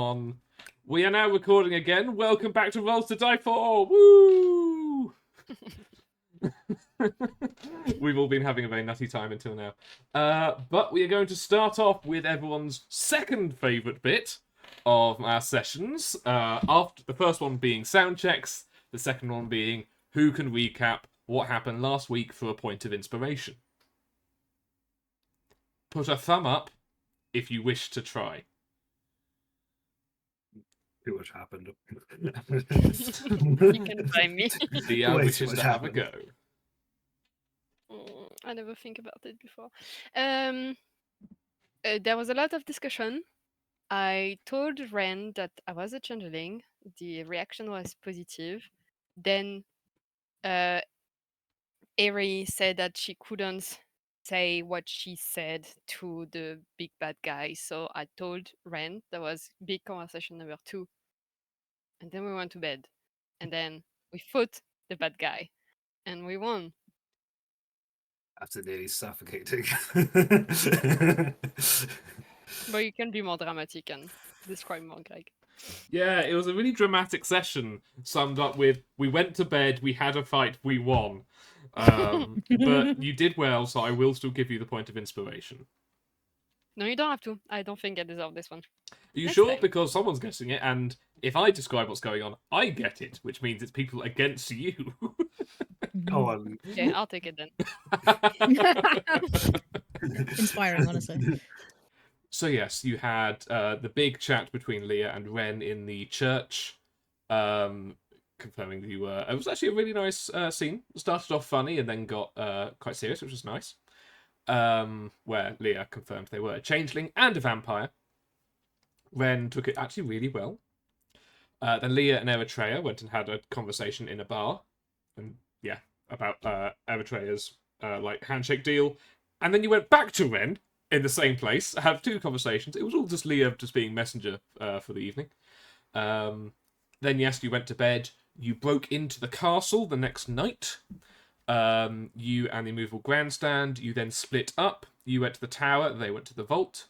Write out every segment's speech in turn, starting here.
everyone. We are now recording again. Welcome back to Rolls to Die For. Woo! We've all been having a very nutty time until now. But we are going to start off with everyone's second favourite bit of our sessions. After the first one being sound checks, the second one being who can recap what happened last week for a point of inspiration. Put a thumb up if you wish to try. Too much happened. You can blame me. Dia Way too wishes much to have a happened. go. I never think about it before. There was a lot of discussion. I told Ren that I was a changeling. The reaction was positive. Then Eri said that she couldn't say what she said to the big bad guy. So I told Ren that was big conversation number 2. And then we went to bed. And then we fought the bad guy. And we won. After nearly suffocating. But you can be more dramatic and describe more, Greg. Yeah, it was a really dramatic session, summed up with, we went to bed, we had a fight, we won. But you did well, so I will still give you the point of inspiration. No, you don't have to. I don't think I deserve this one. Are you Next sure? time. Because someone's guessing it, and if I describe what's going on, I get it, which means it's people against you. Oh, Okay, I'll take it then. Inspiring, honestly. So yes, you had the big chat between Leah and Ren in the church, confirming that you were... It was actually a really nice scene. It started off funny and then got quite serious, which was nice. Where Leah confirmed they were a changeling and a vampire. Ren took it actually really well. Then Leah and Eritrea went and had a conversation in a bar, and yeah, about Eritrea's handshake deal. And then you went back to Ren in the same place, had 2 conversations. It was all just Leah just being messenger for the evening. Then yes, you went to bed. You broke into the castle the next night. You and the immovable grandstand. You then split up. You went to the tower. They went to the vault.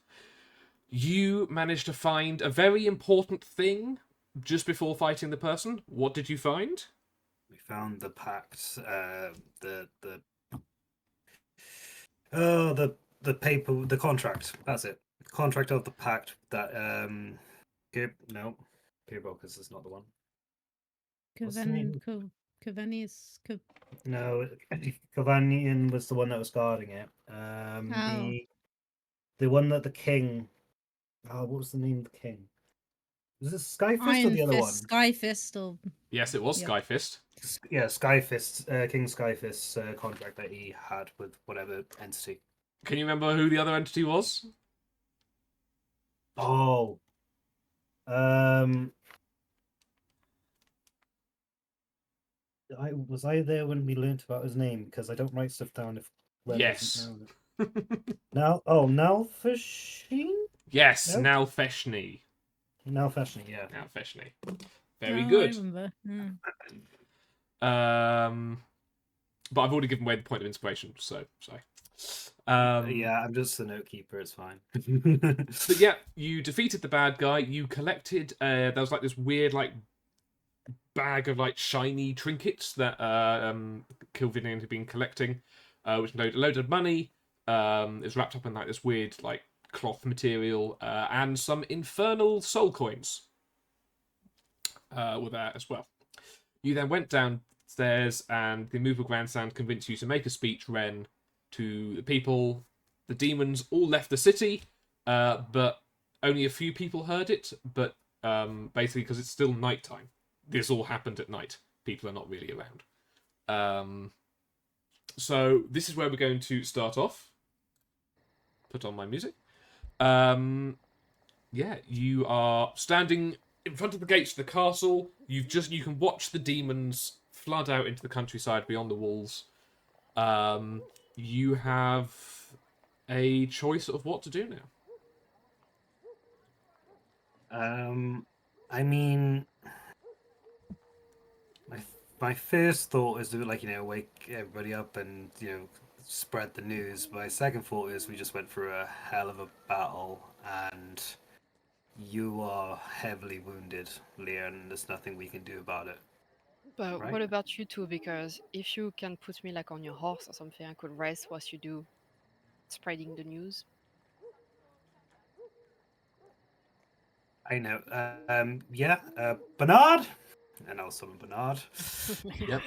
You managed to find a very important thing just before fighting the person. What did you find? we found the pact. The paper, the contract. That's it. The contract of the pact that Gearbox is not the one. What's the name? Cavanius. No, Cavanian was the one that was guarding it. The one that the king. Oh, what was the name of the king? Was it Skyfist or the other one? Skyfist or Yes, it was Yep. Skyfist. Yeah, Skyfist, King Skyfist's contract that he had with whatever entity. Can you remember who the other entity was? Oh, was I there when we learnt about his name? Because I don't write stuff down if. Ren Yes. doesn't know it. Nalfashine? Yes, Nope. Nalfeshni. Nalfashine, yeah. Nalfeshni. Very I good. remember. But I've already given away the point of inspiration, so sorry. Yeah, I'm just the note keeper. It's fine. But yeah, you defeated the bad guy. You collected. There was like this weird bag of shiny trinkets that Kilvinian had been collecting, which loaded of money. Is wrapped up in this weird cloth material, and some infernal soul coins were there as well. You then went downstairs, and the immovable grandstand convinced you to make a speech, Ren, to the people. The demons all left the city, but only a few people heard it. But basically, because it's still nighttime, this all happened at night. People are not really around. So this is where we're going to start off. Put on my music. Yeah, you are standing in front of the gates of the castle. You can watch the demons flood out into the countryside beyond the walls. You have a choice of what to do now. I mean, my first thought is to wake everybody up and spread the news. My second thought is we just went through a hell of a battle and You are heavily wounded, Leah, and there's nothing we can do about it. But Right. what about you two? Because if you can put me like on your horse or something, I could rest whilst you do spreading the news. I know. Yeah, Bernard! And I'll summon Bernard. Yep.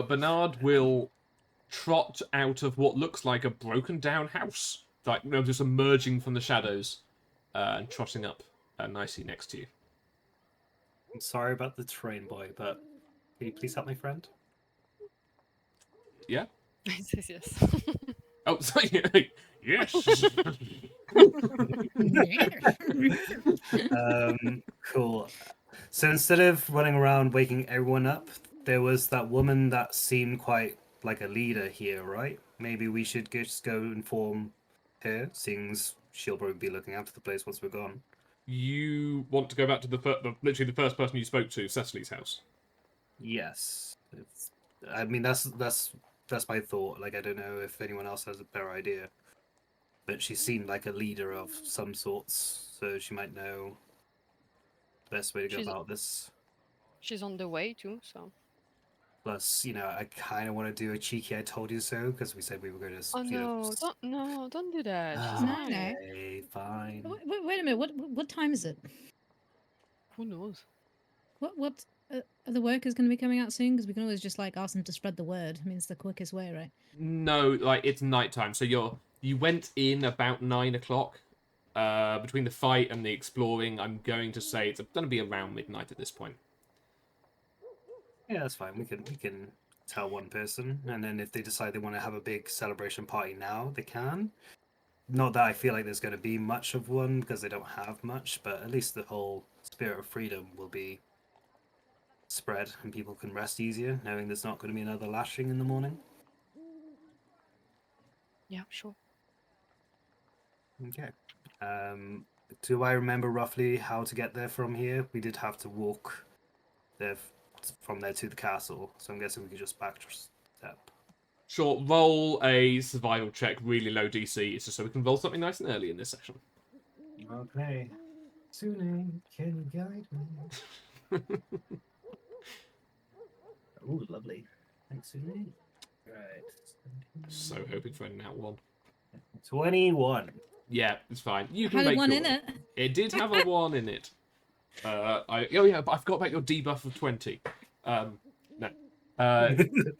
Bernard will trot out of what looks like a broken down house, like just emerging from the shadows, and trotting up nicely next to you. I'm sorry about the train boy, but can you please help my friend? Yeah. He says yes. Oh, sorry. Yes. Cool. So instead of running around waking everyone up, there was that woman that seemed quite like a leader here, right? Maybe we should just go inform her, seeing as she'll probably be looking after the place once we're gone. You want to go back to literally the first person you spoke to, Cecily's house. Yes. I mean, that's my thought. Like, I don't know if anyone else has a better idea. But she seemed like a leader of some sorts, so she might know the best way to go She's- about this. She's on the way too, so. Plus, I kind of want to do a cheeky "I told you so" because we said we were going to. Oh no, don't do that. She's No, fine. no. Okay, fine. Wait a minute. What time is it? Who knows? What are the workers going to be coming out soon? Because we can always just like ask them to spread the word. I mean, it's the quickest way, right? No, like it's nighttime, so you went in about 9 o'clock. Between the fight and the exploring, I'm going to say it's going to be around midnight at this point. Yeah, that's fine. We can tell one person, and then if they decide they want to have a big celebration party now, they can. Not that I feel like there's going to be much of one because they don't have much, but at least the whole spirit of freedom will be spread, and people can rest easier, knowing there's not going to be another lashing in the morning. Yeah, sure. Okay. Do I remember roughly how to get there from here? We did have to walk there from there to the castle, so I'm guessing we could just backstep. Sure, roll a survival check, really low DC. It's just so we can roll something nice and early in this session. Okay. Sune, can you guide me? Oh, lovely. Thanks, Sune. Right. So hoping for a nat one. 21. Yeah, it's fine. You can Had make one your in way. it. It did have a 1 in it. But I forgot about your debuff of 20. No. I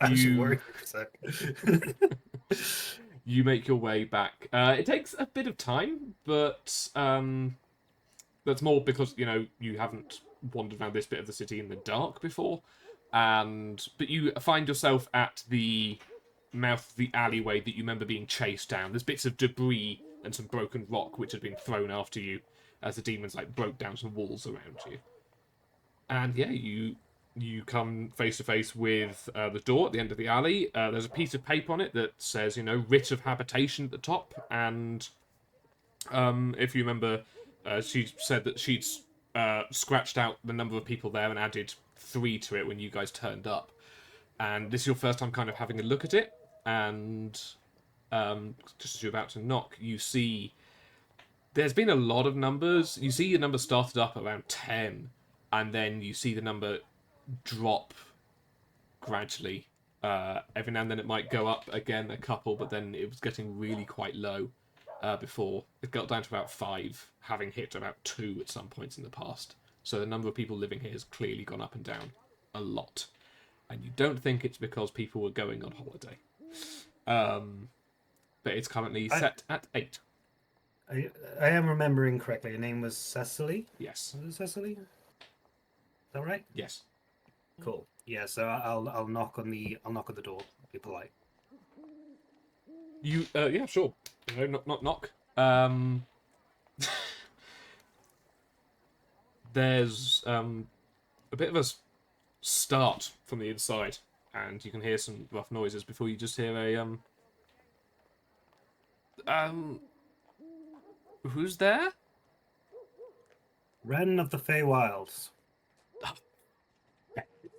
should you- worry for a sec. You make your way back. It takes a bit of time, but that's more because you haven't wandered around this bit of the city in the dark before, but you find yourself at the mouth of the alleyway that you remember being chased down. There's bits of debris and some broken rock which had been thrown after you as the demons broke down some walls around you. And yeah, you come face to face with the door at the end of the alley. There's a piece of paper on it that says, writ of habitation at the top. And if you remember, she said that she'd scratched out the number of people there and added 3 to it when you guys turned up. And this is your first time kind of having a look at it. And just as you're about to knock, you see there's been a lot of numbers. You see your number started up around 10, and then you see the number drop gradually. Every now and then it might go up again a couple, but then it was getting really quite low before. It got down to about 5, having hit about 2 at some points in the past. So the number of people living here has clearly gone up and down a lot. And you don't think it's because people were going on holiday. But it's currently set at 8. I am remembering correctly. Her name was Cecily? Yes. Was it Cecily? Is that right? Yes. Cool. Yeah, so I'll knock on the door. Be polite. You yeah, sure. Knock. There's a bit of a start from the inside, and you can hear some rough noises before you just hear a who's there? Wren of the Feywilds.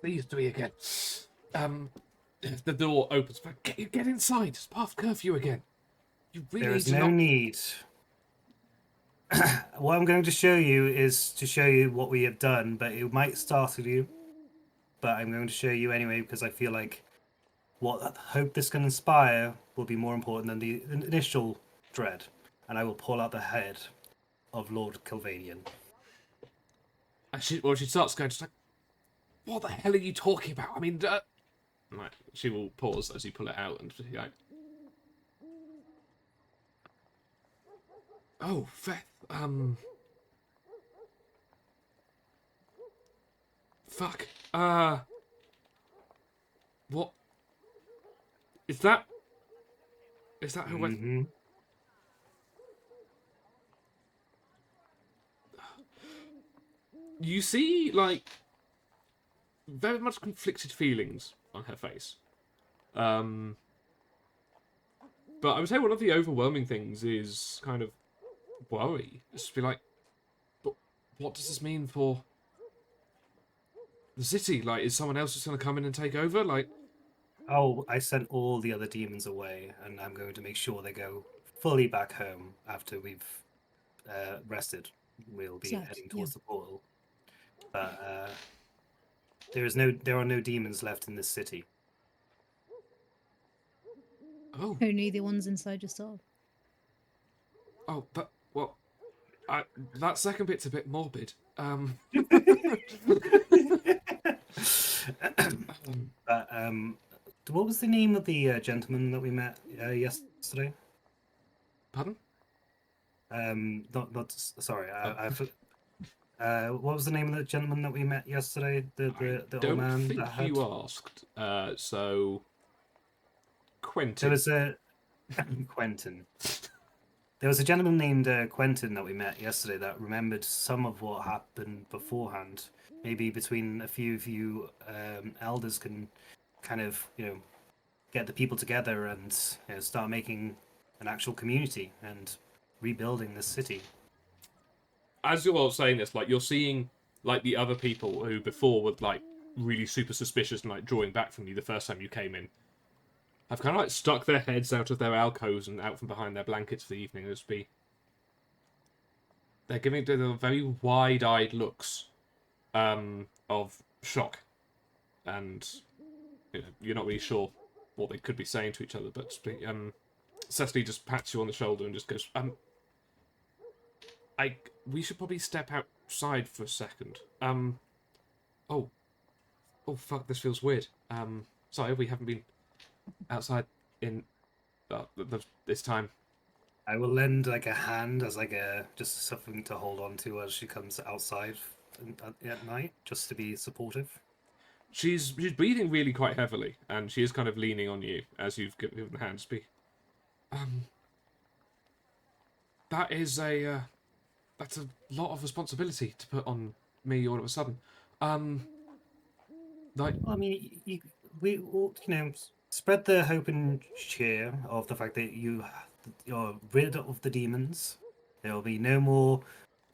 These 3 again. The door opens. Get inside. It's past curfew again. You really There need is to no not. need. what I'm going to show you is to show you what we have done, but it might startle you. But I'm going to show you anyway because I feel like what hope this can inspire will be more important than the initial dread. And I will pull out the head of Lord Kilvanian. And she starts going, just like, what the hell are you talking about? I mean, Right, she will pause as you pull it out and be like, oh, Veth, fuck, what? Is that who I... Mm-hmm. You see, like, very much conflicted feelings on her face. But I would say one of the overwhelming things is kind of worry. Just be like, but what does this mean for the city? Like, is someone else just going to come in and take over? Like, Oh, I sent all the other demons away, and I'm going to make sure they go fully back home after we've rested. We'll be Slept, heading towards the portal. But there are no demons left in this city. oh, Only the ones inside yourself. but, well, that second bit's a bit morbid. But what was the name of the gentleman that we met yesterday? Pardon? Not sorry. What was the name of the gentleman that we met yesterday? The old Don't man think that had... you asked. So, Quentin. There was a Quentin. There was a gentleman named Quentin that we met yesterday that remembered some of what happened beforehand. Maybe between a few of you elders can kind of, get the people together and start making an actual community and rebuilding this city. As you're all saying this, like, you're seeing, like, the other people who before were, like, really super suspicious and, like, drawing back from you the first time you came in, have kind of, like, stuck their heads out of their alcoves and out from behind their blankets for the evening. They're giving it the very wide-eyed looks of shock. And, you're not really sure what they could be saying to each other, but Cecily just pats you on the shoulder and just goes, we should probably step outside for a second. Oh, fuck, this feels weird. Sorry, we haven't been outside in this time. I will lend like a hand as like just something to hold on to as she comes outside at night, just to be supportive. She's breathing really quite heavily, and she is kind of leaning on you as you've given the hand to speak. That's a lot of responsibility to put on me all of a sudden. Like, I mean, we all, spread the hope and cheer of the fact that you're rid of the demons. There will be no more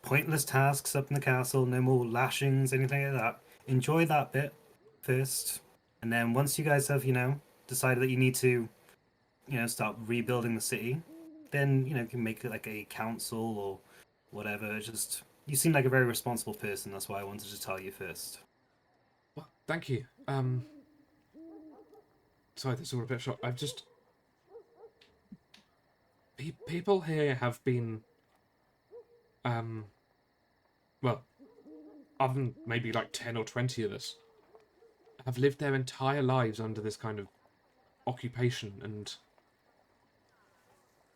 pointless tasks up in the castle, no more lashings, anything like that. Enjoy that bit first, and then once you guys have, decided that you need to, start rebuilding the city, then, you can make it like a council or whatever. Just, you seem like a very responsible person. That's why I wanted to tell you first. well, thank you. Sorry, this is all a bit of shock. I've just... People here have been... well, other than maybe like 10 or 20 of us, have lived their entire lives under this kind of occupation, and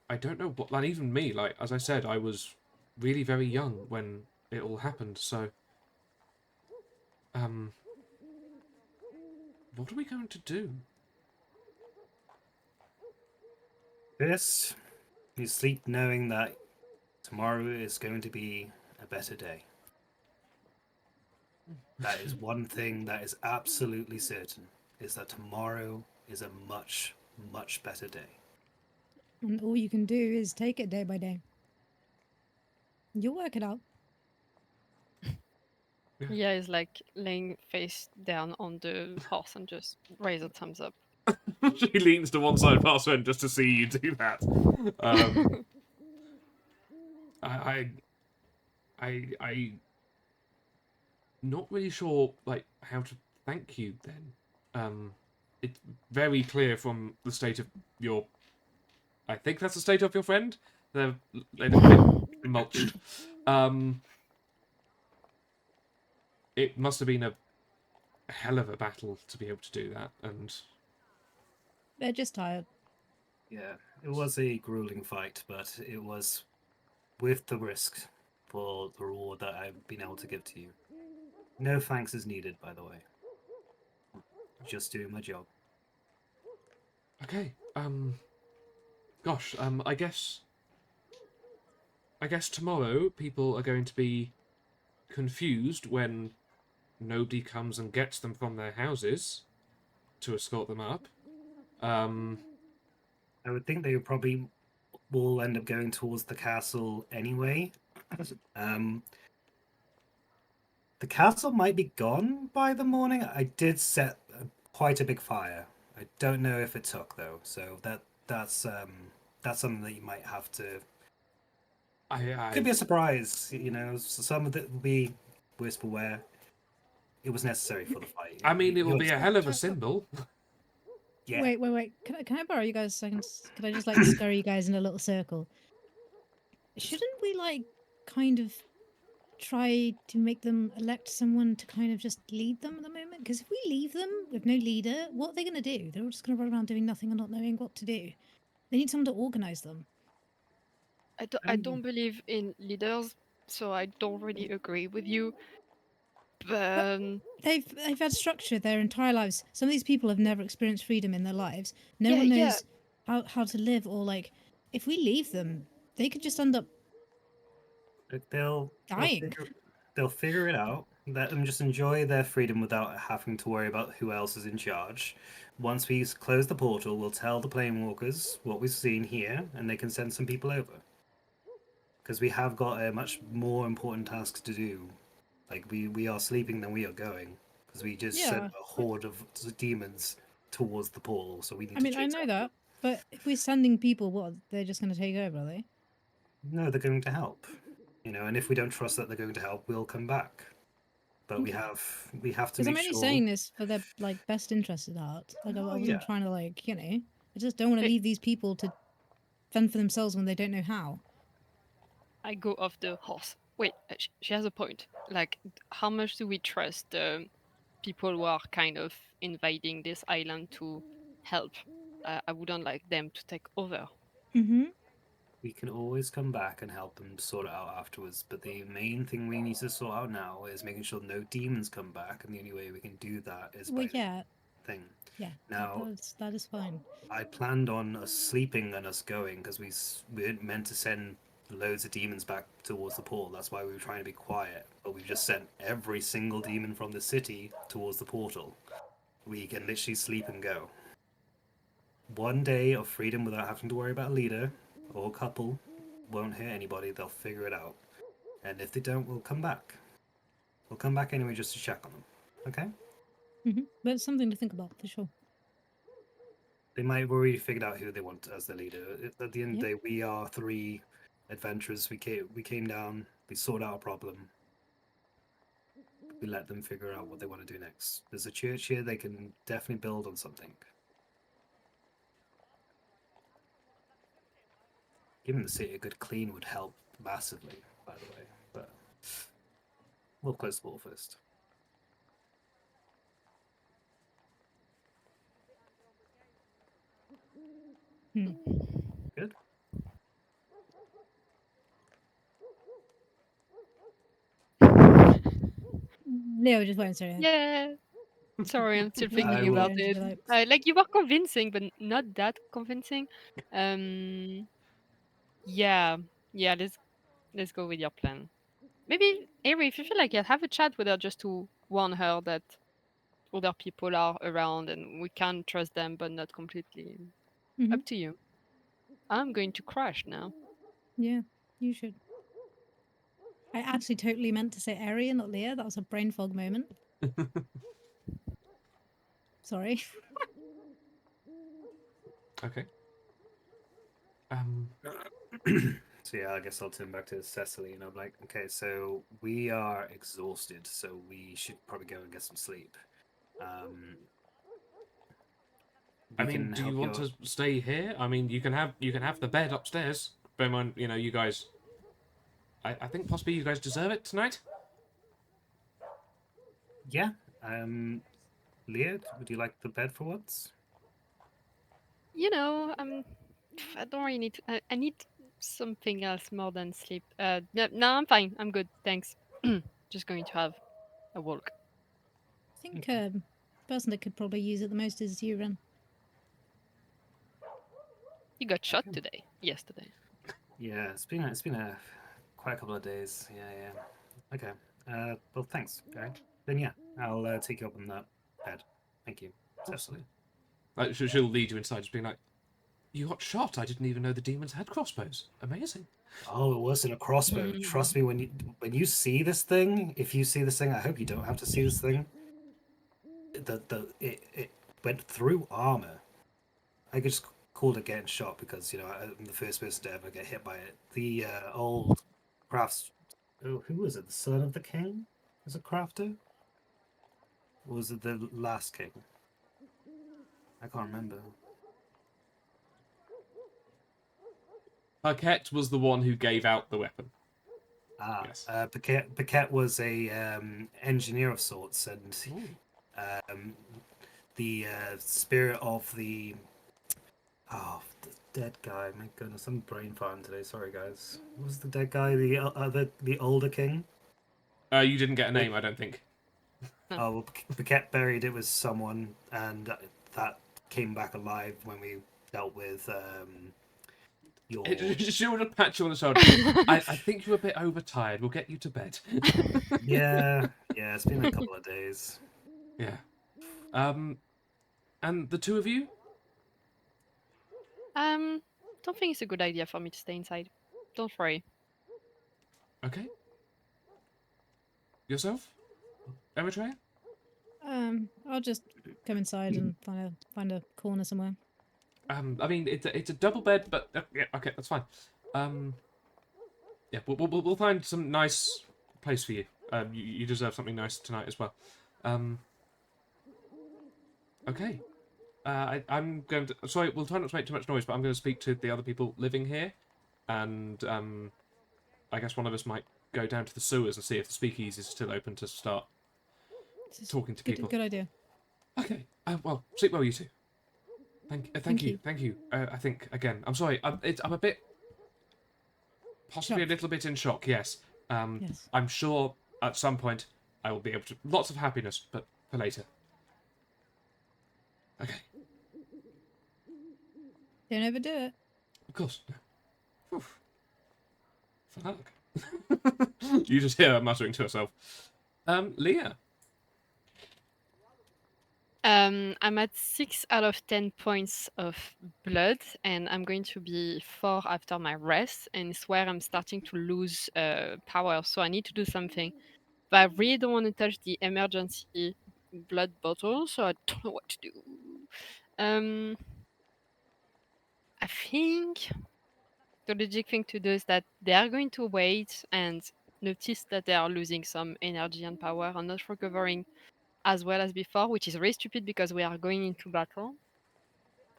I don't know what... And even me, like, as I said, I was really very young when it all happened, so... what are we going to do? First, you sleep knowing that tomorrow is going to be a better day. That is one thing that is absolutely certain, is that tomorrow is a much, much better day. And all you can do is take it day by day. You'll work it out. Yeah, is like laying face down on the horse and just raise a thumbs up. She leans to one side past Ren just to see you do that. I I not really sure like how to thank you then. It's very clear from the state of your. I think that's the state of your friend. They look a bit mulched. It must have been a hell of a battle to be able to do that, and They're just tired. Yeah, it was a grueling fight, but it was with the risk for the reward that I've been able to give to you. No thanks is needed, by the way. Just doing my job. okay. Gosh. I guess tomorrow people are going to be confused when nobody comes and gets them from their houses to escort them up. I would think they would probably all end up going towards the castle anyway. Um, the castle might be gone by the morning. I did set quite a big fire. I don't know if it took though, so that's something that you might have to. Could be a surprise, you know. Some of it will be whisperware. It was necessary for the fight. I mean, it will You'll be a expect- hell of a symbol. Yeah. Wait. Can I borrow you guys a second? Could I just like scurry you guys in a little circle? Shouldn't we like kind of try to make them elect someone to kind of just lead them at the moment? Because if we leave them with no leader, what are they going to do? They're all just going to run around doing nothing and not knowing what to do. They need someone to organize them. I don't believe in leaders, so I don't really agree with you. But They've had structure their entire lives. Some of these people have never experienced freedom in their lives. No Yeah, one yeah. knows how to live, or like if we leave them, they could just end up They'll dying. they'll figure it out. Let them just enjoy their freedom without having to worry about who else is in charge. Once we close the portal, we'll tell the Planewalkers what we've seen here, and they can send some people over. Because we have got a much more important task to do. Like we are sleeping than we are going. Because we just sent Yeah. a horde of demons towards the portal, so we need I to mean, I chase know after that, but if we're sending people, what they're just going to take over, are they? No, they're going to help. You know, and if we don't trust that they're going to help, we'll come back. But we Okay. have to Because I'm make only sure. saying this for their like best interest at heart. Like I Oh, wasn't yeah. trying to like I just don't want to Hey. leave these people to fend for themselves when they don't know how. I go off the horse. Wait, she has a point. Like, how much do we trust the people who are kind of invading this island to help? I wouldn't like them to take over. Mm-hmm. We can always come back and help them sort it out afterwards. But the main thing we need to sort out now is making sure no demons come back, and the only way we can do that is Well, by the yeah, thing. yeah. Now, that is fine. I planned on us sleeping and us going because we weren't meant to send loads of demons back towards the portal. That's why we were trying to be quiet. But we've just sent every single demon from the city towards the portal. We can literally sleep and go. One day of freedom without having to worry about a leader or a couple won't hurt anybody. They'll figure it out. And if they don't, we'll come back. We'll come back anyway just to check on them. Okay? Mm-hmm. But it's something to think about for sure. They might have already figured out who they want as the leader. At the end of the Yeah. day, we are 3 adventurers. We came down. We sorted out a problem. We let them figure out what they want to do next. There's a church here. They can definitely build on something. Giving the city a good clean would help massively, by the way. But we'll close the ball first. Good. Leo just won't say anything. Yeah. Sorry, I'm still I thinking will. about And it. she'll be like, Like you were convincing, but not that convincing. Yeah, yeah. Let's go with your plan. Maybe Avery, if you feel like it, have a chat with her just to warn her that other people are around and we can trust them, but not completely. Mhm. Up to you. I'm going to crash now. Yeah, you should. I actually totally meant to say Ari and not Leah. That was a brain fog moment. Sorry. Okay. So yeah, I guess I'll turn back to Cecily and I'm like, okay, so we are exhausted, so we should probably go and get some sleep. I We mean, can do you help want to stay here? I mean, you can have the bed upstairs. Bear in mind, you guys. I think possibly you guys deserve it tonight. Yeah. Leah, would you like the bed for once? I don't really need. I need something else more than sleep. No, I'm fine. I'm good. Thanks. Just going to have a walk. I think the person that could probably use it the most is you, Ren. You got shot Okay. yesterday. Yeah, it's been quite a couple of days. Yeah. Okay. Well, thanks. Okay. Then yeah, I'll take you up on that bed. Thank you, Cecily. Like she'll lead you inside, just being like, "You got shot. I didn't even know the demons had crossbows. Amazing." Oh, it wasn't a crossbow. Mm. Trust me, when you see this thing, if you see this thing, I hope you don't have to see this thing. It went through armor. I could just called it getting shot because I'm the first person to ever get hit by it. The old crafts. Oh, who was it? The son of the king was a crafter. Or was it the last king? I can't remember. Paquette was the one who gave out the weapon. Ah, Yes. Paquette was a engineer of sorts, and the spirit of the dead guy. My goodness, I'm brain farting today. Sorry, guys. What was the dead guy? The older king. You didn't get a name, I don't think. No. Oh, well, Paquette buried it with someone, and that came back alive when we dealt with your. She would have pat you on the shoulder. I think you're a bit overtired. We'll get you to bed. Yeah, it's been a couple of days. Yeah. And the two of you? Don't think it's a good idea for me to stay inside. Don't worry. Okay. Yourself? Eritrea? I'll just come inside and find a corner somewhere. I mean, it's a double bed, but yeah, okay, that's fine. Yeah, we'll find some nice place for you. You deserve something nice tonight as well. Okay. I'm going to. Sorry, we'll try not to make too much noise, but I'm going to speak to the other people living here, and I guess one of us might go down to the sewers and see if the speakeasy is still open to start This is talking to people. Good idea. Okay. Well, sleep well, you two. Thank you. you. I think again. I'm sorry. I'm a bit, possibly a Shocked. little bit in shock. Yes. Yes. I'm sure at some point I will be able to. Lots of happiness, but for later. Okay. Don't overdo it. Of course. Oof. Fuck. You just hear her muttering to herself. Leah. I'm at 6 out of 10 points of blood, and I'm going to be 4 after my rest, and it's where I'm starting to lose power, so I need to do something. But I really don't want to touch the emergency blood bottle, so I don't know what to do. I think the logic thing to do is that they are going to wait and notice that they are losing some energy and power and not recovering as well as before, which is very stupid because we are going into battle.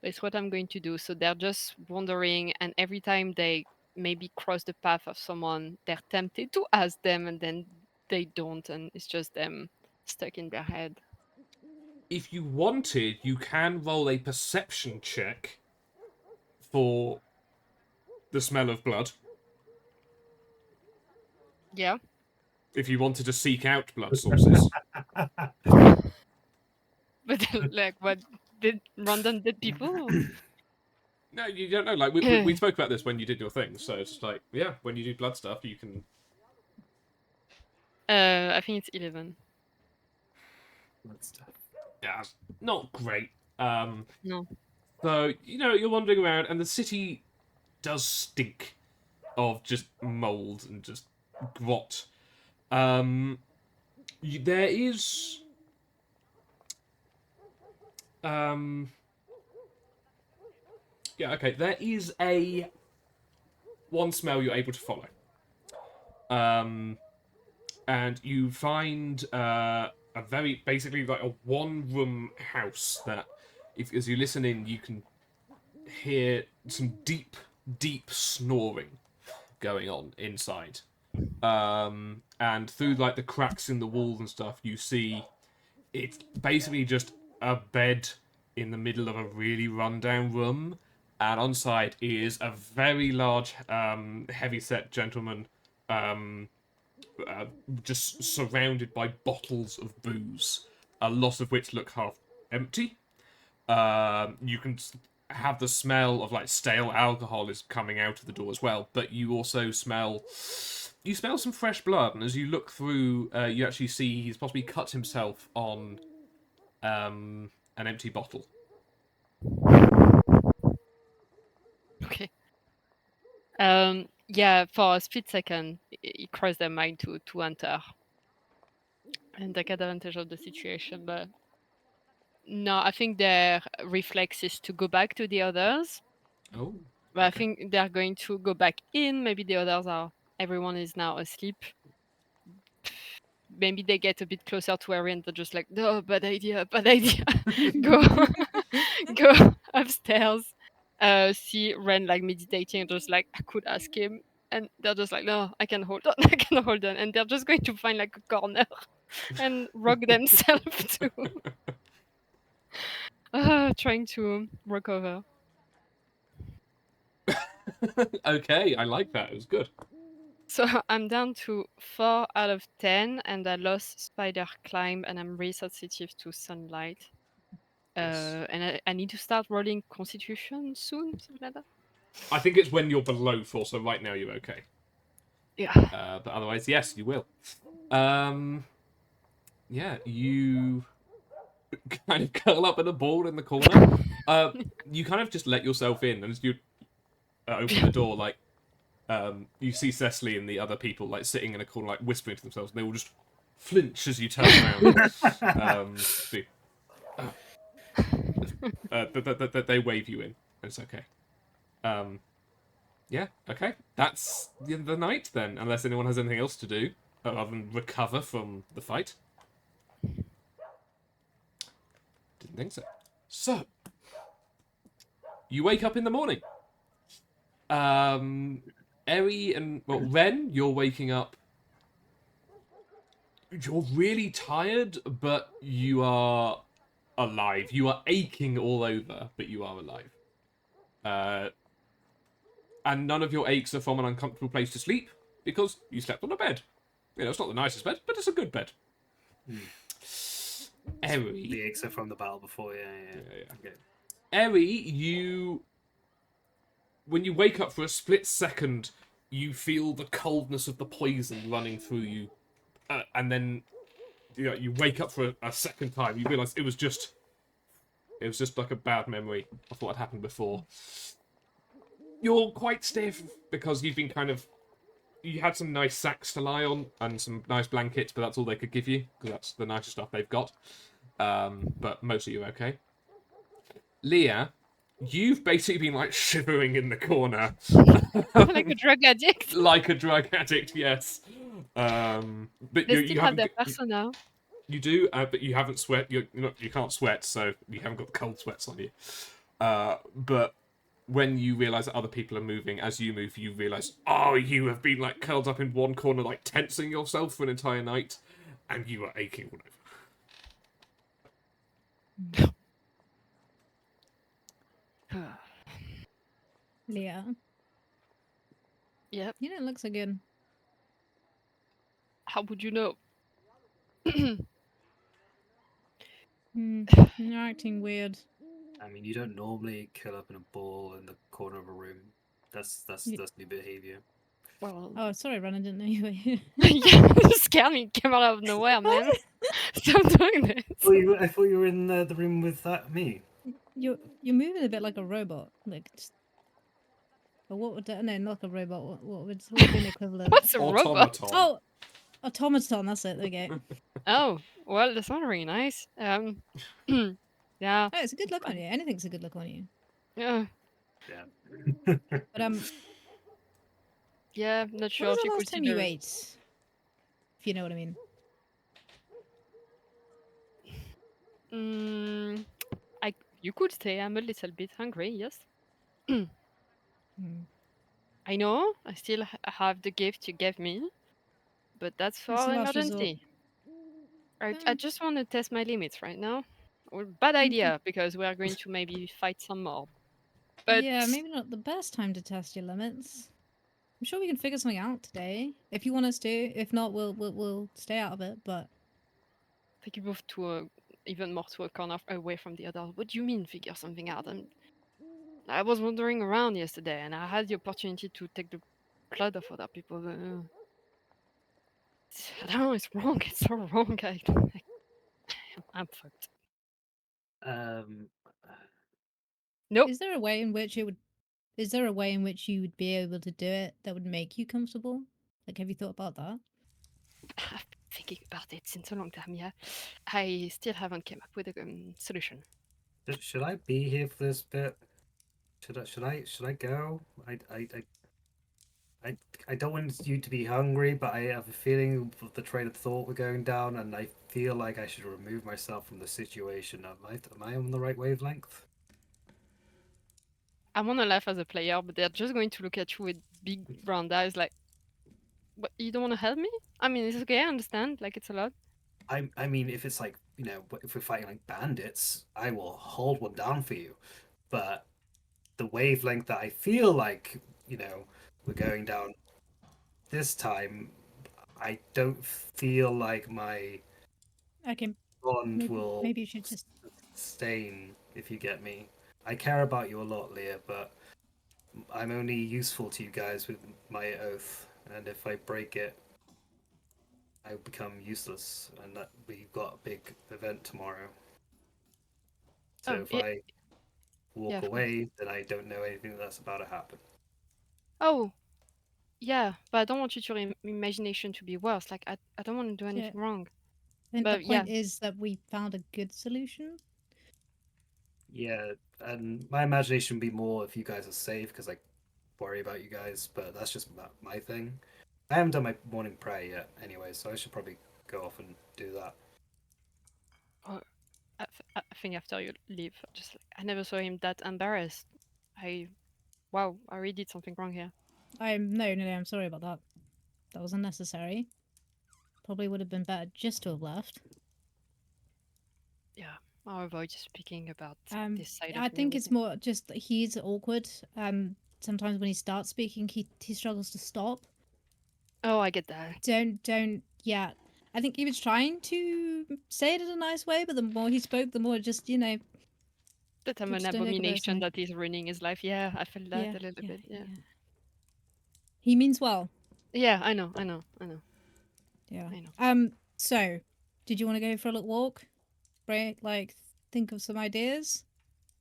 It's what I'm going to do. So they're just wandering, and every time they maybe cross the path of someone, they're tempted to ask them, and then they don't, and it's just them stuck in their head. If you wanted, you can roll a perception check for the smell of blood. Yeah. If you wanted to seek out blood sources. But like, what did random dead people? No, you don't know. Like we spoke about this when you did your thing, so it's just like, yeah, when you do blood stuff, you can. I think it's 11. Yeah, it's not great. No. So you're wandering around, and the city does stink of just mold and just grot. There is. Yeah, okay. There is a one smell you're able to follow. And you find a very basically like a one-room house that, if as you listen in, you can hear some deep snoring going on inside. And through like the cracks in the walls and stuff, you see it's basically just a bed in the middle of a really rundown room, and on side is a very large, heavy-set gentleman, just surrounded by bottles of booze, a lot of which look half empty. You can have the smell of like stale alcohol is coming out of the door as well, but you also smell some fresh blood, and as you look through, you actually see he's possibly cut himself on an empty bottle. Okay. Yeah, for a split second, it crossed their mind to enter and take advantage of the situation, but no, I think their reflex is to go back to the others. Oh. But I Okay. think they're going to go back in. Maybe the others are. Everyone is now asleep. Maybe they get a bit closer to Harry and they're just like, no, bad idea. Go, go upstairs. See Ren like meditating, and just like I could ask him, and they're just like, no, I can hold on, I can hold on, and they're just going to find like a corner and rock themselves to, trying to recover. Okay, I like that. It was good. So I'm down to 4 out of 10, and I lost spider climb, and I'm really sensitive to sunlight. Yes. And I need to start rolling Constitution soon, something like that. I think it's when you're below 4, so right now you're okay. Yeah. But otherwise, yes, you will. Yeah, you kind of curl up in a ball in the corner. You kind of just let yourself in, and as you open the door, like, you see Cecily and the other people like sitting in a corner, like whispering to themselves, and they all just flinch as you turn around. They wave you in, and it's okay. Yeah, okay. That's the end of the night then, unless anyone has anything else to do other than recover from the fight. Didn't think so. So, you wake up in the morning. Eri and Ren, you're waking up. You're really tired, but you are alive. You are aching all over, but you are alive. And none of your aches are from an uncomfortable place to sleep, because you slept on a bed. You know, it's not the nicest bed, but it's a good bed. Eri. The aches are from the battle before, yeah. Okay. Eri, when you wake up for a split second, you feel the coldness of the poison running through you. And then you wake up for a second time. You realise it was just like a bad memory of what had happened before. You're quite stiff because you've been you had some nice sacks to lie on and some nice blankets, but that's all they could give you because that's the nicest stuff they've got. But mostly you're okay. Leah, you've basically been like shivering in the corner. Like a drug addict. Like a drug addict, yes. But They still have their persona. You do, but you haven't sweat. You can't sweat, so you haven't got the cold sweats on you. But when you realise that other people are moving, as you move, you realise, oh, you have been like curled up in one corner, like tensing yourself for an entire night, and you are aching all over. Leah, Yep. you don't look so good. How would you know? You're acting weird. I mean, you don't normally curl up in a ball in the corner of a room. That's new behavior. Well, Oh, sorry, Ron, I didn't know you were here. yeah, you scared me. Came out of nowhere, man. Stop doing this. I thought you were in the room with me. You're moving a bit like a robot. Like, or what would that? No, not like a robot. What would be an equivalent? What's a robot? Automaton. Oh, automaton. That's it. There you go. Oh, well, that's not very nice. Yeah. Oh, it's a good look on you. Anything's a good look on you. Yeah. Yeah. But Yeah, not When sure was if the you last time you consider. ate? If you know what I mean. Mm, you could say I'm a little bit hungry. Yes. Hmm. I know. I still have the gift you gave me, but that's It's the for last resort. emergency. I Um, just want to test my limits right now. Well, bad Okay. idea because we are going to maybe fight some more. But Yeah, maybe not the best time to test your limits. I'm sure we can figure something out today if you want us to. If not, we'll stay out of it. But I think you moved to even more to a corner away from the others. What do you mean figure something out? I was wandering around yesterday and I had the opportunity to take the blood of other people. I don't know, it's wrong. It's so wrong. I'm fucked. Um, Nope. is there a way in which it would? Is there a way in which you would be able to do it that would make you comfortable? Like, have you thought about that? I've been thinking about it since a long time, yeah. I still haven't came up with a solution. should I be here for this bit? Should I go? I I don't want you to be hungry, but I have a feeling of the train of thought we're going down, and I feel like I should remove myself from the situation. Am I on the right wavelength? I want to laugh as a player, but they're just going to look at you with big round eyes like, what, you don't want to help me? I mean, it's okay, I understand. Like, it's a lot. I mean, if it's like, if we're fighting like bandits, I will hold one down for you. But the wavelength that I feel like, we're going down this time, I don't feel like my Okay, bond maybe will maybe you should just. sustain, if you get me. I care about you a lot, Leah, but I'm only useful to you guys with my oath, and if I break it, I become useless, and that we've got a big event tomorrow. So Oh, if I yeah, walk of course. away, then I don't know anything that's about to happen. Oh, yeah, but I don't want you to imagination to be worse. Like, I don't want to do Yeah, anything wrong. I think the But yeah, point is that we found a good solution. Yeah, and my imagination would be more if you guys are safe, because I worry about you guys, but that's just my thing. I haven't done my morning prayer yet, anyway, so I should probably go off and do that. oh, I think after you leave, just like, I never saw him that embarrassed. Wow, I really did something wrong here. No, I'm sorry about that. That was unnecessary. Probably would have been better just to have left. Yeah, I'll avoid speaking about this side I of me think with it's him. more just that he's awkward. Sometimes when he starts speaking, he struggles to stop. Oh, I get that. Don't. Yeah, I think he was trying to say it in a nice way, but the more he spoke, the more it just That I'm you an just don't take it abomination personally. that is ruining his life. Yeah, I felt that Yeah, a little bit. Yeah. He means well. Yeah, I know, I know, I know, Yeah. I know. So, did you want to go for a little walk? Right, like think of some ideas,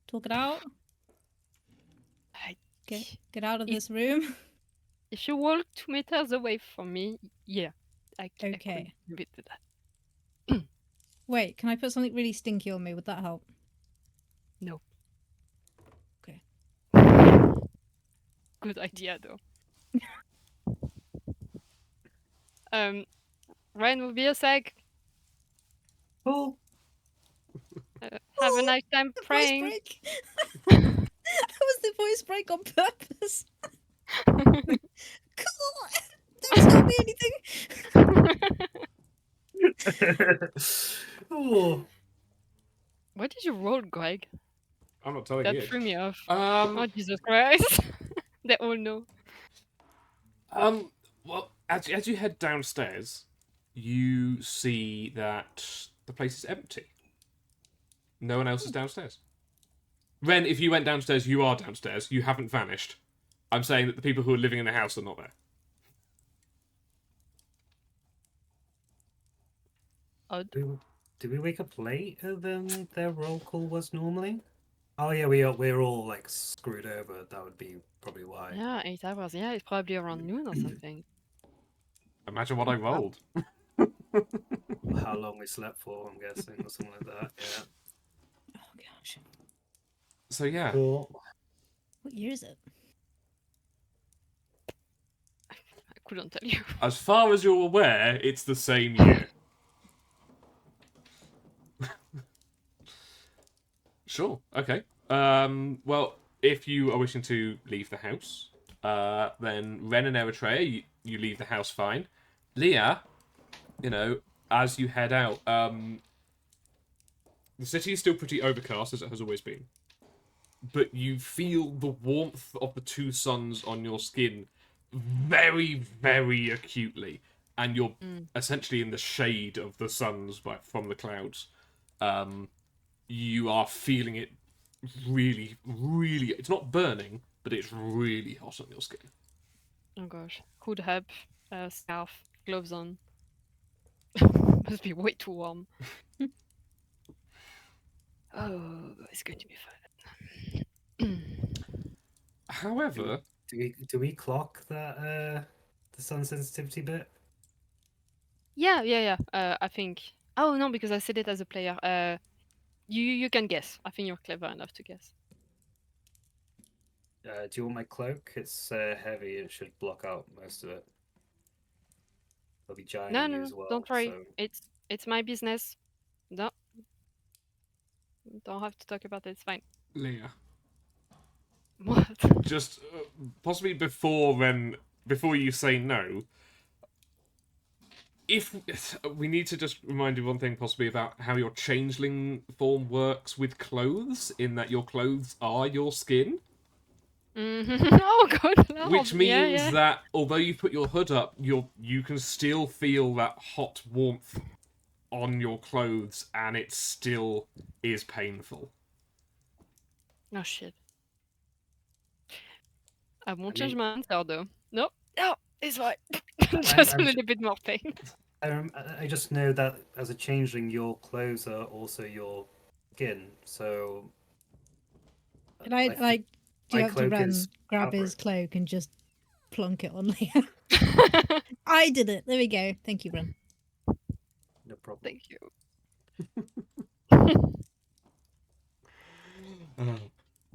talk it out, I, get out of if, this room. if you walk 2 meters away from me, yeah, I could Okay. maybe do that. Wait, can I put something really stinky on me? Would that help? No. Okay. Good idea, though. Ryan will be a sec. Cool. Have a nice time The voice praying. break. That was the voice break on purpose. Cool. Don't tell me anything. Oh, What did you roll, Greg? I'm not telling That you. threw me off. Oh, Jesus Christ. They all know. Well, as you head downstairs, you see that the place is empty. No one else is downstairs. Ren, if you went downstairs, you are downstairs. You haven't vanished. I'm saying that the people who are living in the house are not there. Odd. did we wake up later than their roll call was normally? Oh yeah, we're all like screwed over. That would be probably why. Yeah, 8 hours. Yeah, it's probably around noon or something. Imagine what I rolled. How long we slept for, I'm guessing, or something like that. Yeah. Oh gosh. So yeah, Cool. What year is it? couldn't tell you. As far as you're aware, it's the same year. Sure. Okay. Well, if you are wishing to leave the house, then Ren and Eritrea, you leave the house fine. Leah, as you head out, the city is still pretty overcast, as it has always been. But you feel the warmth of the two suns on your skin very, very acutely. And you're essentially in the shade of the suns from the clouds. You are feeling it really, really... It's not burning, but it's really hot on your skin. Oh gosh. Hood up, scarf, gloves on. Must be way too warm. Oh, it's going to be fun. However... Do we clock that the sun sensitivity bit? Yeah. I think. Oh no, because I said it as a player. You can guess. I think you're clever enough to guess. Do you want my cloak? It's heavy and should block out most of it. It'll be giant No, on you no, as well. don't worry. So... It's my business. No, don't have to talk about it. It's fine. Leah. What? Just possibly before you say no, if we need to just remind you one thing possibly about how your changeling form works with clothes, in that your clothes are your skin, Oh god, no. which means yeah. that although you put your hood up, you can still feel that hot warmth on your clothes, and it still is painful. Oh shit. I won't change my answer though. No, it's fine. Just a little bit more pain. I just know that as a changeling, your clothes are also your skin. So. Can I do you my have to cloak run, is grab his fabric. cloak and just plonk it on Leah? I did it. There we go. Thank you, Ren. No problem. Thank you.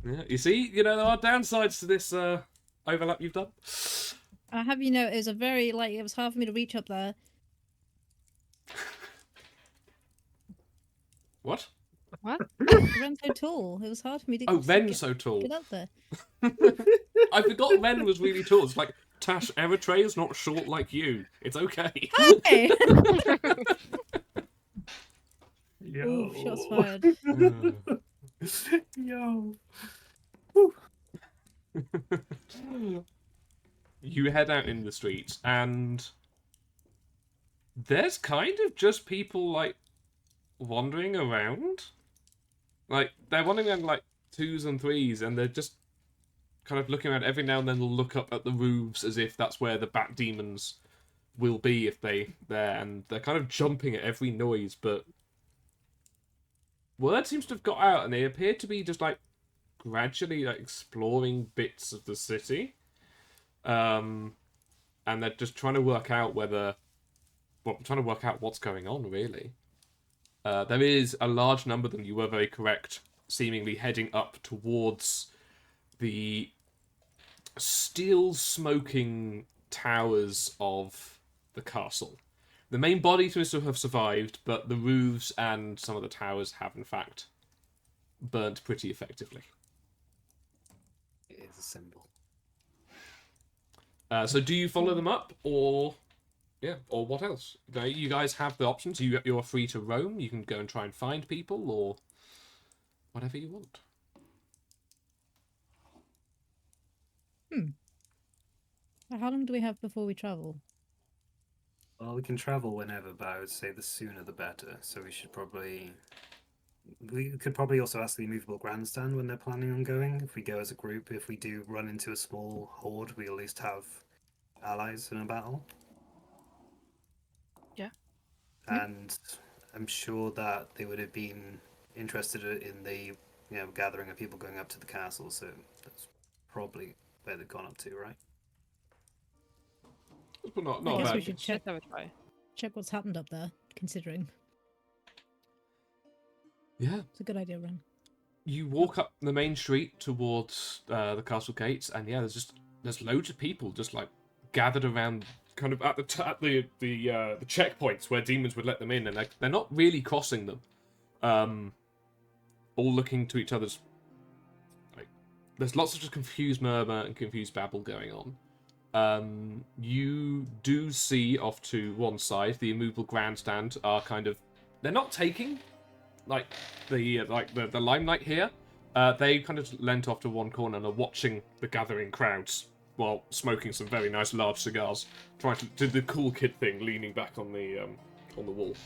Yeah, you see, there are downsides to this overlap you've done. I have it was a very it was hard for me to reach up there. What? What? Ren's so tall. It was hard for me to. Oh, to Ren's get, so tall. Get up there. I forgot Ren was really tall. It's like, Tash, Eritrea is not short like you. It's okay. Hey! Yo. Ooh, shots fired. Yo. You head out in the streets, and there's kind of just people, wandering around. They're wandering around, twos and threes, and they're just kind of looking around. Every now and then they'll look up at the roofs as if that's where the bat demons will be if they're there, and they're kind of jumping at every noise, but word seems to have got out, and they appear to be just, gradually, exploring bits of the city. And they're just trying to work out what's going on, really. There is a large number of them, you were very correct, seemingly heading up towards the still smoking towers of the castle. The main body seems to have survived, but the roofs and some of the towers have, in fact, burnt pretty effectively. It is a symbol. So do you follow them up, or what else? You guys have the options. You're free to roam. You can go and try and find people, or whatever you want. How long do we have before we travel? Well, we can travel whenever, but I would say the sooner the better. So we could probably also ask the immovable grandstand when they're planning on going. If we go as a group, if we do run into a small horde, we at least have allies in a battle. Yeah. And I'm sure that they would have been interested in the gathering of people going up to the castle. So that's probably where they've gone up to, right? But not I guess bad. we should Let's have a try. check what's happened up there, considering. Yeah. It's a good idea, Ren. You walk up the main street towards the castle gates, and there's loads of people just gathered around kind of at the checkpoints where demons would let them in, and they're not really crossing them. All looking to each other's. Like, there's lots of just confused murmur and confused babble going on. You do see off to one side the immovable grandstand are kind of. They're not taking like the limelight here. They kind of lent off to one corner and are watching the gathering crowds while smoking some very nice large cigars, trying to do the cool kid thing, leaning back on the wall.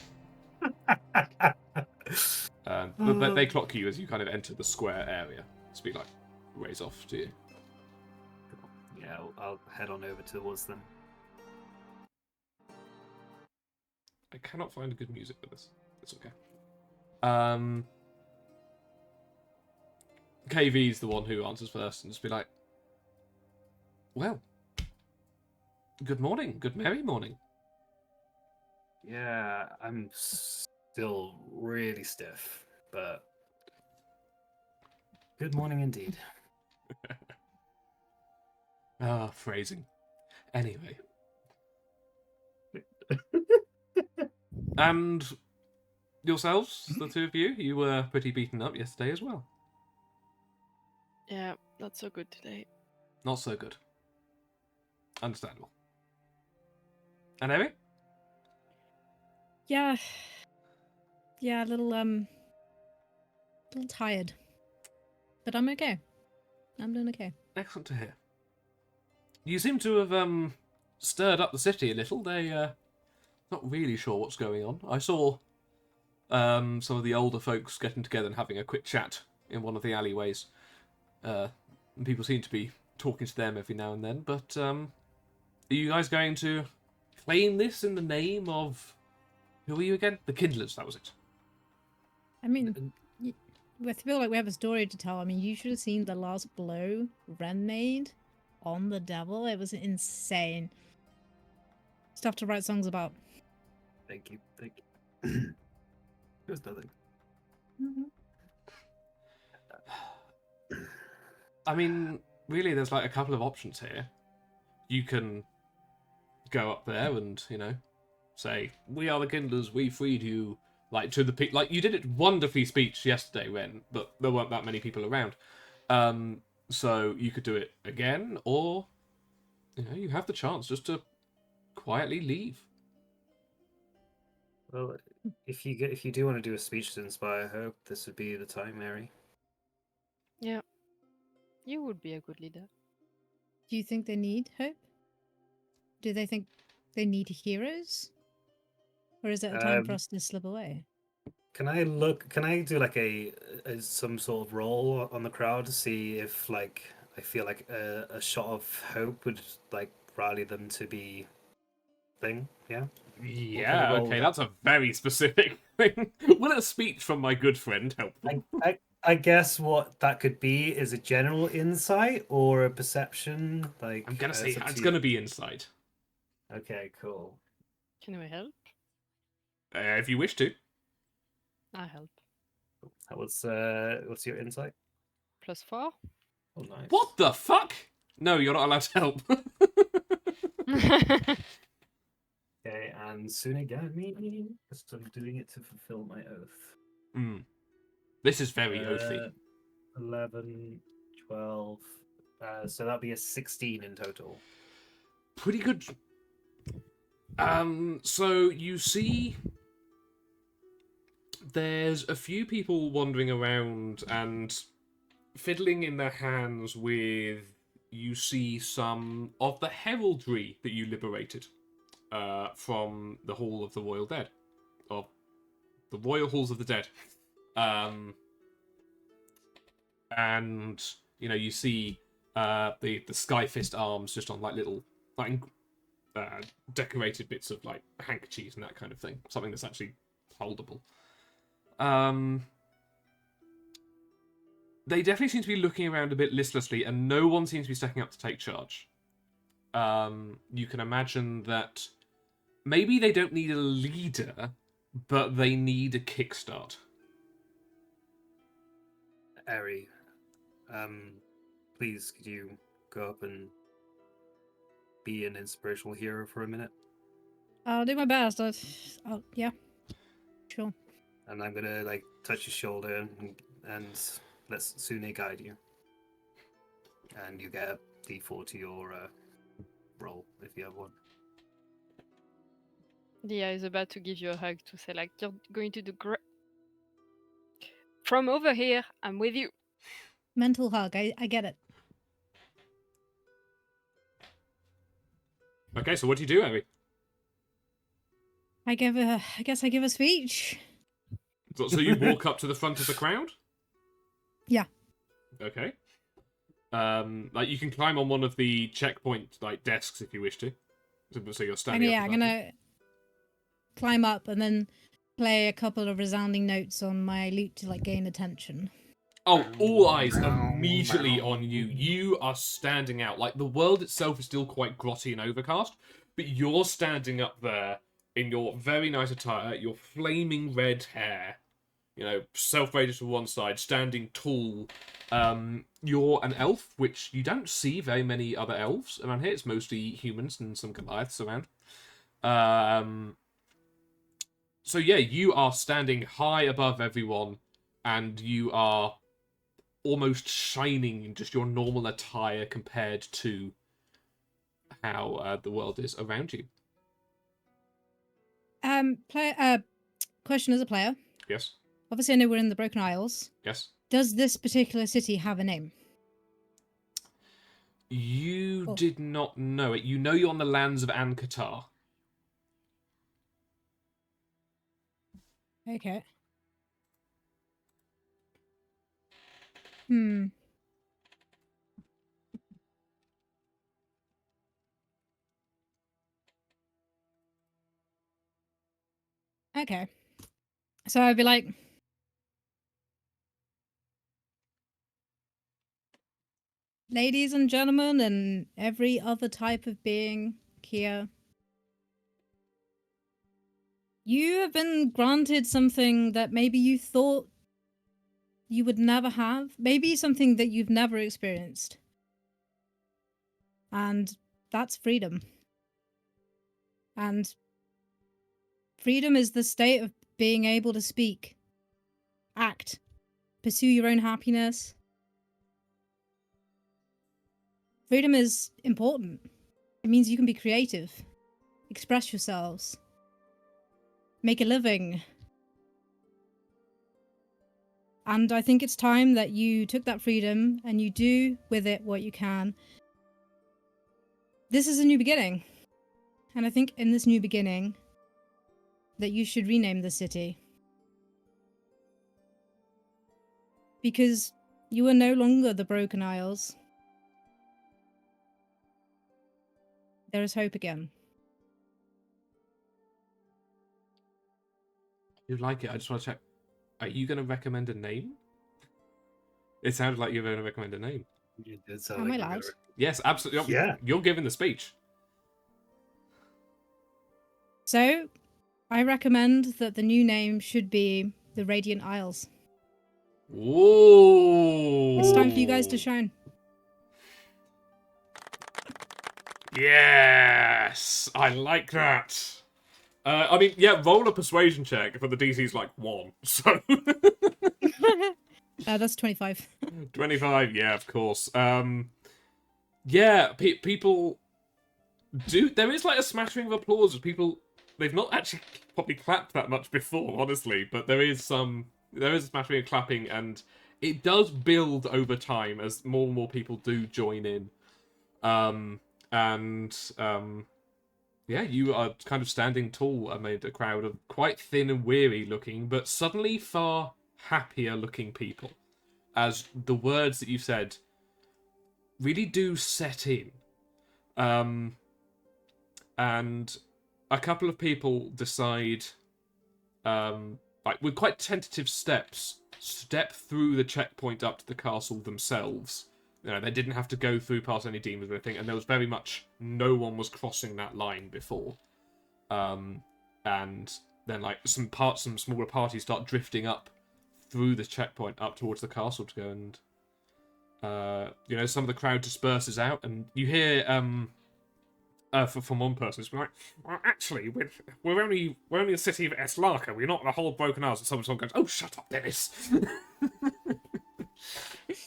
But they clock you as you kind of enter the square area. Speak like ways off to you. Yeah, I'll head on over towards them. I cannot find good music for this. It's okay. KV's the one who answers first and just be like, well, good morning, good merry morning. Yeah, I'm still really stiff, but good morning indeed. Phrasing. Anyway. And yourselves, the two of you, you were pretty beaten up yesterday as well. Yeah, not so good today. Not so good. Understandable. And Eric? Yeah. Yeah, a little tired. But I'm okay. I'm doing okay. Excellent to hear. You seem to have stirred up the city a little. They not really sure what's going on. I saw some of the older folks getting together and having a quick chat in one of the alleyways. People seem to be talking to them every now and then. But are you guys going to claim this in the name of who are you again? The Kindlers. That was it. I mean, I feel like we have a story to tell. I mean, you should have seen the last blow Ren made on the devil. It was insane. Stuff to write songs about. Thank you. It was nothing. I mean, really, there's like a couple of options here. You can go up there and, say, we are the Kindlers, we freed you, like, to the people. Like, you did it wonderfully speech yesterday, Ren, but there weren't that many people around. So you could do it again, or, you have the chance just to quietly leave. Well, if you do want to do a speech to inspire hope, this would be the time, Mary. Yeah. You would be a good leader. Do you think they need hope? Do they think they need heroes? Or is it a time for us to slip away? Can I do like a some sort of roll on the crowd to see if like I feel like a shot of hope would like rally them to be thing? Yeah. Yeah, okay, that's a very specific thing. Will a speech from my good friend help them? I guess what that could be is a general insight or a perception. Like I'm gonna say up it's to gonna you. be insight. Okay, cool. Can we help? If you wish to. I help. What's your insight? +4. Oh, nice. What the fuck? No, you're not allowed to help. Okay, and Sunigami, because I'm doing it to fulfill my oath. This is very oathy. 11, 12. So that'd be a 16 in total. Pretty good. So you see there's a few people wandering around and fiddling in their hands with, you see some of the heraldry that you liberated from the Hall of the Royal Dead. Or the Royal Halls of the Dead. And, you see the Skyfist arms just on, like, little, like, decorated bits of, like, handkerchiefs and that kind of thing. Something that's actually holdable. They definitely seem to be looking around a bit listlessly, and no one seems to be stepping up to take charge. You can imagine that maybe they don't need a leader, but they need a kickstart. Ari, please could you go up and be an inspirational hero for a minute? I'll do my best. Yeah, sure. And I'm gonna like touch your shoulder and let Sune guide you. And you get a D4 to your roll if you have one. Dia is about to give you a hug to say, like, you're going to do great. From over here, I'm with you. Mental hug. I get it. Okay, so what do you do, Abby? I guess I give a speech. So you walk up to the front of the crowd? Yeah. Okay. Like you can climb on one of the checkpoint like desks if you wish to. So you're standing. I'm gonna climb up and then play a couple of resounding notes on my lute to like gain attention. Oh, all eyes immediately on you. You are standing out. Like, the world itself is still quite grotty and overcast, but you're standing up there in your very nice attire, your flaming red hair, you know, self-rated to one side, standing tall. You're an elf, which you don't see very many other elves around here. It's mostly humans and some Goliaths around. So yeah, you are standing high above everyone, and you are almost shining in just your normal attire compared to how the world is around you. Question as a player. Yes. Obviously, I know we're in the Broken Isles. Yes. Does this particular city have a name? You did not know it. You know you're on the lands of Ankatar. Okay. Okay. So I'd be like, ladies and gentlemen, and every other type of being here, you have been granted something that maybe you thought you would never have, maybe something that you've never experienced. And that's freedom. And freedom is the state of being able to speak, act, pursue your own happiness. Freedom is important. It means you can be creative, express yourselves, make a living. And I think it's time that you took that freedom and you do with it what you can. This is a new beginning. And I think in this new beginning that you should rename the city. Because you are no longer the Broken Isles. There is hope again. You like it? I just want to check. Are you going to recommend a name? It sounded like you were going to recommend a name. You did sound Am like I you were loud? Yes, absolutely. Yeah. You're giving the speech. So, I recommend that the new name should be the Radiant Isles. Whoa! It's time for you guys to shine. Yes! I like that. I mean, yeah, roll a persuasion check, but the DC's like 1, so... That's 25. 25, yeah, of course. Yeah, people do... There is, like, a smattering of applause of people... They've not actually probably clapped that much before, honestly, but there is a smattering of clapping, and it does build over time as more and more people do join in. Yeah, you are kind of standing tall amid a crowd of quite thin and weary looking, but suddenly far happier looking people, as the words that you said really do set in. And a couple of people decide, like with quite tentative steps, step through the checkpoint up to the castle themselves. You know, they didn't have to go through past any demons or anything, and there was very much no one was crossing that line before. And then, like, some smaller parties start drifting up through the checkpoint up towards the castle to go and, you know, some of the crowd disperses out, and you hear from one person, it's like, well, actually, we're only the city of Eslarka. We're not the whole Broken Isles. And someone goes, "Oh, shut up, Dennis."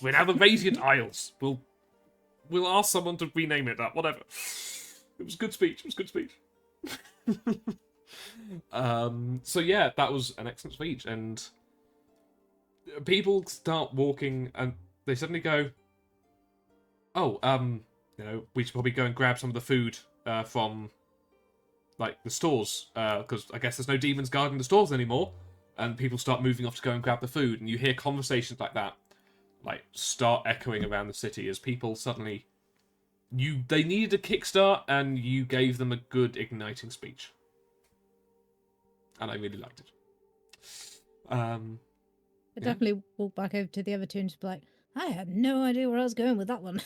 We're now the Radiant Isles. We'll ask someone to rename it that. Whatever. It was good speech. It was good speech. So yeah, that was an excellent speech, and people start walking, and they suddenly go, "Oh, we should probably go and grab some of the food from like the stores, because I guess there's no demons guarding the stores anymore." And people start moving off to go and grab the food, and you hear conversations like that, like start echoing around the city as people suddenly, they needed a kickstart, and you gave them a good igniting speech, and I really liked it. I definitely walk back over to the other two and just be like, I had no idea where I was going with that one.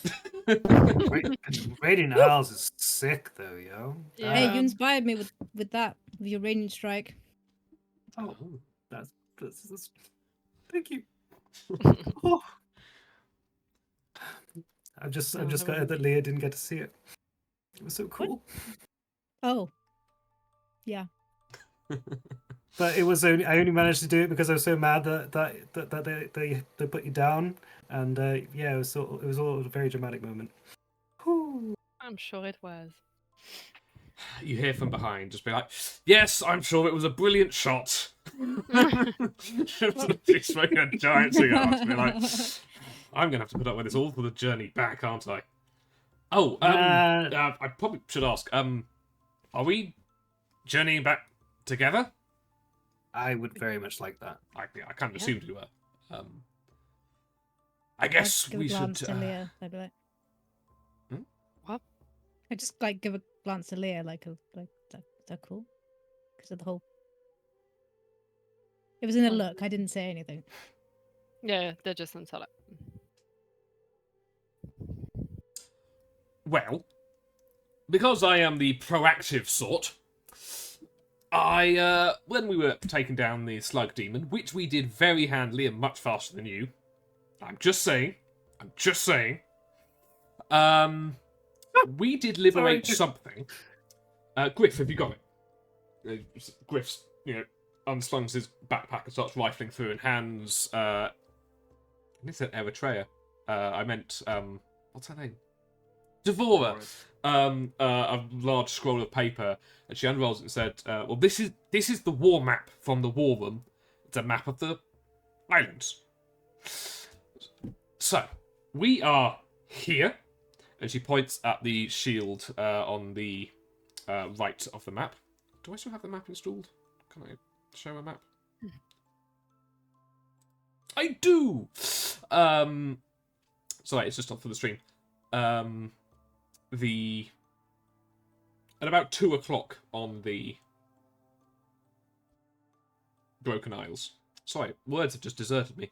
Radiant Isles is sick though, yo. Yeah. Hey, you inspired me with that, with your radiant strike. Oh, that's thank you. Oh. I'm just glad that Leah didn't get to see it. It was so cool. Oh. Yeah. But it was I only managed to do it because I was so mad that they put you down, and yeah, it was all a very dramatic moment. Whew. I'm sure it was. You hear from behind, just be like, "Yes, I'm sure it was a brilliant shot." She's smoking a giant cigar to be like, "I'm gonna have to put up with this all for the journey back, aren't I?" Oh, I probably should ask. Are we journeying back together? I would very much like that. I kind of assumed we were. I guess Give we a glance should. to Leah. I'd be like, What? I just like give a glance to Leah, like is that cool? Because of the whole. It was in a look. I didn't say anything. Yeah, they're just on salad. Well, because I am the proactive sort, when we were taking down the slug demon, which we did very handily and much faster than you, I'm just saying, we did liberate something. Griff, have you got it? Griff's, unslungs his backpack and starts rifling through and hands, I said Eritrea. I meant, what's her name? Devora. A large scroll of paper, and she unrolls it and said, "Well, this is the war map from the war room. It's a map of the islands. So we are here," and she points at the shield on the right of the map. Do I still have the map installed? Can I show a map? I do. Sorry, it's just not for the stream. At about 2 o'clock on the Broken Isles. Sorry, words have just deserted me.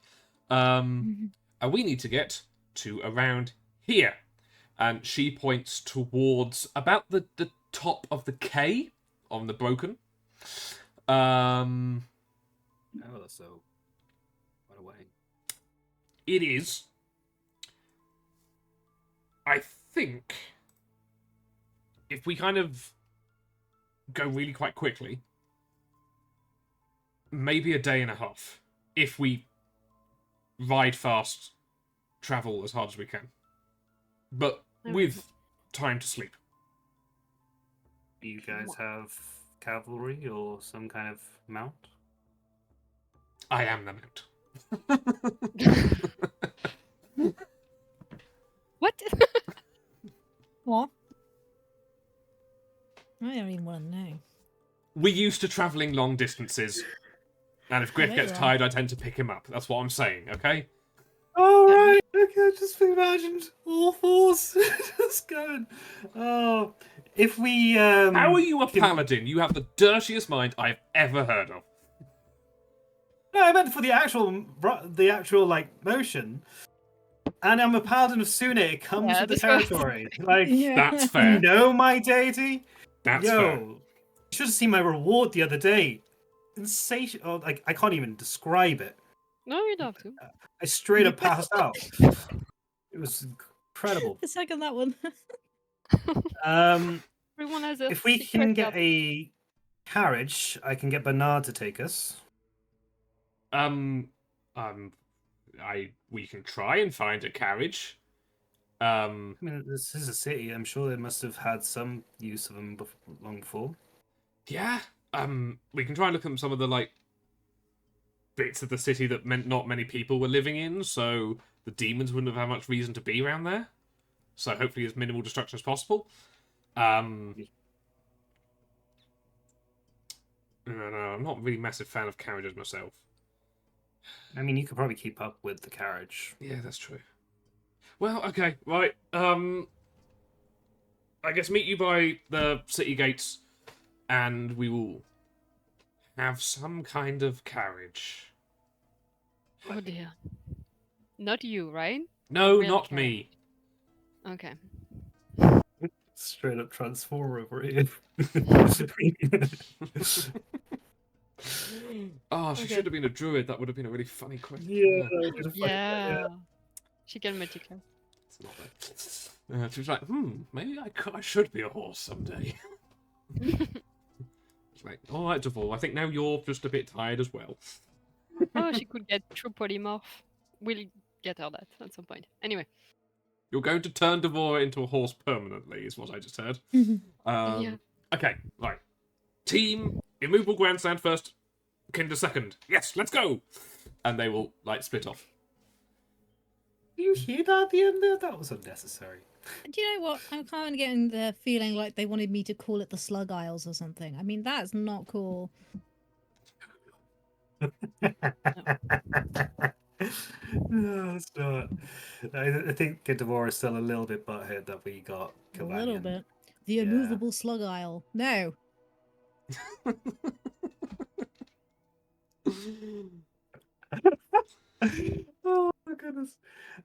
And we need to get to around here. And she points towards about the top of the K on the Broken. Oh, that's so far away. It is. I think if we kind of go really quite quickly, maybe a day and a half. If we ride fast, travel as hard as we can. But with time to sleep. Do you guys have cavalry or some kind of mount? I am the mount. What? What? I don't even want to know. We're used to travelling long distances. And if Griff there gets you are. tired, I tend to pick him up. That's what I'm saying, okay? Oh, right. Okay, I just imagined all fours just going. Oh, if we. How are you a paladin? You have the dirtiest mind I've ever heard of. No, I meant for the actual like motion. And I'm a paladin of Sune. It comes Yeah, with the this was- territory. Like, Yeah. That's you fair. know my deity. That's Yo, fair. you should have seen my reward the other day. Insatiable. Oh, like I can't even describe it. No, you don't have to. I straight up passed out. It was incredible. The second that one. Everyone has a If we secret can get job. a carriage, I can get Bernard to take us. We can try and find a carriage. I mean, this is a city. I'm sure they must have had some use of them long before. Yeah. We can try and look at some of the like bits of the city that meant not many people were living in, so the demons wouldn't have had much reason to be around there. So hopefully, as minimal destruction as possible. No, I'm not really a massive fan of carriages myself. I mean, you could probably keep up with the carriage. Yeah, that's true. Well, okay, right. I guess meet you by the city gates, and we will have some kind of carriage. Oh dear. Not you, right? No, Real not carriage. me. Okay. Straight up transformer over here. Oh, she Okay. should have been a druid. That would have been a really funny question. Yeah. She can multiclass. It's not bad. She was like, maybe I should be a horse someday. It's like, all right, Devor, I think now you're just a bit tired as well. Oh, she could get true polymorph. We'll get her that at some point. Anyway. You're going to turn Devor into a horse permanently, is what I just heard. Yeah. Okay, right. Team Immovable Grandstand first, Kinder second. Yes, let's go! And they will, like, split off. Do you hear that at the end there? That was unnecessary. Do you know what? I'm kind of getting the feeling like they wanted me to call it the Slug Isles or something. I mean, that's not cool. No, it's not. I think Devor is still a little bit butthurt that we got A little Cavanian. bit. The Yeah. immovable Slug Isle. No. Oh my goodness.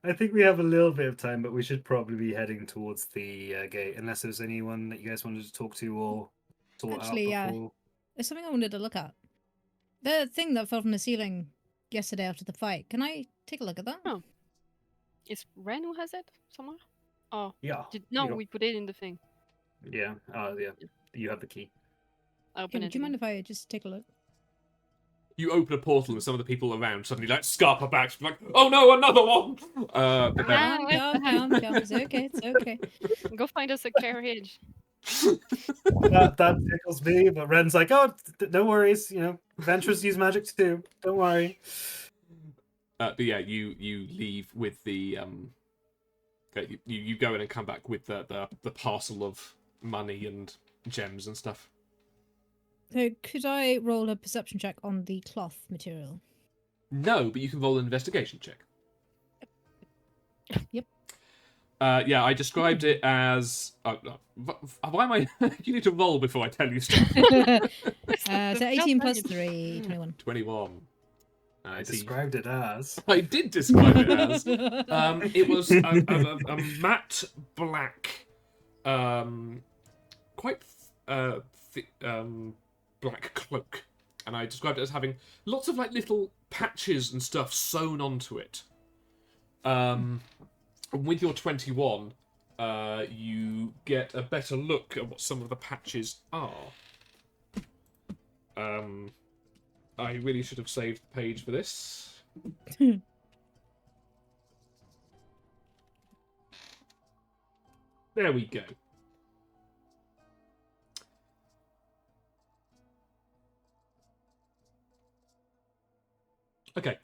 I think we have a little bit of time, but we should probably be heading towards the gate, unless there's anyone that you guys wanted to talk to or sort Actually, out before. There's something I wanted to look at. The thing that fell from the ceiling yesterday after the fight. Can I take a look at that? Oh. Is Ren who has it somewhere? Oh. Yeah. No, you got- we put it in the thing. Yeah. Yeah. You have the key. I Yeah, open do it you mind again. if I just take a look? You open a portal and some of the people around suddenly, like, scarper back, like, oh no, another one! But then... Ah, wait, Calm. It's okay. It's okay. Go find us a carriage. That tickles me, but Ren's like, oh, no worries. You know, adventurers use magic too. Don't worry. But yeah, you leave with the okay, you go in and come back with the parcel of money and gems and stuff. So could I roll a perception check on the cloth material? No, but you can roll an investigation check. Yep. Yeah, I described it as. Why am I? You need to roll before I tell you stuff. So 18 plus 3, 21. 21. I described it as. I did describe it as. It was a matte black, quite black cloak, and I described it as having lots of like little patches and stuff sewn onto it. With your 21, you get a better look at what some of the patches are. I really should have saved the page for this. There we go. Okay.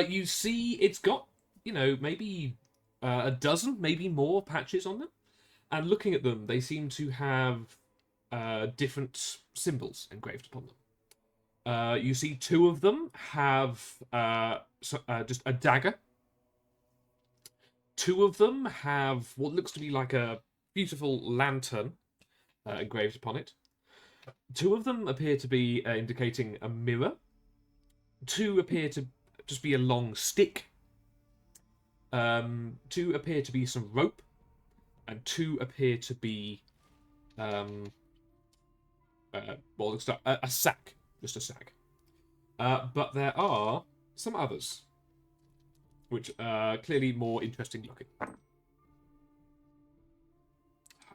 You see it's got, maybe a dozen, maybe more patches on them. And looking at them, they seem to have different symbols engraved upon them. You see two of them have just a dagger. Two of them have what looks to be like a beautiful lantern engraved upon it. Two of them appear to be indicating a mirror. Two appear to just be a long stick. Two appear to be some rope. And two appear to be a sack. Just a sack. But there are some others, which are clearly more interesting looking. Are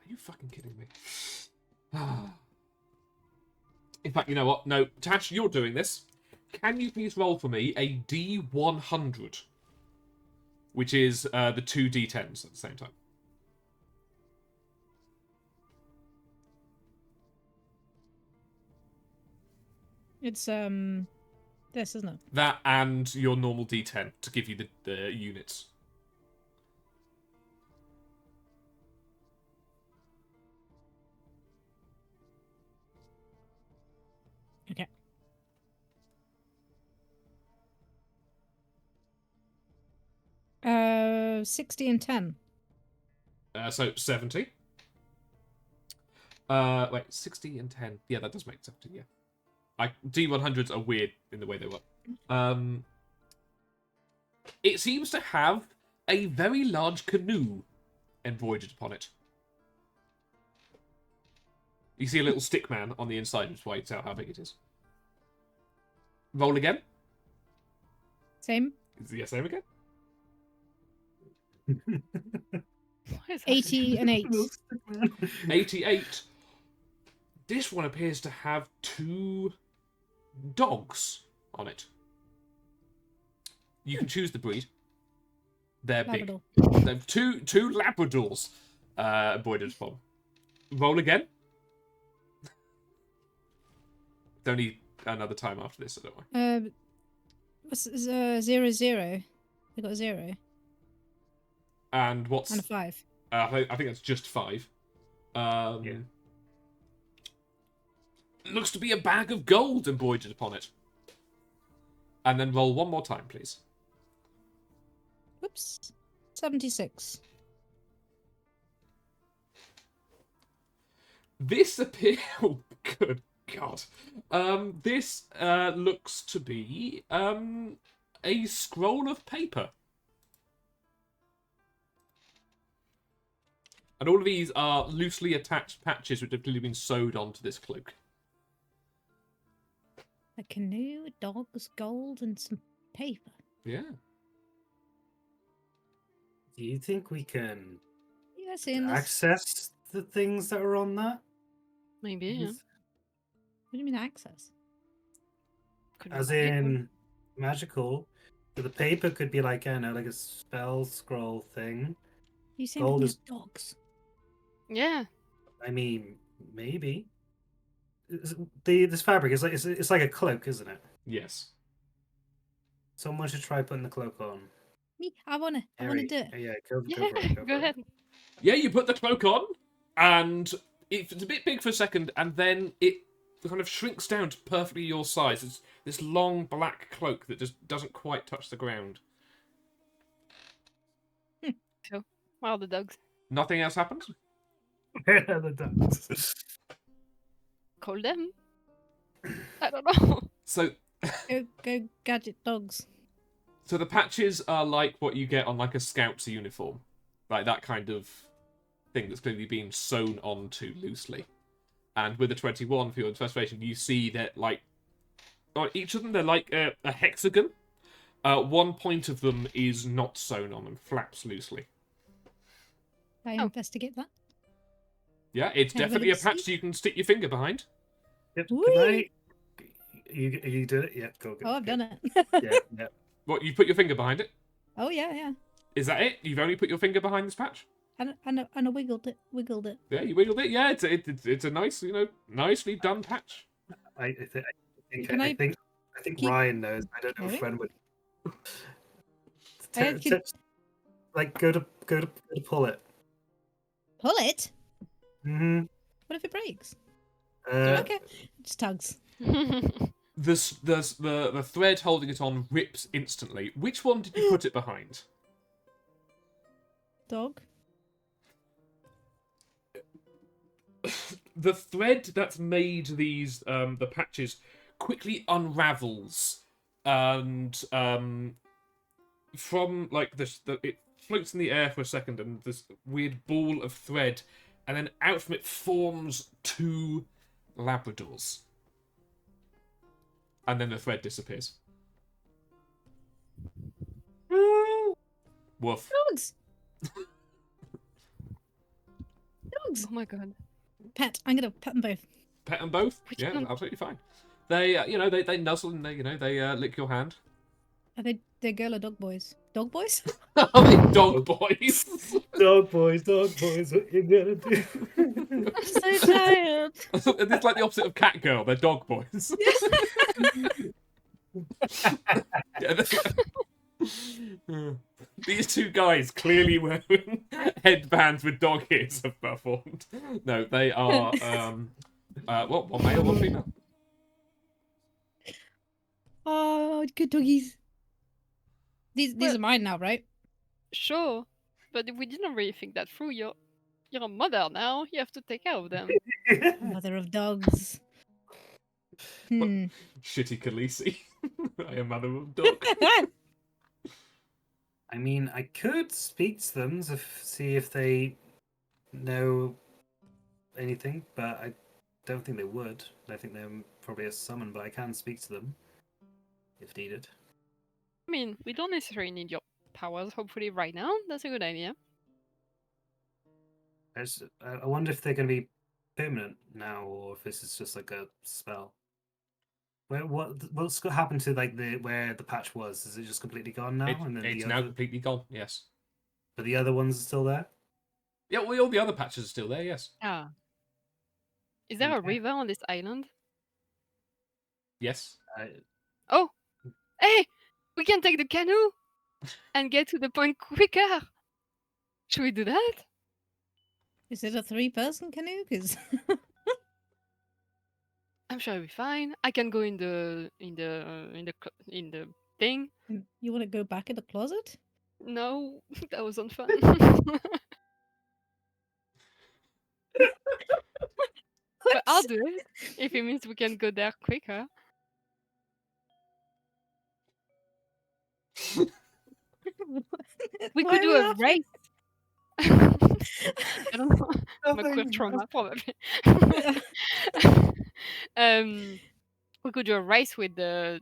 you fucking kidding me? In fact, you know what? No, Tash, you're doing this. Can you please roll for me a D100? Which is the 2 D10s at the same time. It's this, isn't it? That and your normal D10 to give you the units. Okay. Uh, 60 and 10. So 70. Wait, 60 and 10. Yeah, that does make 70, yeah. D100s are weird in the way they work. It seems to have a very large canoe embroidered upon it. You see a little stick man on the inside, which is why you tell how big it is. Roll again. Same. Yeah, same again. What is 80 and 8. 88. This one appears to have 2 dogs on it. You can choose the breed. They're Labrador. big. They've two Labradors embroidered upon. Roll again. It's only another time after this, so don't worry. What's 0 0? They got a 0 And what's... and a 5. I think that's just 5. Yeah. Looks to be a bag of gold embroidered upon it. And then roll one more time, please. Whoops. 76. This appears... Oh, good God. This looks to be a scroll of paper. And all of these are loosely attached patches which have clearly been sewed onto this cloak. A canoe, dogs, gold, and some paper. Yeah. Do you think we can You guys seeing this? access the things that are on that? Maybe, yeah. What do you mean access? Could be As magic, in magical. So the paper could be like, I don't know, like a spell scroll thing. You saying Gold we is- have dogs? yeah. I mean, maybe. This fabric is like it's like a cloak, isn't it? Yes. Someone should try putting the cloak on. Me, I wanna do Harry, it. Yeah, go Yeah, for it. Go go for it. ahead. Yeah, you put the cloak on, and it's a bit big for a second, and then it kind of shrinks down to perfectly your size. It's this long black cloak that just doesn't quite touch the ground. Well, the dogs. Nothing else happens? Where are the ducks? Call them. I don't know. So Go gadget dogs. the patches are like what you get on like a scout's uniform. Like that kind of thing that's clearly been sewn onto loosely. And with the 21 for your transformation, you see that like each of them, they're like a hexagon. One point of them is not sewn on and flaps loosely. I Oh. investigate that. Yeah, it's Have a definitely a look-see. patch you can stick your finger behind. Yep, Whee! can I? You did it? Yeah, go. Oh, I've done it. Yeah. What, you put your finger behind it? Oh yeah. Is that it? You've only put your finger behind this patch? And I wiggled it. Yeah, you wiggled it. Yeah, it's a nice, nicely done patch. I Can I think keep- Ryan knows. I don't know Really? if Ren would. I could- Like go to pull it. Pull it. Mm-hmm. What if it breaks? Uh, Okay, just tugs. The thread holding it on rips instantly. Which one did you put it behind? Dog. The thread that's made these the patches quickly unravels, and from like this, it floats in the air for a second, and this weird ball of thread, and then out from it forms 2 Labradors, and then the thread disappears. Woof. Dogs. Dogs. Oh my god. Pet. I'm gonna pet them both. Pet them both. Which Yeah, one? absolutely fine. They, they nuzzle and they lick your hand. Are they girl or dog boys? Dog boys? Are they dog boys? Dog boys, what you gonna do? I'm so tired. It's like the opposite of cat girl. They're dog boys. Yeah, these two guys clearly wearing headbands with dog ears have performed. No, they are one male, one female. Oh, good doggies. These Well- are mine now, right? Sure, but we didn't really think that through. You're a mother now. You have to take care of them. Mother of dogs. Hmm. Shitty Khaleesi. I am mother of dog. I mean, I could speak to them to see if they know anything, but I don't think they would. I think they're probably a summon, but I can speak to them if needed. I mean, we don't necessarily need your powers. Hopefully, right now, that's a good idea. I wonder if they're going to be permanent now, or if this is just like a spell. What's happened to like where the patch was? Is it just completely gone now? It's now completely gone. Yes. But the other ones are still there. Yeah, well, all the other patches are still there. Yes. Ah. Is there a Okay. river on this island? Yes. Oh! Hey! We can take the canoe and get to the point quicker! Should we do that? Is it a 3-person canoe? Because I'm sure it'll be fine. I can go in the thing. you want to go back in the closet? No, that wasn't fun. But I'll do it if it means we can go there quicker. We Why could are do a laughing? race. I don't know. I'm a queer Nothing. trauma, probably. We could do a race with the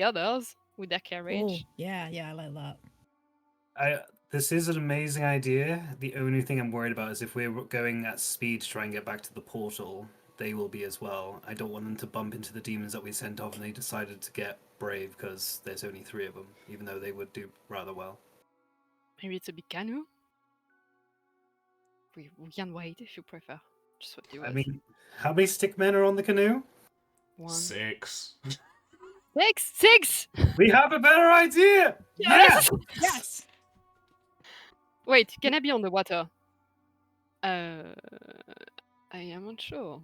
others with their Oh, carriage. yeah, I like that. This is an amazing idea. The only thing I'm worried about is if we're going at speed to try and get back to the portal, they will be as well. I don't want them to bump into the demons that we sent off and they decided to get brave because there's only 3 of them, even though they would do rather well. Maybe it's a big canoe. We can wait if you prefer. Just what you I want. mean, how many stick men are on the canoe? 1, 6. 6! We have a better idea! Yes! Yes! Wait, can I be on the water? I am unsure.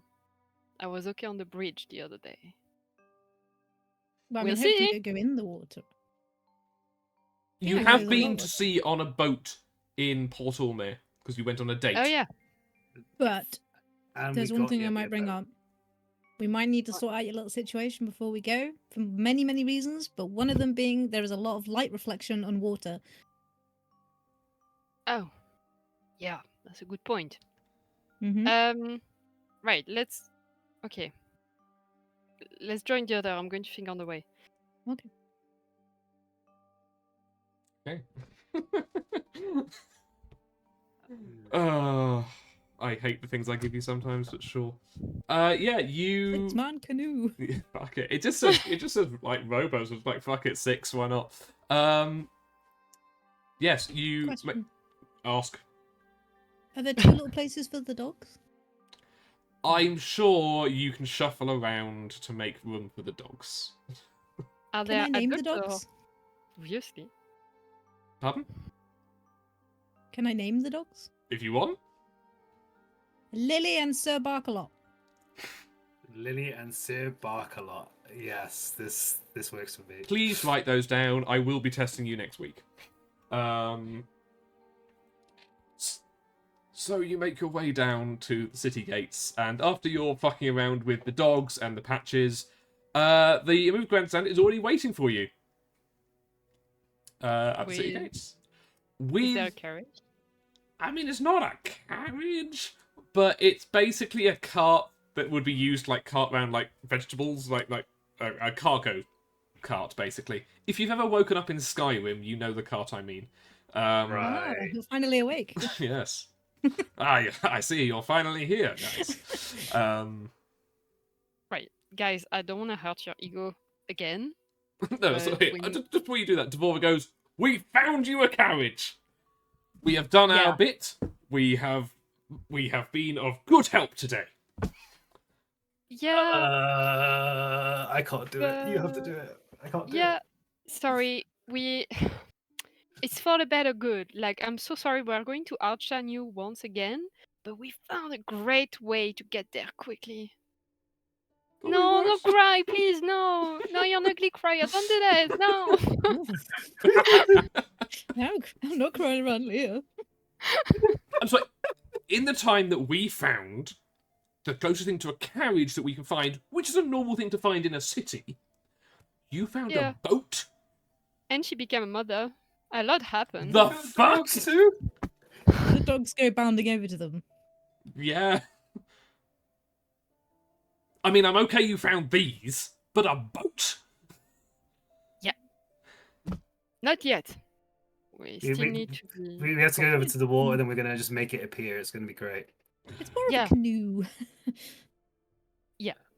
I was okay on the bridge the other day. Well, I We'll mean, hopefully see. you don't go in the water. You Yeah, have there's a been lot to of- sea on a boat in Port Ormir because you went on a date. Oh yeah. But And there's we one got thing the I might idea bring back. up. We might need to sort out your little situation before we go, for many, many reasons, but one of them being there is a lot of light reflection on water. Oh. Yeah, that's a good point. Mm-hmm. Right, okay. Let's join the other. I'm going to think on the way. Okay. Okay. I hate the things I give you sometimes, but sure. Yeah, you. 6-man canoe. Yeah, fuck it. It just says like Robos was like fuck it 6. Why not? Yes, you Question. ask. Are there 2 little places for the dogs? I'm sure you can shuffle around to make room for the dogs. Are Can there I name the adults or- dogs? Obviously. Pardon? Can I name the dogs? If you want. Lily and Sir Barkalot. Lily and Sir Barkalot. Yes, this works for me. Please write those down. I will be testing you next week. So you make your way down to the city gates, and after you're fucking around with the dogs and the patches, the move grandstand is already waiting for you. At the city With- gates. Is there a With, carriage? I mean, it's not a carriage, but it's basically a cart that would be used like cart round like vegetables, like a cargo cart, basically. If you've ever woken up in Skyrim, you know the cart I mean. Right. Ah, you're finally awake. Yes. I see. You're finally here, guys. Right, guys, I don't want to hurt your ego again. No, But sorry. when you- Just before you do that, Dvorah goes, "We found you a carriage. We have done Yeah. our bit. We have been of good help today." Yeah, I can't do it. You have to do it. I can't do yeah. Sorry, we. It's for the better good. Like, I'm so sorry. We're going to outshine you once again, but we found a great way to get there quickly. No, no cry, please, no. No, you're an ugly crier. Don't do that. No. I'm not crying around Leah. I'm sorry. In the time that we found the closest thing to a carriage that we can find, which is a normal thing to find in a city, you found Yeah. a boat? And she became a mother. A lot happened. The it. fuck? Dogs too? The dogs go bounding over to them. Yeah. I mean, I'm okay you found these, but a boat? Not yet. We We- still we- need to be. We have to go over to the water, then we're gonna just make it appear. It's gonna be great. It's more of Yeah. a canoe.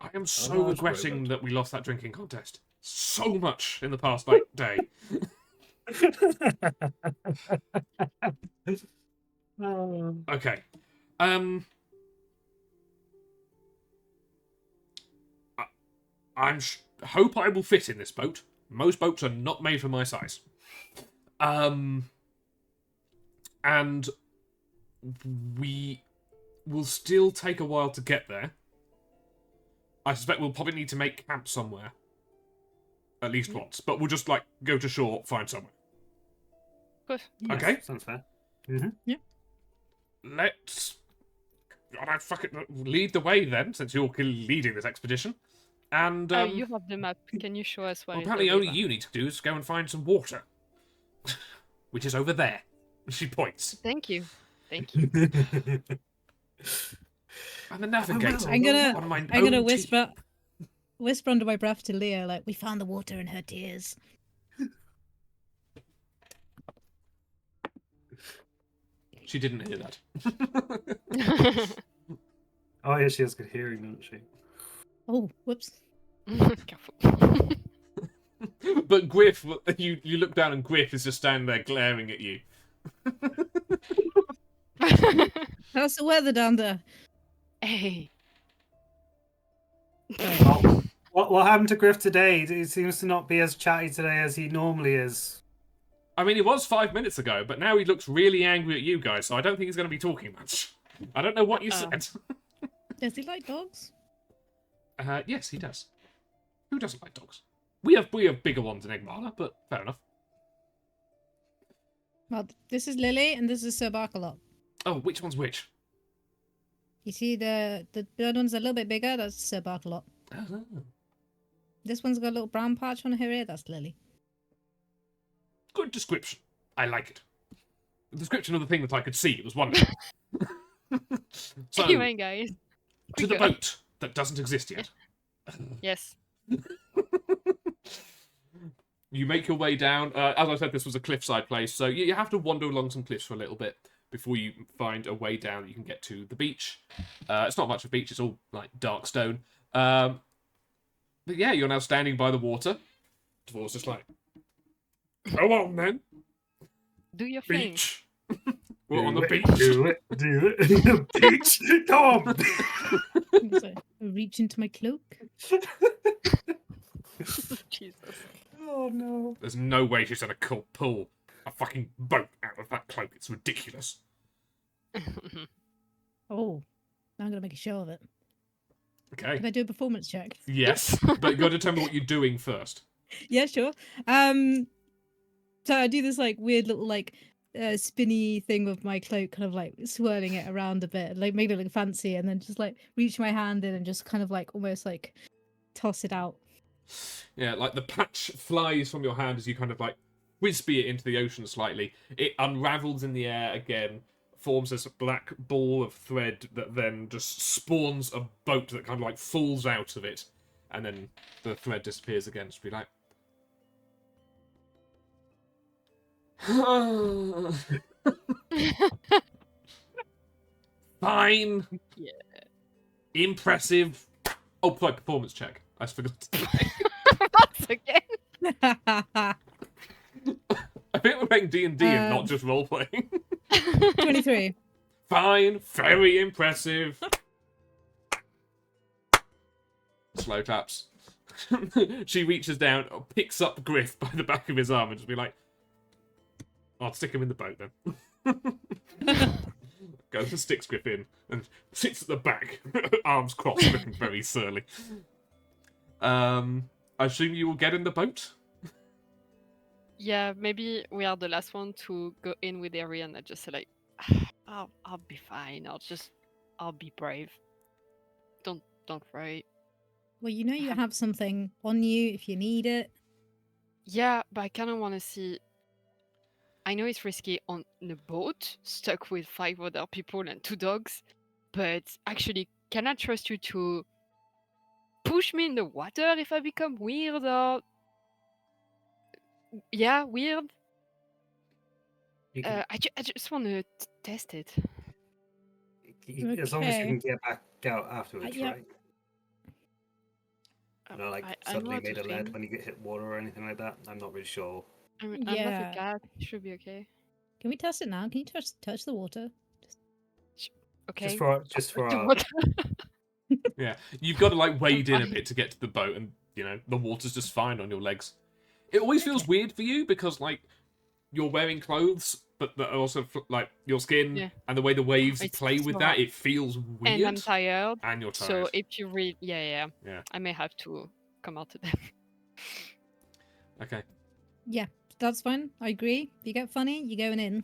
I am so large regretting rowboat. that we lost that drinking contest. So much in the past, day. Okay. Hope I will fit in this boat. Most boats are not made for my size. And we will still take a while to get there. I suspect we'll probably need to make camp somewhere. At least once. But we'll just, go to shore, find somewhere. Good. Okay. Sounds fair. Let's... God, I fucking lead the way then, since you're leading this expedition. And, You have the map. Can you show us where? well, is apparently the only river? you need to do is go and find some water. Which is over there. She points. Thank you. Thank you. I'm the navigator. I'm gonna- on my I'm gonna own whisper under my breath to Leah, like, we found the water in her tears. She didn't hear that. Oh yeah, she has good hearing, doesn't she? Oh, whoops. Careful. But Griff, you look down and Griff is just standing there glaring at you. How's the weather down there? Hey. Oh, what happened to Griff today? He seems to not be as chatty today as he normally is. I mean, it was 5 minutes ago, but now he looks really angry at you guys, so I don't think he's going to be talking much. I don't know what you said. Does he like dogs? Yes, he does. Who doesn't like dogs? We have bigger ones in Egmala, but fair enough. Well, this is Lily and this is Sir Barkalot. Oh, which one's which? You see the bird one's a little bit bigger, that's Sir Barkalot. Oh. This one's got a little brown patch on her ear, that's Lily. Good description. I like it. The description of the thing that I could see was wonderful. So, Anyway, guys. to the quicker. boat that doesn't exist yet. Yes. You make your way down. As I said, this was a cliffside place, so you have to wander along some cliffs for a little bit before you find a way down that you can get to the beach. It's not much of a beach, it's all dark stone. But yeah, you're now standing by the water. Dvor's just like, go on then, Do your thing. beach. We're on the Do it, beach. Do it. Beach. Come on. So, I reach into my cloak. Jesus. Oh no. There's no way she's gonna pull a fucking boat out of that cloak. It's ridiculous. Oh, now I'm gonna make a show of it. Okay. Can I do a performance check? Yes, but you got to tell me what you're doing first. Yeah, sure. So I do this weird little spinny thing with my cloak, kind of swirling it around a bit, make it look fancy, and then just reach my hand in and just kind of almost toss it out. Yeah, the patch flies from your hand as you kind of whizbee it into the ocean slightly. It unravels in the air again, forms this black ball of thread that then just spawns a boat that kind of falls out of it, and then the thread disappears again. Just be like, Fine. Yeah. Impressive. Oh, play performance check. I forgot to say. Once again. I think we're playing D&D and not Um, just role-playing. 23. Fine. Very impressive. Slow taps. She reaches down, picks up Griff by the back of his arm and just be like, I'll stick him in the boat then. Goes and sticks Griff in and sits at the back, arms crossed, looking very surly. I assume you will get in the boat? Yeah, maybe we are the last one to go in with Arian and just say like, I'll be fine. I'll be brave. Don't worry. Well, you know you have something on you if you need it. Yeah, but I kind of want to see. I know it's risky on a boat, stuck with 5 other people and 2 dogs, but actually, can I trust you to push me in the water if I become weird or. Yeah, weird? You can, I just want to test it. as long as you Okay. can get back out afterwards, yeah. right? You know, like I know suddenly how to made a lead swim. when you get hit water or anything like that. I'm not really sure. I'm not a Yeah. cat. It should be okay. Can we test it now? Can you touch the water? Okay. Just for The our water. Yeah. You've got to like wade in a bit to get to the boat and, you know, the water's just fine on your legs. It always feels Okay. weird for you because, like, you're wearing clothes, but that are also, like, your skin Yeah. and the way the waves It's play with that, hard. it feels weird. And I'm tired. And you're tired. So if you read, yeah, Yeah. I may have to come out to them. Okay. Yeah, that's fine. I agree. If you get funny, you're going in.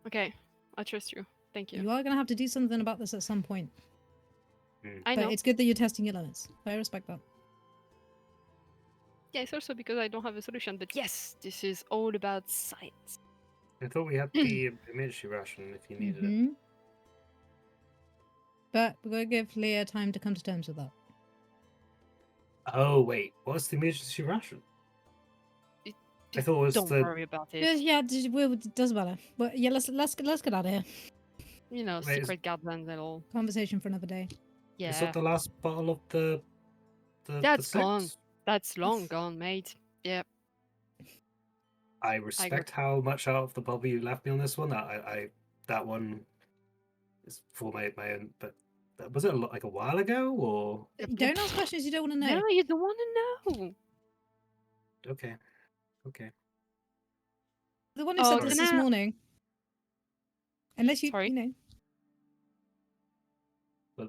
Okay, I trust you. Thank you. You are going to have to do something about this at some point. I But know. it's good that you're testing your limits. I respect that. Yeah, it's also because I don't have a solution. But yes, this is all about science. I thought we had the emergency ration if you needed it. Mhm. But we're going to give Leah time to come to terms with that. Oh wait, what's the emergency ration? I Just thought it was don't the worry about it. Yeah, it doesn't matter. But yeah, let's get out of here. You know, Wait, is- secret guardians and all. Conversation for another day. Yeah, Is that the last bottle of the That's the gone. six? that's long gone, mate. Yeah. I respect how much out of the bubble you left me on this one. I that one is for my own. But was it like a while ago or Don't ask questions you don't want to know. No, you don't want to know. okay? Okay. The one who Oh, said this can this I- morning. Unless you, Sorry? you know.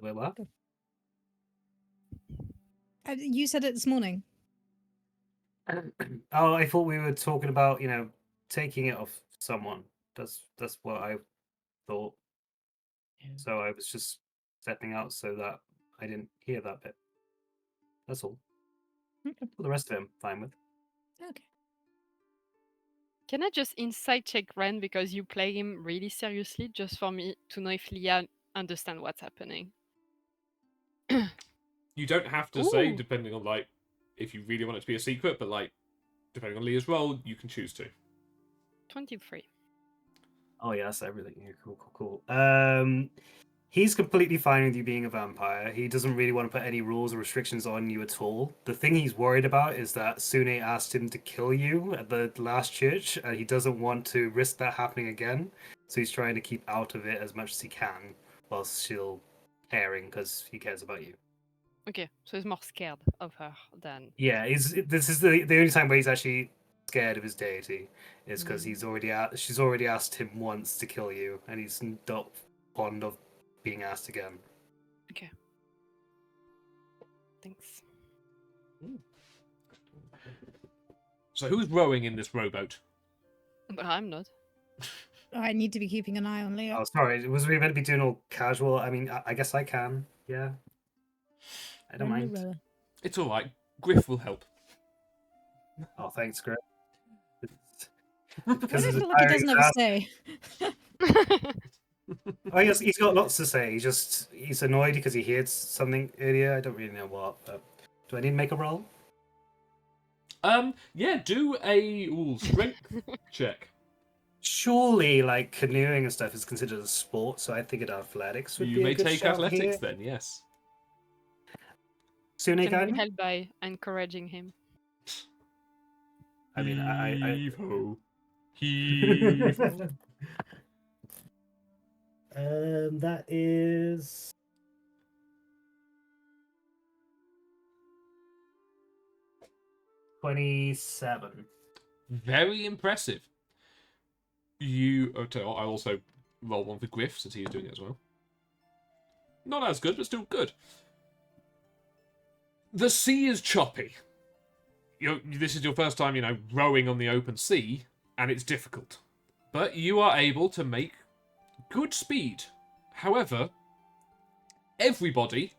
Wait, what? You said it this morning. Oh, I thought we were talking about taking it off someone. That's what I thought. So I was just stepping out so that I didn't hear that bit. That's all. Okay. Well, the rest of it I'm fine with. Okay. Can I just insight check Ren because you play him really seriously, just for me to know if Leah understand what's happening? You don't have to say, Ooh. depending on, like, if you really want it to be a secret, but, like, depending on Leah's role, you can choose to. 23. Oh yeah, that's everything. Yeah, cool. He's completely fine with you being a vampire. He doesn't really want to put any rules or restrictions on you at all. The thing he's worried about is that Sune asked him to kill you at the last church, and he doesn't want to risk that happening again. So he's trying to keep out of it as much as he can, while still caring because he cares about you. Okay, so he's more scared of her than. Yeah, this is the only time where he's actually scared of his deity is because she's already asked him once to kill you, and he's not fond of being asked again. Okay. Thanks. So who's rowing in this rowboat? But I'm not. I need to be keeping an eye on Leah. Oh, sorry, was we meant to be doing all casual? I mean, I guess I can. Yeah, I don't Friendly mind. rower. It's all right. Griff will help. Oh, thanks, Greg. I Because don't of the feel like he tiring doesn't have a task. say. Oh, he's got lots to say. He's annoyed because he heard something earlier. I don't really know what. But do I need to make a roll? Yeah, do a strength check. Surely, like canoeing and stuff is considered a sport, so I think athletics would You be may a good take shout athletics here. then, yes. Sune, Can we Gardner? help by encouraging him? I mean, I Heave ho. Heave. That is 27. Very impressive. I also roll one for Griff since he's doing it as well. Not as good, but still good. The sea is choppy. This is your first time, rowing on the open sea, and it's difficult. But you are able to make good speed. However, everybody,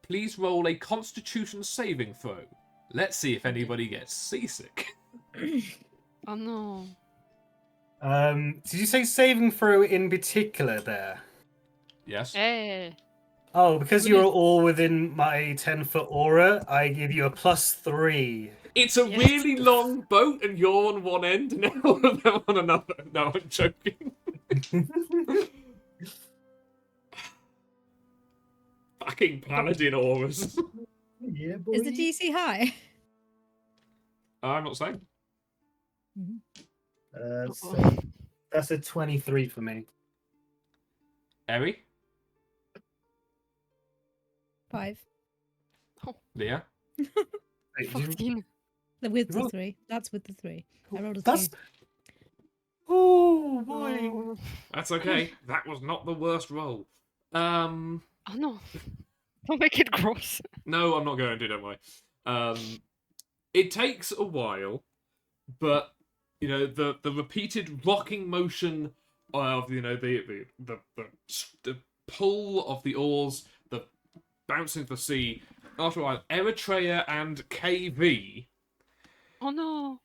please roll a Constitution saving throw. Let's see if anybody gets seasick. Oh no. Did you say saving throw in particular there? Yes? Hey. Oh, because What you're is- all within my 10-foot aura, I give you a +3. It's a Yes. really long boat, and you're on one end, and all of them on another. No, I'm joking. Fucking paladin auras. yeah, boy. Is the DC high? I'm not saying. So That's a 23 for me. Eri? 5. Leah? Wait, do you- 14. With the roll- 3. That's with the 3. I rolled a 3. That's... Oh, boy. Oh. That's okay. That was not the worst roll. Oh no. Don't make it gross. No, I'm not going to, don't worry. It takes a while, but the repeated rocking motion of the pull of the oars, the bouncing of the sea. After a while, Eritrea and KV, Oh no.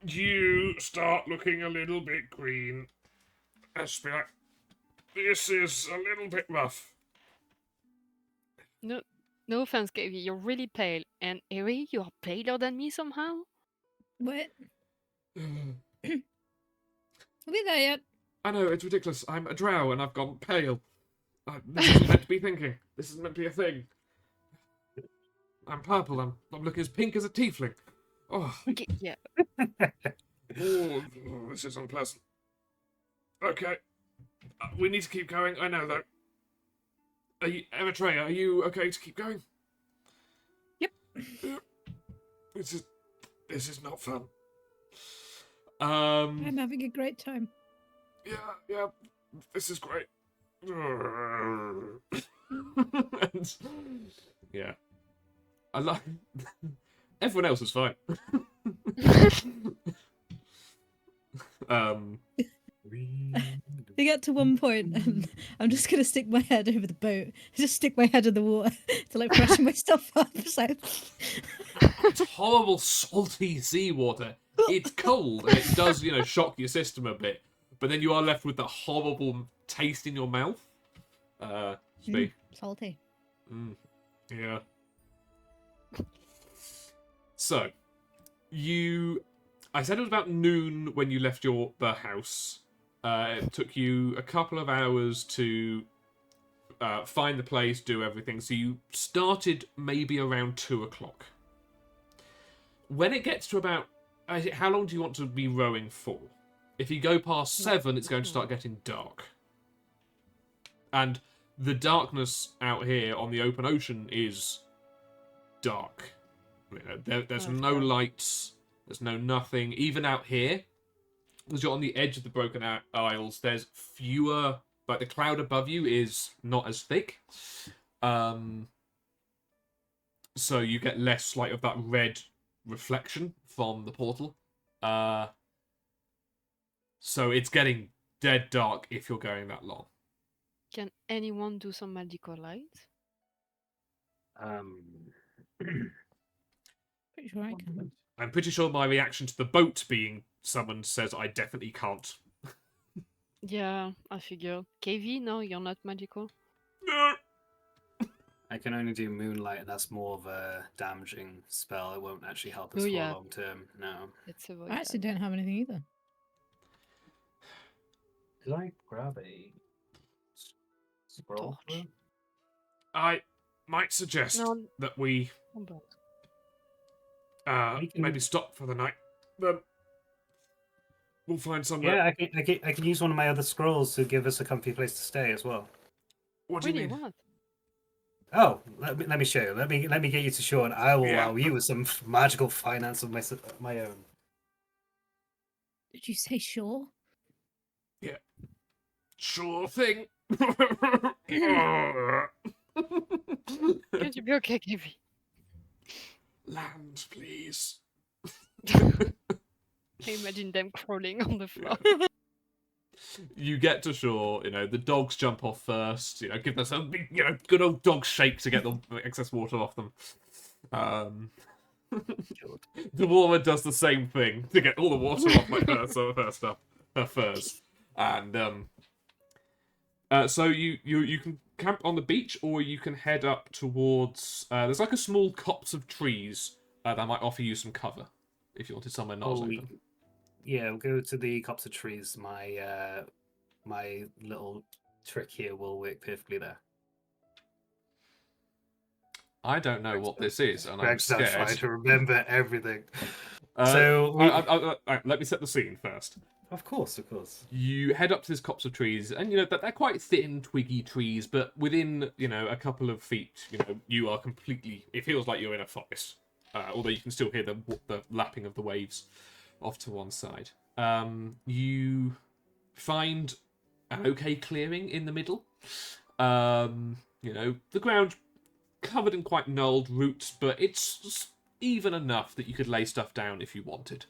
you start looking a little bit green. Just be like, this is a little bit rough. No offense, Kavi, you're really pale. And Eri, you're paler than me somehow? What? Are we there yet? I know, it's ridiculous. I'm a drow and I've gone pale. This isn't meant to be thinking. This isn't meant to be a thing. I'm purple. I'm looking as pink as a tiefling. Oh, Yeah. oh, this is unpleasant. Okay. We need to keep going. I know, though. Eritrea, are you okay to keep going? Yep. This is not fun. I'm having a great time. Yeah, this is great. And, yeah. I like... Everyone else is fine. We get to one point and I'm just gonna stick my head over the boat. Just stick my head in the water to like freshen myself up. So It's horrible salty seawater. It's cold and it does, shock your system a bit. But then you are left with the horrible taste in your mouth. salty. Yeah. So, I said it was about noon when you left the house. It took you a couple of hours to find the place, do everything. So you started maybe around 2 o'clock. When it gets to about... how long do you want to be rowing for? If you go past 7, it's going to start getting dark. And the darkness out here on the open ocean is dark. There's no lights. There's no nothing. Even out here, because you're on the edge of the Broken Isles, there's fewer... Like, the cloud above you is not as thick. So you get less, of that red reflection from the portal. So it's getting dead dark if you're going that long. Can anyone do some magical light? Pretty sure I can. I'm pretty sure my reaction to the boat being summoned says I definitely can't. Yeah, I figured. KV, no, you're not magical. No. I can only do moonlight, and that's more of a damaging spell. It won't actually help us Oh, for yeah. long term. No. Let's avoid I actually that. don't have anything either. Did I grab a scroll? Torch. I might suggest No. that we Oh, but- We can- maybe stop for the night. We'll find somewhere. Yeah, I can use one of my other scrolls to give us a comfy place to stay as well. What do What you do you mean? want? Oh, let me show you. Let me get you to shore, and I will Yeah. wow you with some magical finance of my own. Did you say sure? Sure thing. Could you be okay, Gabby? Land, please. I imagine them crawling on the floor. You get to shore, the dogs jump off first, give them some big, good old dog shake to get the excess water off them. The woman does the same thing to get all the water off her stuff, her furs. And so you can camp on the beach, or you can head up towards. There's like a small copse of trees that might offer you some cover if you wanted somewhere not as open. Yeah, we'll go to the copse of trees. My little trick here will work perfectly there. I don't know what this is, and I'm Greg's not scared. trying to remember everything. So let me set the scene first. Of course. You head up to this copse of trees, and that they're quite thin, twiggy trees, but within a couple of feet, you are completely. It feels like you're in a forest, although you can still hear the lapping of the waves off to one side. You find an okay clearing in the middle. The ground covered in quite gnarled roots, but it's even enough that you could lay stuff down if you wanted.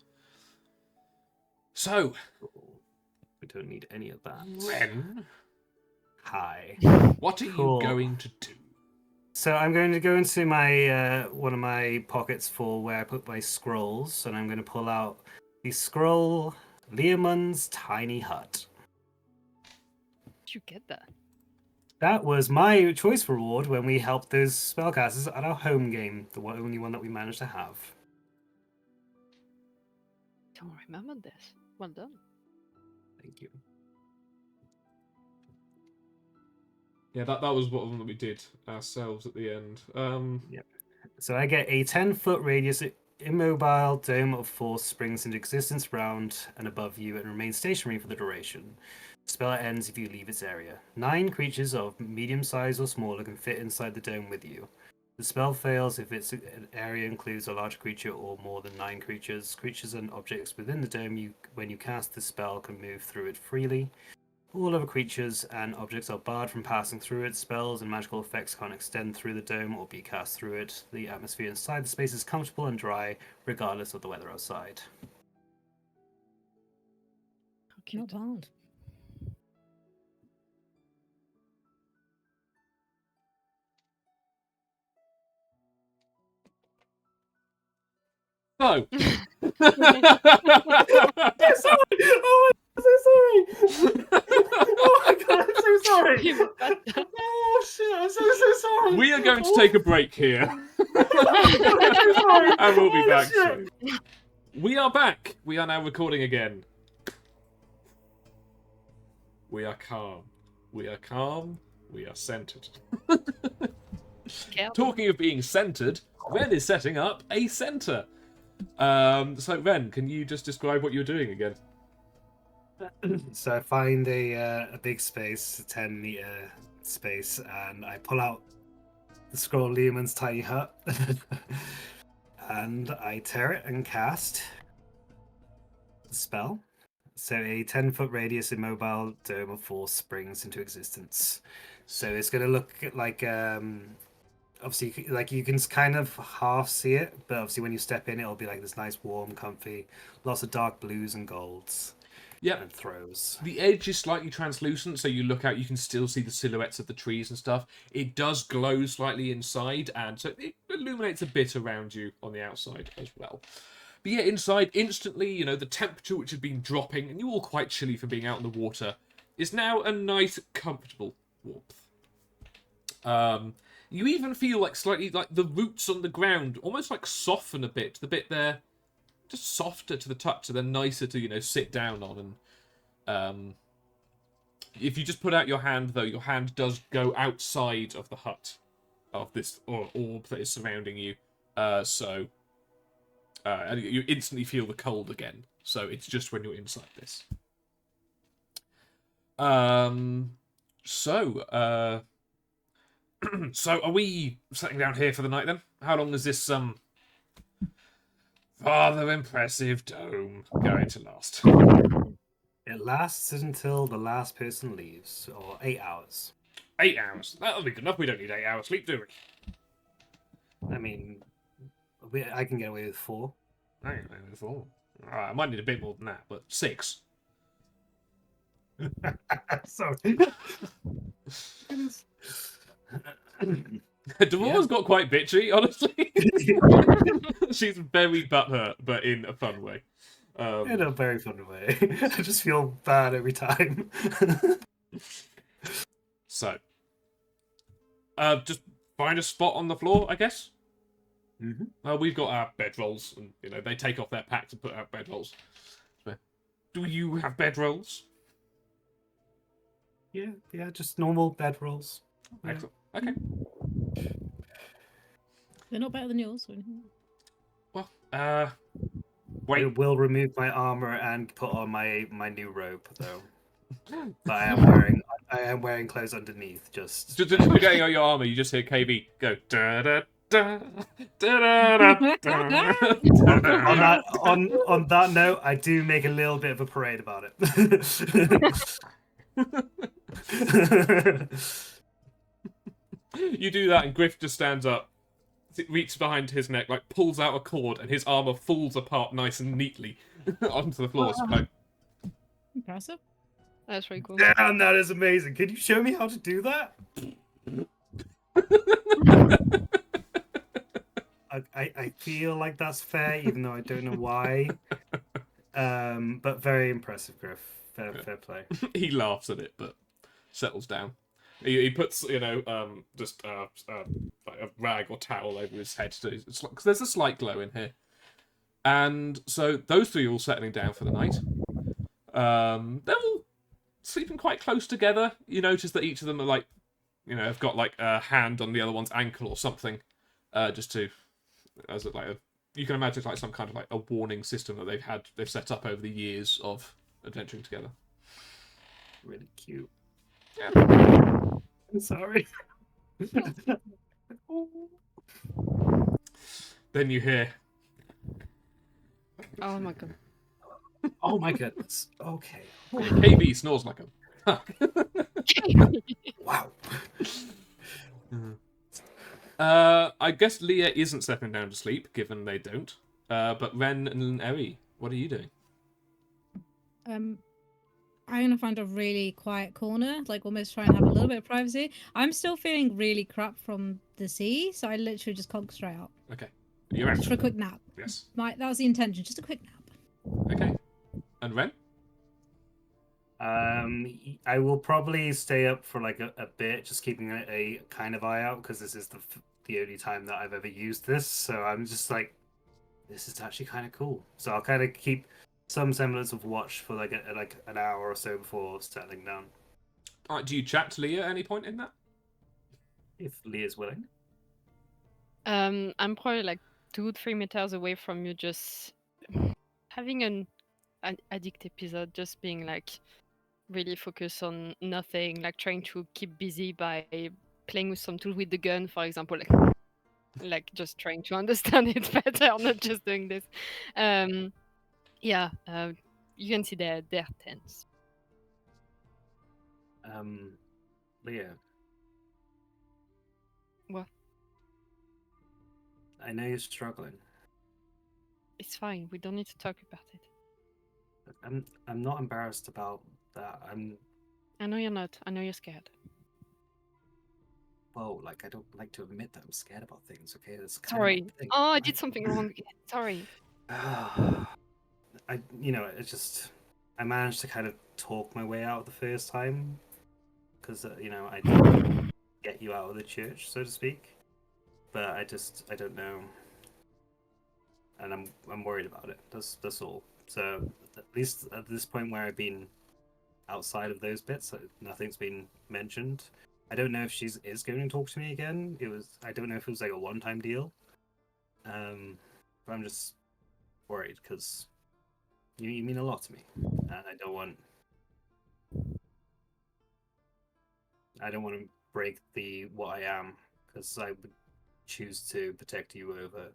So, We don't need any of that. Ren, Hi. what are Cool. you going to do? So I'm going to go into my one of my pockets for where I put my scrolls, and I'm going to pull out the scroll Leomund's Tiny Hut. Did you get that? That was my choice reward when we helped those spellcasters at our home game, the only one that we managed to have. Don't remember this. Well done. Thank you. Yeah, that was one that we did ourselves at the end. So I get a 10-foot radius immobile dome of force springs into existence around and above you and remains stationary for the duration. Spell ends if you leave its area. 9 creatures of medium size or smaller can fit inside the dome with you. The spell fails if its area includes a large creature or more than 9 creatures. Creatures and objects within the dome, when you cast the spell, can move through it freely. All other creatures and objects are barred from passing through it. Spells and magical effects can't extend through the dome or be cast through it. The atmosphere inside the space is comfortable and dry, regardless of the weather outside. Okay. Not bad. So, Oh, I'm so sorry! Oh my god, I'm so sorry! You got that. Oh shit, I'm so sorry! we are going to take a break here, sorry! and we'll be Oh, back shit. soon. We are back. We are now recording again. We are calm. We are calm. We are centered. Scared. Talking of being centered, Ren is setting up a center. So Ren, can you just describe what you're doing again? So I find a big space, a 10-meter space, and I pull out the scroll Leomund's Tiny Hut, and I tear it and cast the spell. So a 10-foot radius immobile dome of force springs into existence. So it's going to look like, obviously, like you can kind of half see it, but obviously when you step in, it'll be like this nice, warm, comfy, lots of dark blues and golds. Yep. And throws. The edge is slightly translucent, so you look out, you can still see the silhouettes of the trees and stuff. It does glow slightly inside, and so it illuminates a bit around you on the outside as well. But yeah, inside, instantly, the temperature which had been dropping, and you're all quite chilly from being out in the water, is now a nice, comfortable warmth. You even feel like slightly like the roots on the ground almost like soften a bit. The bit there, just softer to the touch, so they're nicer to sit down on if you just put out your hand, though, your hand does go outside of the hut of this orb that is surrounding you. And you instantly feel the cold again. So it's just when you're inside this. So are we settling down here for the night then? How long is this rather impressive dome going to last? It lasts until the last person leaves, or 8 hours. 8 hours. That'll be good enough. We don't need 8 hours sleep, do we? I mean, I can get away with 4. I ain't with 4. Alright, I might need a bit more than that, but 6. Sorry. Devorah's got quite bitchy, honestly. She's very butthurt, but in a fun way. In a very fun way. I just feel bad every time. So, just find a spot on the floor, I guess. Mm-hmm. We've got our bedrolls, and they take off their packs and put out bedrolls. So, do you have bedrolls? Yeah, just normal bed rolls. Excellent. Okay. They're not better than yours. Or anything. Well, I wait. will remove my armor and put on my new robe, though. But I am wearing clothes underneath. Just Just getting on your armor, you just hear KB go da da da da da da. on that note, I do make a little bit of a parade about it. You do that, and Griff just stands up, reaches behind his neck, like pulls out a cord, and his armor falls apart nice and neatly onto the floor. So, like, Impressive. That's very cool. Damn, that is amazing. Can you show me how to do that? I feel like that's fair, even though I don't know why. But very impressive, Griff. Fair play. he laughs at it, but settles down. He puts, just like a rag or towel over his head, because there's a slight glow in here. And so those three are all settling down for the night. They're all sleeping quite close together. You notice that each of them are like, have got like a hand on the other one's ankle or something, just to, as like you can imagine like some kind of like a warning system that they've set up over the years of adventuring together. Really cute. Yeah. I'm sorry. Then you hear, Oh my god. Oh my goodness. Okay. KB snores like a. Wow. I guess Leah isn't settling down to sleep, given they don't. But Ren and Eri, what are you doing? I'm gonna find a really quiet corner, like almost try and have a little bit of privacy. I'm still feeling really crap from the sea, so I literally just conk straight out. Okay. You're out. Just for a quick nap. Yes. That was the intention, just a quick nap. Okay. And Ren? I will probably stay up for like a bit, just keeping a kind of eye out, because this is the only time that I've ever used this. So I'm just like, this is actually kind of cool. So I'll kind of keep some semblance of watch for like an hour or so before settling down. Alright, do you chat to Leah at any point in that? If Leah's willing. I'm probably like 2-3 meters away from you, just having an addict episode, just being like really focused on nothing, like trying to keep busy by playing with some tool with the gun, for example, like just trying to understand it better, not just doing this. You can see they're tense. Leah. What? I know you're struggling. It's fine. We don't need to talk about it. I'm not embarrassed about that. I know you're not. I know you're scared. Well, like I don't like to admit that I'm scared about things. Okay, that's kind Sorry. of my thing. Oh, I did something wrong again. Sorry. I managed to kind of talk my way out the first time, because I did get you out of the church, so to speak. But I don't know, and I'm worried about it. That's all. So at least at this point where I've been outside of those bits. Nothing's been mentioned. I don't know if she is going to talk to me again. I don't know if it was like a one-time deal. But I'm just worried because you mean a lot to me, and I don't want to break the what I am, because I would choose to protect you over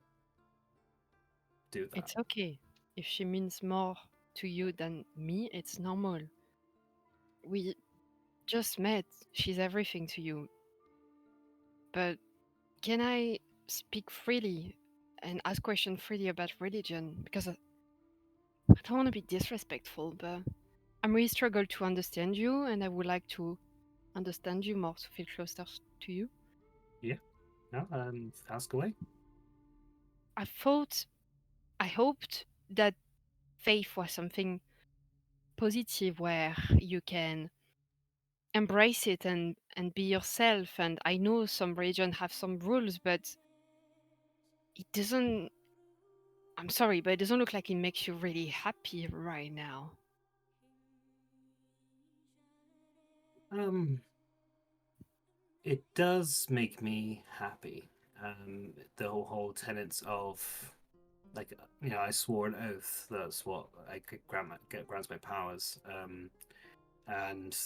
do that. It's okay. If she means more to you than me, it's normal. We just met. She's everything to you. But can I speak freely and ask questions freely about religion? Because I don't want to be disrespectful, but I'm really struggle to understand you, and I would like to understand you more to feel closer to you. No, ask away. I hoped that faith was something positive where you can embrace it and be yourself. And I know some religion have some rules, but it doesn't. I'm sorry, but it doesn't look like it makes you really happy right now. It does make me happy. The whole tenets of, like, I swore an oath. That's what I could grants my powers. And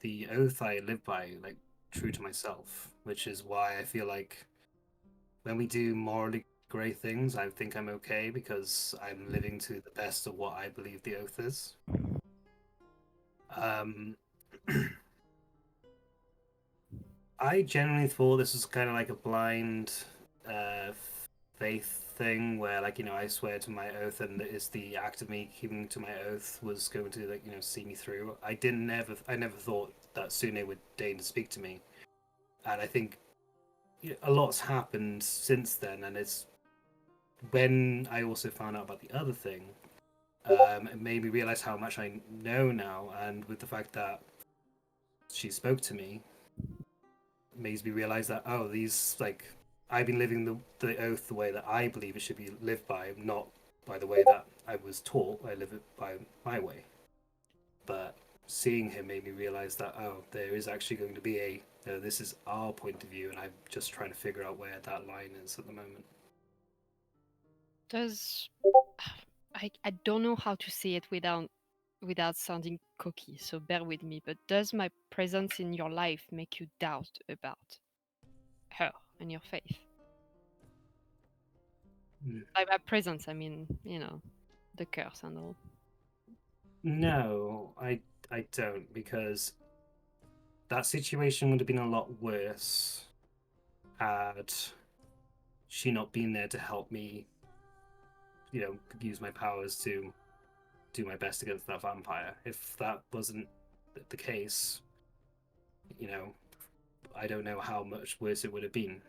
the oath I live by, like, true to myself, which is why I feel like when we do morally grey things, I think I'm okay because I'm living to the best of what I believe the oath is. Um, I generally thought this was kind of like a blind uh, faith thing where, like, I swear to my oath, and it's the act of me keeping to my oath was going to, like, see me through. I never thought that Sune would deign to speak to me, and I think a lot's happened since then. And it's when I also found out about the other thing, it made me realize how much I know now, and with the fact that she spoke to me, makes me realize that, oh, these, like, I've been living the oath the way that I believe it should be lived by, not by the way that I was taught. I live it by my way. But seeing him made me realize that, oh, there is actually going to be this is our point of view, and I'm just trying to figure out where that line is at the moment. Does I don't know how to say it without sounding cocky, so bear with me. But does my presence in your life make you doubt about her and your faith? By my presence, I mean, the curse and all. No, I don't, because that situation would have been a lot worse had she not been there to help me, use my powers to do my best against that vampire. If that wasn't the case, I don't know how much worse it would have been.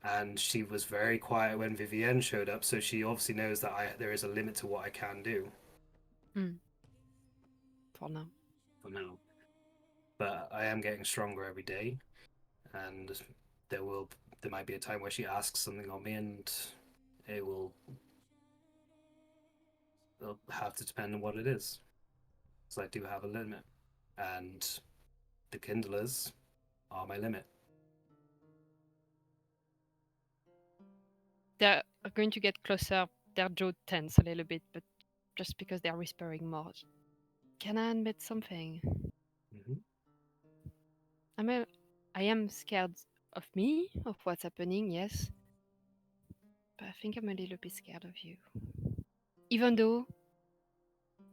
And she was very quiet when Vivienne showed up, so she obviously knows that there is a limit to what I can do. For now. For now. But I am getting stronger every day, and there might be a time where she asks something of me, and it'll have to depend on what it is. So I do have a limit, and the Kindlers are my limit. They're going to get closer. Their jaw tense a little bit, but just because they're whispering more. Can I admit something? Mm-hmm. I am scared of me, of what's happening, yes. But I think I'm a little bit scared of you. Even though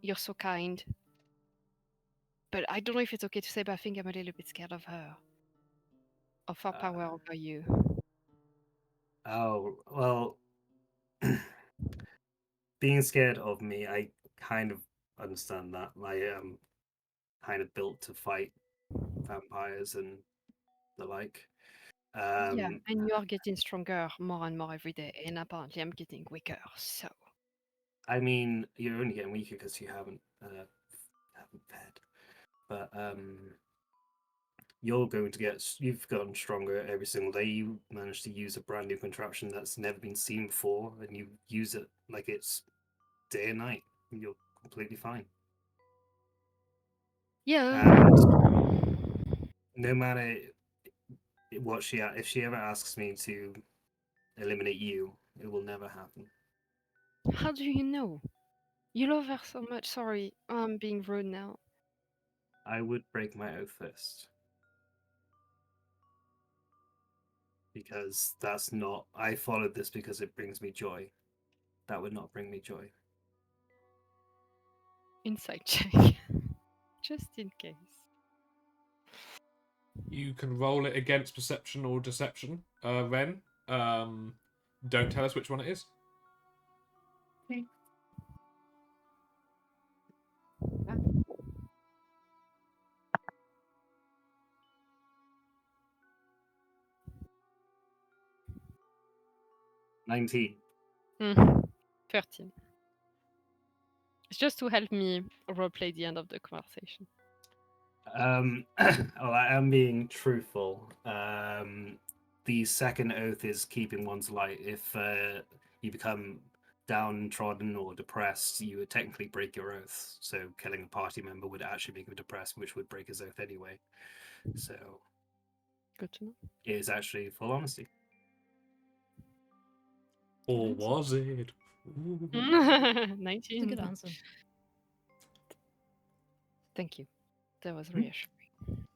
you're so kind. But I don't know if it's okay to say, but I think I'm a little bit scared of her. Of her power over you. Oh, well, being scared of me, I kind of understand that. I am kind of built to fight vampires and the like. Yeah, and you are getting stronger more and more every day, and apparently I'm getting weaker, so. I mean, you're only getting weaker because you haven't fed. But you've gotten stronger every single day. You managed to use a brand new contraption that's never been seen before, and you use it like it's day and night. You're completely fine. Yeah. No matter what if she ever asks me to eliminate you, it will never happen. How do you know? You love her so much. Sorry, I'm being rude now. I would break my oath first. Because that's not. I followed this because it brings me joy. That would not bring me joy. Insight check. Just in case. You can roll it against perception or deception, Ren. Don't tell us which one it is. Okay. 19. 13. It's just to help me roleplay the end of the conversation. Well, I am being truthful. The second oath is keeping one's light. If you become downtrodden or depressed, you would technically break your oath. So killing a party member would actually make him depressed, which would break his oath anyway. So Good to know. it is actually full honesty. Or answer. was it? Ooh. 19. It's a good answer. Thank you. That was reassuring.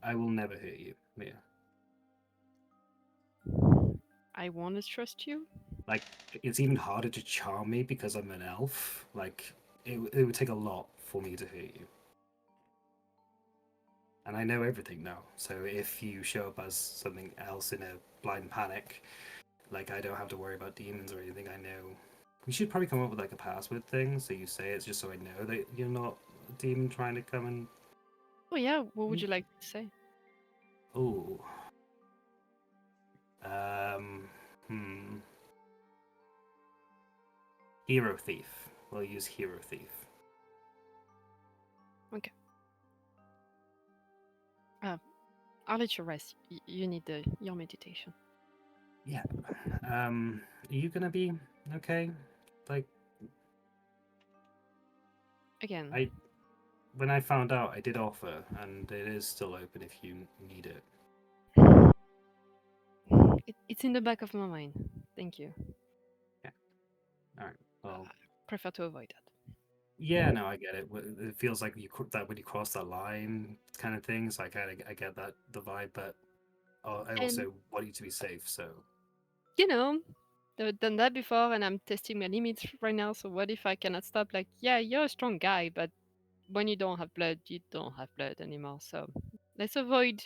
I will never hurt you, Mia. I want to trust you. Like, it's even harder to charm me because I'm an elf. Like, it would take a lot for me to hurt you. And I know everything now. So if you show up as something else in a blind panic, like, I don't have to worry about demons or anything. I know. We should probably come up with like a password thing, so you say it's just so I know that you're not a demon trying to come and. Oh yeah, what would you like to say? Ooh. Hero thief. We'll use hero thief. Okay. I'll let you rest. You need your meditation. Yeah. Are you gonna be okay? Like, Again, when I found out, I did offer, and it is still open if you need it. it's in the back of my mind. Thank you. All right. Well. Prefer to avoid that. Yeah, no, I get it. It feels like that when you cross that line, kind of things. Like I get that the vibe, but I also want you to be safe. So You know, I've done that before, and I'm testing my limits right now. So what if I cannot stop? Like, yeah, you're a strong guy, but when you don't have blood, you don't have blood anymore. So let's avoid.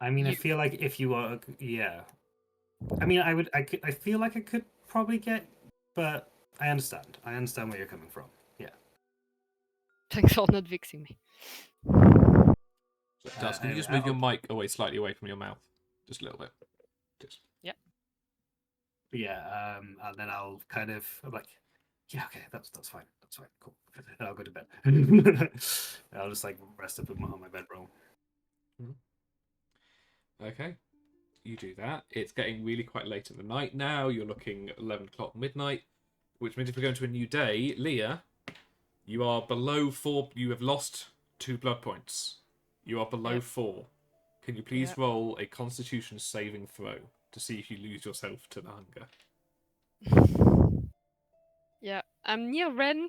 I mean, I You. feel like if you are, yeah. I mean, I feel like I could probably get, but I understand. I understand where you're coming from. Yeah. Thanks for not vexing me. Dust, can you just move your mic slightly away from your mouth? Just a little bit. Just. Yeah, and then I'm like, yeah, okay, that's fine, cool. And I'll go to bed. I'll just like rest up on my bedroll. Okay, you do that. It's getting really quite late in the night now. You're looking 11 o'clock midnight, which means if we're going to a new day, Leah, you are below 4. You have lost 2 blood points. You are below 4. Can you please roll a Constitution saving throw to see if you lose yourself to the hunger? Yeah, I'm near Ren.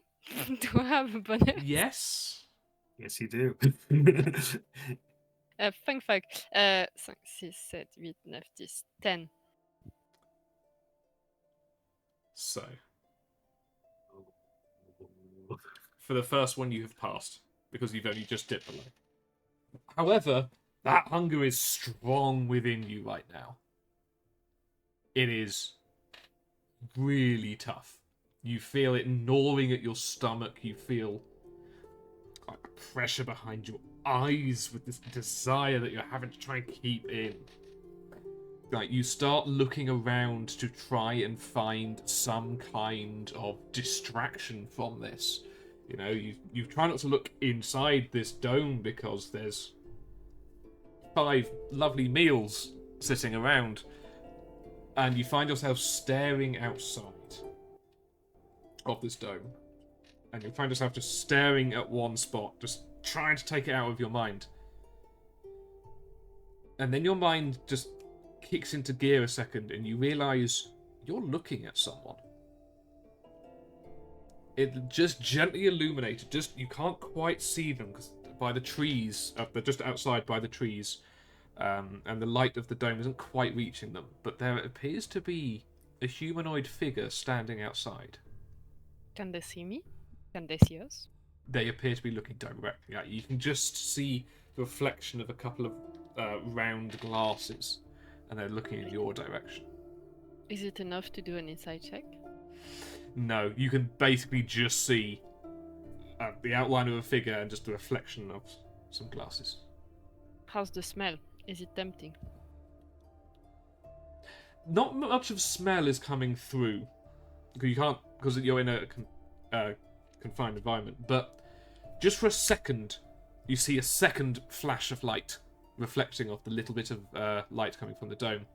Do I have a bonus? Yes. Yes, you do. Fun fact. 5, 6, 7, 8, 9, 10. 10. So, for the first one, you have passed because you've only just dipped below. However, that hunger is strong within you right now. It is really tough. You feel it gnawing at your stomach. You feel like pressure behind your eyes with this desire that you're having to try and keep in. Like, you start looking around to try and find some kind of distraction from this. You know, you try not to look inside this dome because there's 5 lovely meals sitting around, and you find yourself staring outside of this dome. and you find yourself just staring at one spot, just trying to take it out of your mind. And then your mind just kicks into gear a second, and you realise you're looking at someone. It just gently illuminated. Just you can't quite see them because by the trees, they're just outside by the trees, and the light of the dome isn't quite reaching them. But there appears to be a humanoid figure standing outside. Can they see me? Can they see us? They appear to be looking directly at you. You can just see the reflection of a couple of round glasses, and they're looking in your direction. Is it enough to do an insight check? No, you can basically just see the outline of a figure and just the reflection of some glasses. How's the smell? Is it tempting? Not much of smell is coming through. You can't, because you're in a confined environment. But just for a second, you see a second flash of light reflecting off the little bit of light coming from the dome.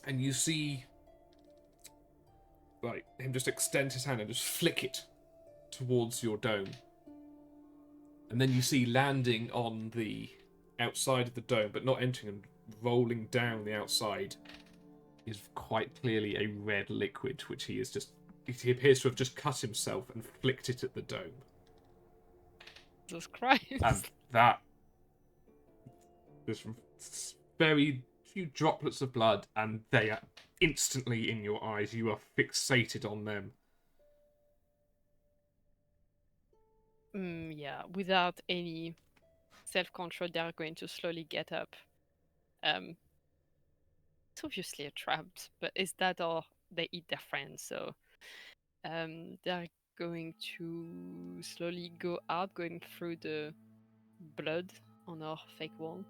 And you see him just extend his hand and just flick it towards your dome. And then you see landing on the outside of the dome, but not entering and rolling down the outside, is quite clearly a red liquid, which he appears to have just cut himself and flicked it at the dome. Jesus Christ. And that, there's very few droplets of blood, and they are instantly in your eyes. You are fixated on them. Yeah, without any self-control, they're going to slowly get up. It's obviously a trap, but is that or they eat their friends? So they're going to slowly go out, going through the blood on our fake wall.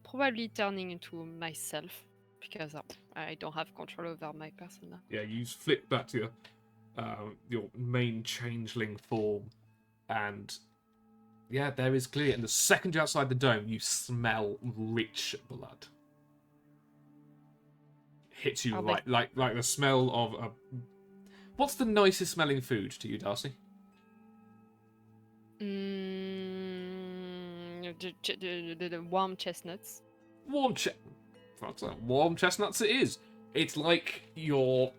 Probably turning into myself because I don't have control over my person now. Yeah, you flip back to your main changeling form, and yeah, there is clear. And the second you're outside the dome, you smell rich blood. Hits you right, like the smell of a. What's the nicest smelling food to you, Darcy? The warm chestnuts. Warm chestnuts it is. It's like you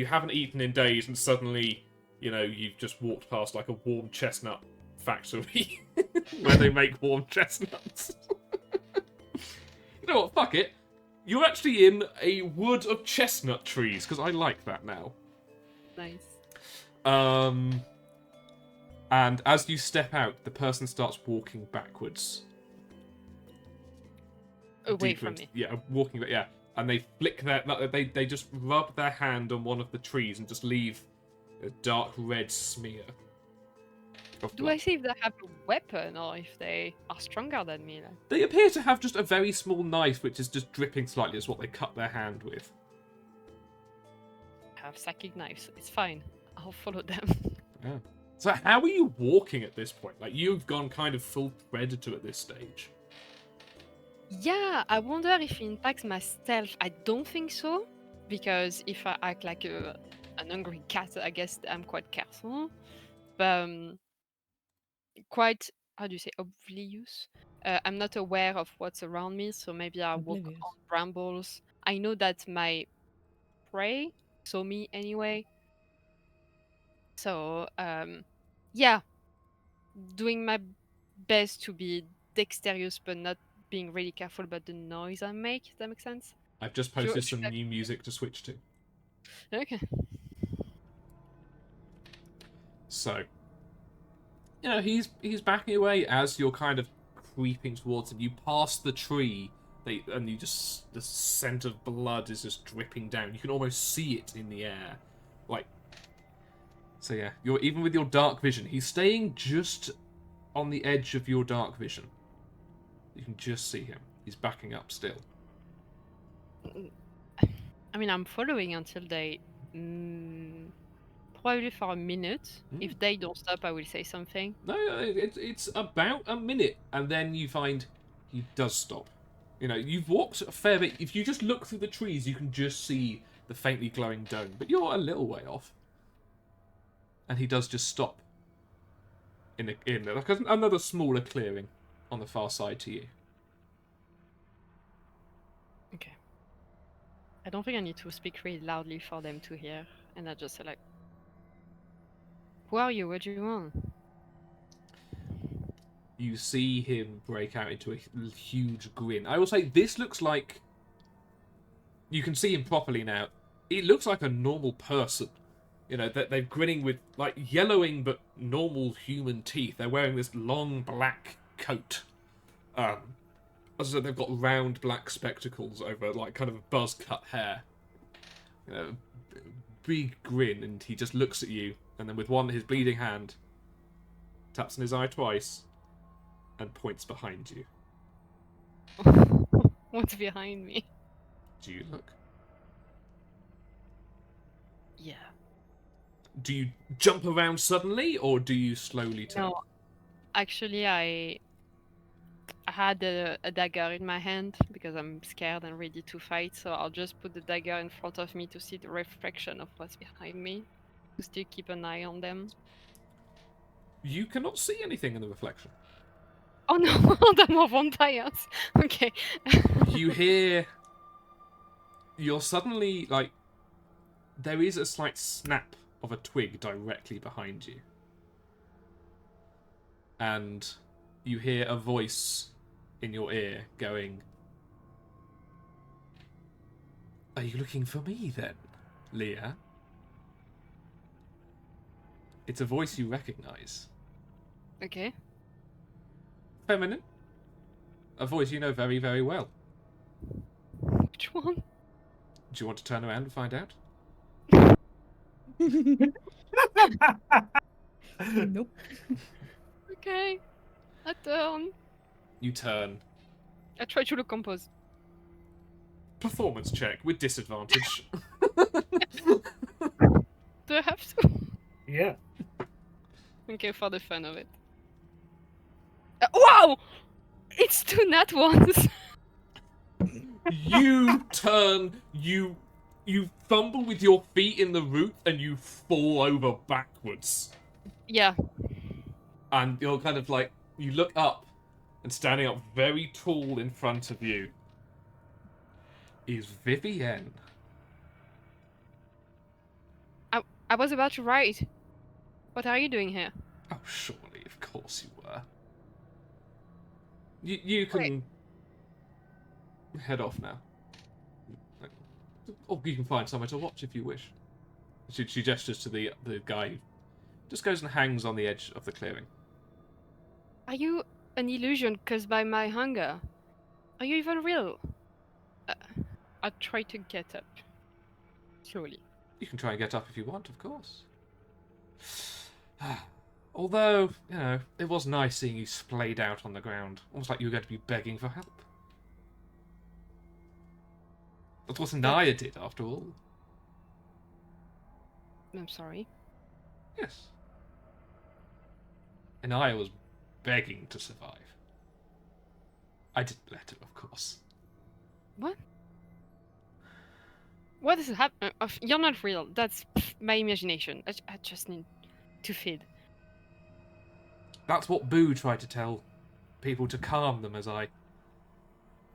haven't eaten in days, and suddenly, you've just walked past like a warm chestnut factory where they make warm chestnuts. You know what? Fuck it. You're actually in a wood of chestnut trees, because I like that now. Nice. And as you step out, the person starts walking backwards. Away from me. Yeah, walking back, yeah. And they flick they just rub their hand on one of the trees and just leave a dark red smear. Do I see if they have a weapon or if they are stronger than me? Like? They appear to have just a very small knife, which is just dripping slightly. Is what they cut their hand with. I have psychic knives. It's fine. I'll follow them. Yeah. So how are you walking at this point? Like, you've gone kind of full predator at this stage. Yeah, I wonder if it impacts my stealth. I don't think so, because if I act like an hungry cat, I guess I'm quite careful. But quite, how do you say, oblivious. I'm not aware of what's around me, so maybe I walk Oblivious. on brambles. I know that my prey saw me anyway. So, yeah, doing my best to be dexterous, but not being really careful about the noise I make. Does that make sense? I've just posted some new music to switch to. Okay. So, he's backing away as you're kind of creeping towards him. You pass the tree, and you just, the scent of blood is just dripping down. You can almost see it in the air, So yeah, even with your dark vision, he's staying just on the edge of your dark vision. You can just see him. He's backing up still. I mean, I'm following until they... probably for a minute. If they don't stop, I will say something. No, it's about a minute, and then you find he does stop. You've walked a fair bit. If you just look through the trees, you can just see the faintly glowing dome, but you're a little way off. And he does just stop in like another smaller clearing on the far side to you. Okay. I don't think I need to speak really loudly for them to hear. And I just say like, who are you? What do you want? You see him break out into a huge grin. I will say this looks like... You can see him properly now. It looks like a normal person. You know, they're grinning with, like, yellowing but normal human teeth. They're wearing this long black coat. As I said, they've got round black spectacles over, like, kind of buzz-cut hair. You know, big grin, and he just looks at you, and then with his bleeding hand, taps in his eye twice, and points behind you. What's behind me? Do you look? Yeah. Do you jump around suddenly, or do you slowly turn? No, actually, I had a dagger in my hand because I'm scared and ready to fight. So I'll just put the dagger in front of me to see the reflection of what's behind me, to still keep an eye on them. You cannot see anything in the reflection. Oh no, there are more vampires. Okay. You hear... You're suddenly, like... There is a slight snap of a twig directly behind you. And you hear a voice in your ear going... Are you looking for me, then, Leah? It's a voice you recognise. Okay. Feminine. A voice you know very, very well. Which one? Do you want to turn around and find out? Nope. Okay. I turn. You turn. I try to look composed. Performance check with disadvantage. Do I have to? Yeah. Okay, for the fun of it. Wow! It's 2 nat ones! You turn, you fumble with your feet in the root and you fall over backwards. Yeah. And you're kind of like, you look up, and standing up very tall in front of you is Vivienne. I was about to write. What are you doing here? Oh, surely, of course you were. You can head off now. Or you can find somewhere to watch if you wish. She gestures to the guy who just goes and hangs on the edge of the clearing. Are you an illusion caused by my hunger? Are you even real? I try to get up. Slowly. You can try and get up if you want, of course. Although, you know, it was nice seeing you splayed out on the ground. Almost like you were going to be begging for help. That's what Naya did, after all. I'm sorry. Yes. Naya was begging to survive. I didn't let her, of course. What? What is happening? You're not real. That's my imagination. I just need to feed. That's what Boo tried to tell people to calm them as I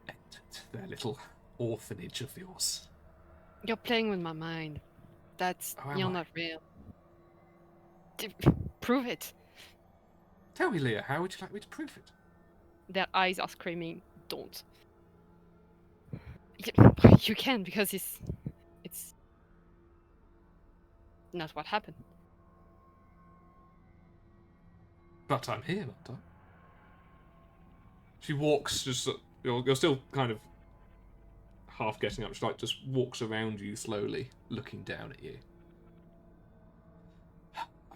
entered their little orphanage of yours. You're playing with my mind. That's Oh, am you're I? not real. Prove it. Tell me, Leah, how would you like me to prove it? Their eyes are screaming, don't. You can, because it's not what happened. But I'm here, aren't I? She walks, just you're still kind of half getting up. She just walks around you slowly, looking down at you.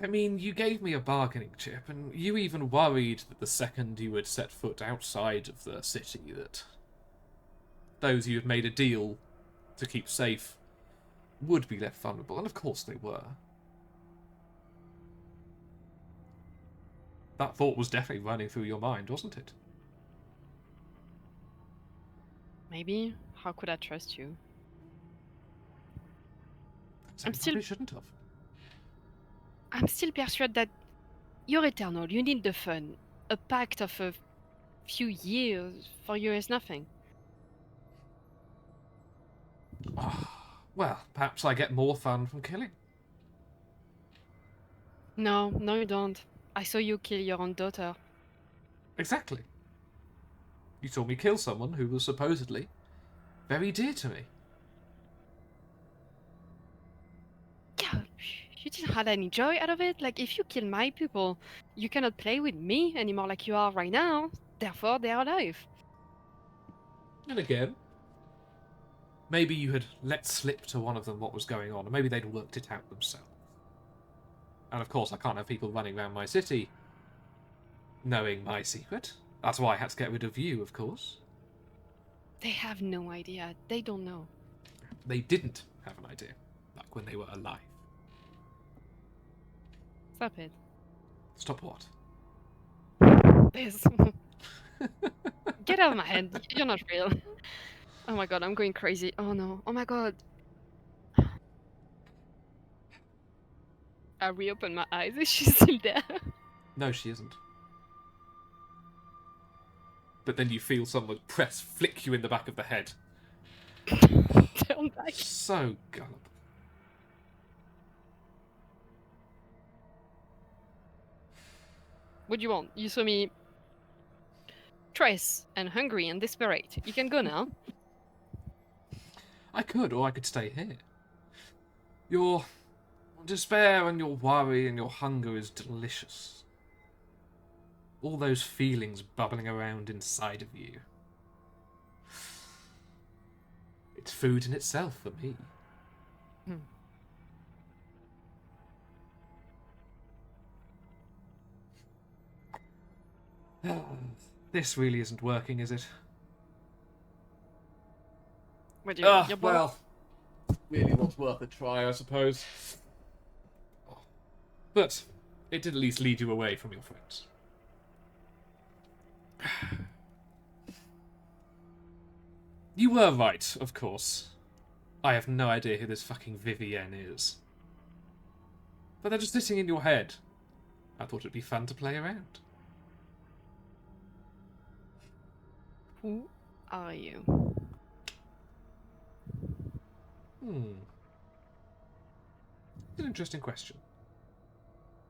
I mean, you gave me a bargaining chip, and you even worried that the second you had set foot outside of the city, that those you had made a deal to keep safe would be left vulnerable, and of course they were. That thought was definitely running through your mind, wasn't it? Maybe. How could I trust you? So I'm you still- probably shouldn't have. I'm still persuaded that you're eternal. You need the fun. A pact of a few years for you is nothing. Well, perhaps I get more fun from killing. No, you don't. I saw you kill your own daughter. Exactly. You saw me kill someone who was supposedly very dear to me. Yeah, you didn't have any joy out of it. Like, if you kill my people, you cannot play with me anymore like you are right now. Therefore, they are alive. And again, maybe you had let slip to one of them what was going on, and maybe they'd worked it out themselves. And of course, I can't have people running around my city knowing my secret. That's why I had to get rid of you, of course. They have no idea. They don't know. They didn't have an idea back when they were alive. Stop it. Stop what? This. Get out of my head. You're not real. Oh my god, I'm going crazy. Oh no. Oh my god. I reopen my eyes. Is she still there? No, she isn't. But then you feel someone flick you in the back of the head. Turn back. So gullible. What do you want? You saw me stressed and hungry and desperate. You can go now. I could, or I could stay here. Your despair and your worry and your hunger is delicious. All those feelings bubbling around inside of you. It's food in itself for me. This really isn't working, is it? What do you? Your brother- Well, really was worth a try, I suppose. But it did at least lead you away from your friends. You were right, of course. I have no idea who this fucking Vivienne is. But they're just sitting in your head. I thought it'd be fun to play around. Who are you? It's an interesting question.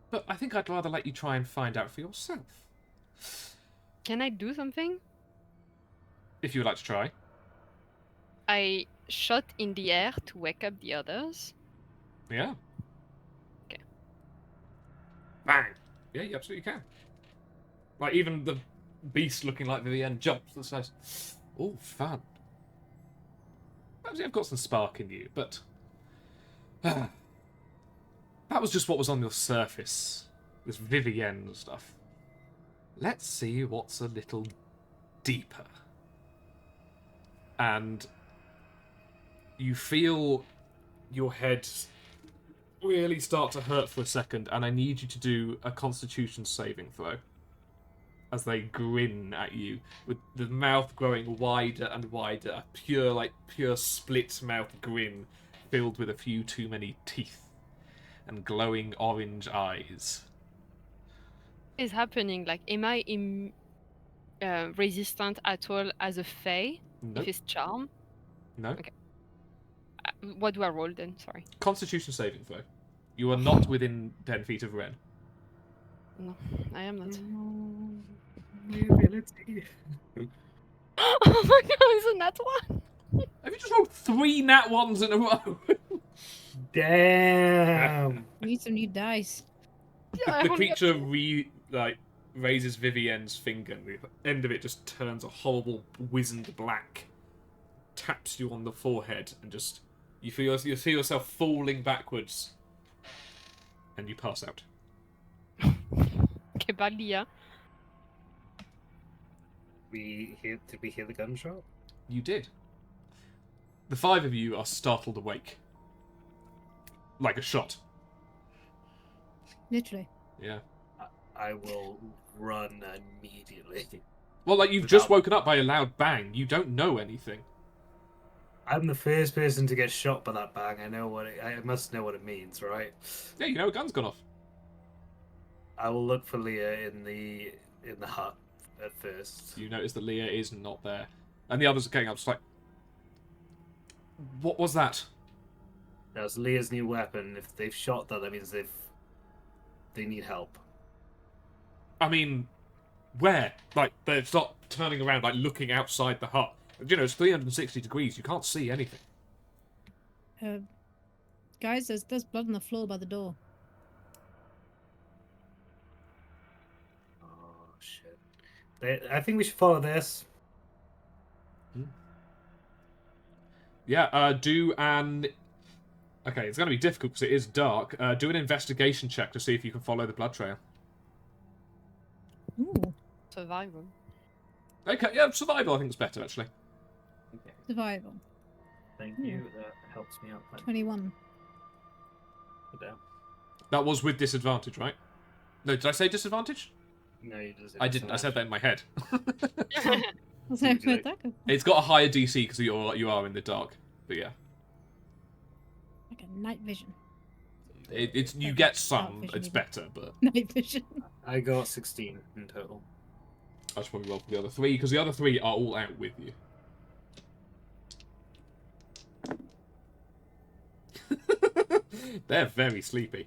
But I think I'd rather let you try and find out for yourself. Can I do something? If you would like to try. I shot in the air to wake up the others. Yeah. Okay. Bang! Yeah, you absolutely can. Like, even the beast looking like Vivienne jumps and says, "Oh, fun." Perhaps I've got some spark in you, but... that was just what was on your surface. This Vivienne stuff. Let's see what's a little deeper. And you feel your head really start to hurt for a second, and I need you to do a Constitution saving throw. As they grin at you, with the mouth growing wider and wider, a pure split mouth grin filled with a few too many teeth and glowing orange eyes. What is happening? Like, am I resistant at all as a fae? Nope. If it's charm? No. Okay. What do I roll then? Sorry. Constitution saving throw. You are not within 10 feet of Ren. No, I am not. Ability. Oh my god, isn't that one? Have you just rolled 3 nat 1s in a row? Damn. We need some new dice. Yeah, I The only- creature raises Vivienne's finger, and the end of it just turns a horrible wizened black, taps you on the forehead, and just you feel yourself falling backwards, and you pass out. Okay, badly, yeah. Did we hear the gunshot? You did. The 5 of you are startled awake, like a shot. Literally. Yeah. I will run immediately. Well, like you've just Without- woken up by a loud bang. You don't know anything. I'm the first person to get shot by that bang. I must know what it means, right? Yeah, you know a gun's gone off. I will look for Leah in the hut at first. You notice that Leah is not there. And the others are getting up, just like, what was that? That's Leah's new weapon. If they've shot that means they need help. I mean, where? Like, they're not turning around, like, looking outside the hut. You know, it's 360 degrees. You can't see anything. Guys, there's blood on the floor by the door. Oh shit! I think we should follow this. Yeah, do an... Okay, it's going to be difficult because it is dark. Do an investigation check to see if you can follow the blood trail. Ooh, Survival. Okay, yeah, survival I think is better, actually. Okay. survival. Thank Hmm. you. That helps me out. 21. Put down. That was with disadvantage, right? No, did I say disadvantage? No, you just. I didn't. I said that in my head. So You do where'd it. that go? It's got a higher DC because you are in the dark. But yeah, Like a night vision. it's you Okay, get dark some. vision It's even. better, but Night vision. I got 16 in total. I should probably roll for the other three because the other three are all out with you. They're very sleepy.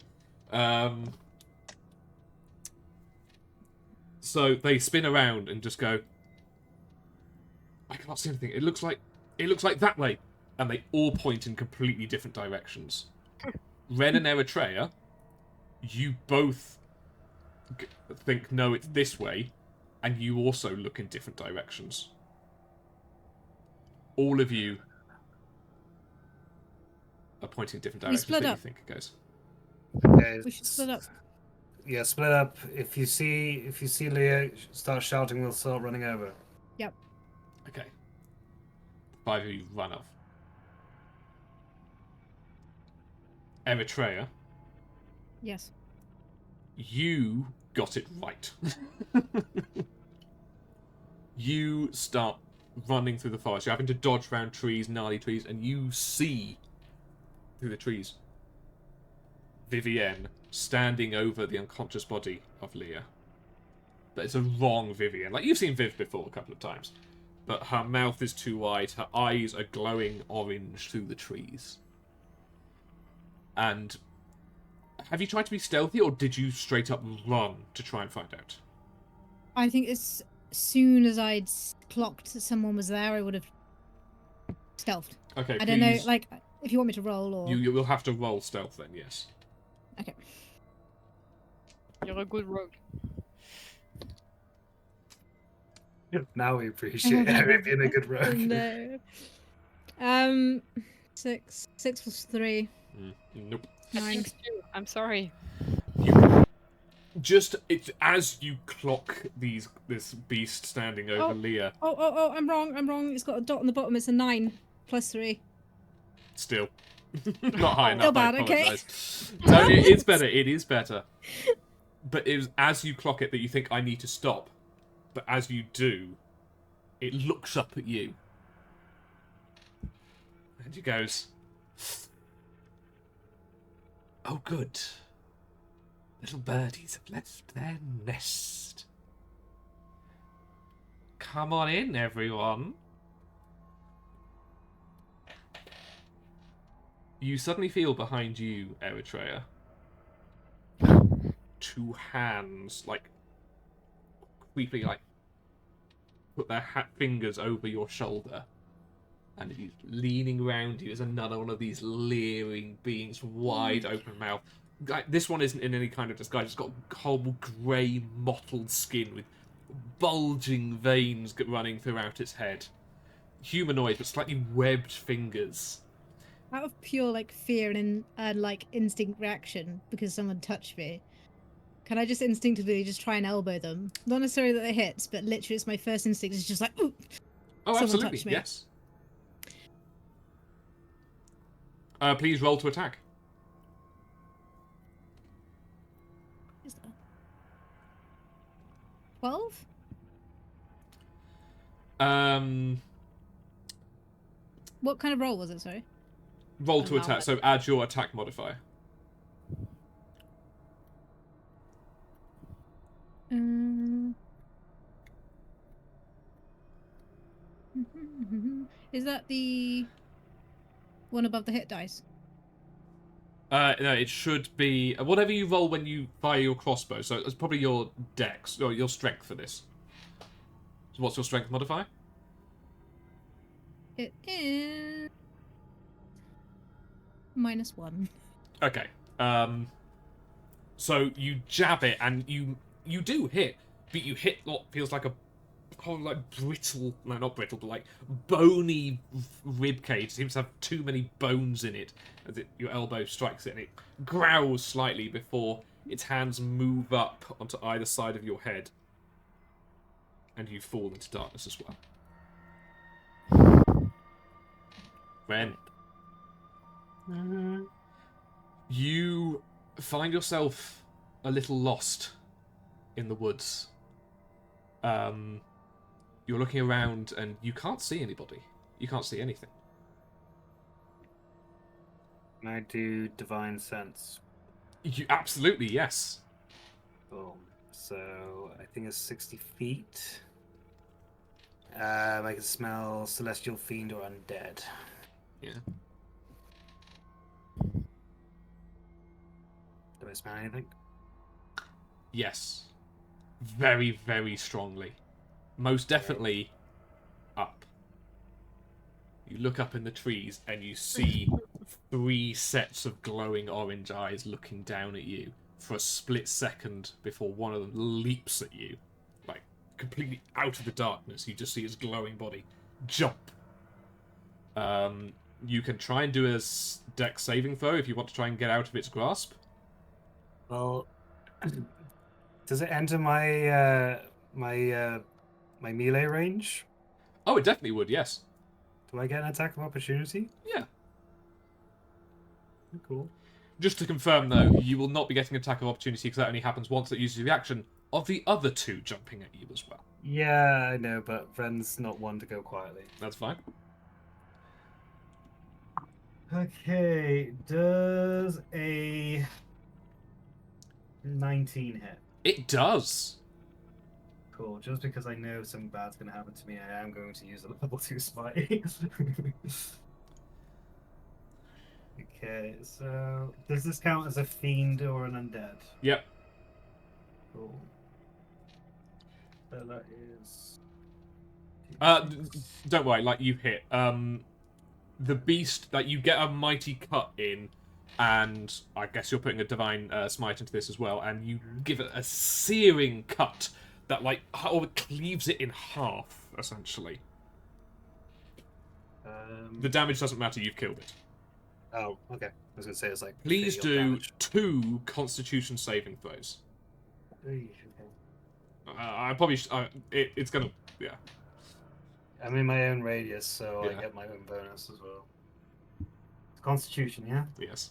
So they spin around and just go. I can't see anything. It looks like that way, and they all point in completely different directions. Ren and Eritrea, you both think no, it's this way, and you also look in different directions. All of you are pointing in different We directions. split That you up. think it goes. Okay. We should split up. Yeah, split up. If you see Leah start shouting, we'll start running over. Yep. Okay. 5 of you run off. Eritrea, Yes. you got it right. You start running through the forest. You're having to dodge around trees, gnarly trees, and you see through the trees Vivienne standing over the unconscious body of Leah. But it's a wrong Vivienne. Like, you've seen Viv before a couple of times. But her mouth is too wide, her eyes are glowing orange through the trees. And have you tried to be stealthy, or did you straight up run to try and find out? I think as soon as I'd clocked that someone was there, I would have stealthed. Okay, I don't know, please. like, if you want me to roll or... You will have to roll stealth then, yes. Okay. You're a good rogue. Now we appreciate Harry being a good rogue. No. 6 plus 3. Nope. 9. Thanks too. I'm sorry. Just as you clock this beast standing over Oh. Leah, Oh, I'm wrong. It's got a dot on the bottom. It's a 9 plus 3. still not high enough. Still bad, I okay. apologise. No, it's better. It is better. But it was as you clock it that you think I need to stop. But as you do, it looks up at you, and it goes, "Oh, good. Little birdies have left their nest. Come on in, everyone." You suddenly feel behind you, Eritrea, 2 hands, like, creepily, like, put their fingers over your shoulder. And he's leaning around you as another one of these leering beings, wide open mouth. Like, this one isn't in any kind of disguise. It's got whole grey, mottled skin with bulging veins running throughout its head. Humanoid, but slightly webbed fingers. Out of pure like fear and like instinct reaction because someone touched me, can I just instinctively just try and elbow them? Not necessarily that they hit, but literally it's my first instinct is just like, ooh. Oh, Someone absolutely, touched me. yes. Please roll to attack. Is that 12? What kind of roll was it? Sorry. Roll to Allow attack, it. so add your attack modifier. Is that the one above the hit dice? No, it should be whatever you roll when you fire your crossbow. So it's probably your dex or your strength for this. So what's your strength modifier? It is -1. Okay. So you jab it and you do hit, but you hit what feels like a like brittle, no, not brittle, but like bony rib cage. It seems to have too many bones in it as your elbow strikes it, and it growls slightly before its hands move up onto either side of your head, and you fall into darkness as well. Ren, you find yourself a little lost in the woods. You're looking around and you can't see anybody. You can't see anything. Can I do divine sense? You absolutely, yes. Boom. So I think it's 60 feet. I can smell celestial fiend or undead. Yeah. Do I smell anything? Yes. Very, very strongly. Most definitely up. You look up in the trees and you see 3 sets of glowing orange eyes looking down at you for a split second before one of them leaps at you. Like, completely out of the darkness. You just see its glowing body jump. You can try and do a dex saving throw if you want to try and get out of its grasp. Well, does it enter my my melee range? Oh, it definitely would, yes. Do I get an attack of opportunity? Yeah. Cool. Just to confirm, though, you will not be getting attack of opportunity because that only happens once it uses the action of the other 2 jumping at you as well. Yeah, I know, but Ren's not one to go quietly. That's fine. Okay, does a 19 hit? It does. Cool. Just because I know something bad's going to happen to me, I am going to use a level 2 smite. Okay, so does this count as a fiend or an undead? Yep. Cool. So that is. Don't worry, like, you hit. The beast, like, you get a mighty cut in, and I guess you're putting a divine smite into this as well, and you give it a searing cut that, like, cleaves it in half, essentially. The damage doesn't matter, you've killed it. Oh, okay. I was gonna say it's like. Please fatal do damage. 2 Constitution saving throws. Okay. I probably it's gonna, yeah. I'm in my own radius, so Yeah. I get my own bonus as well. Constitution, yeah? Yes.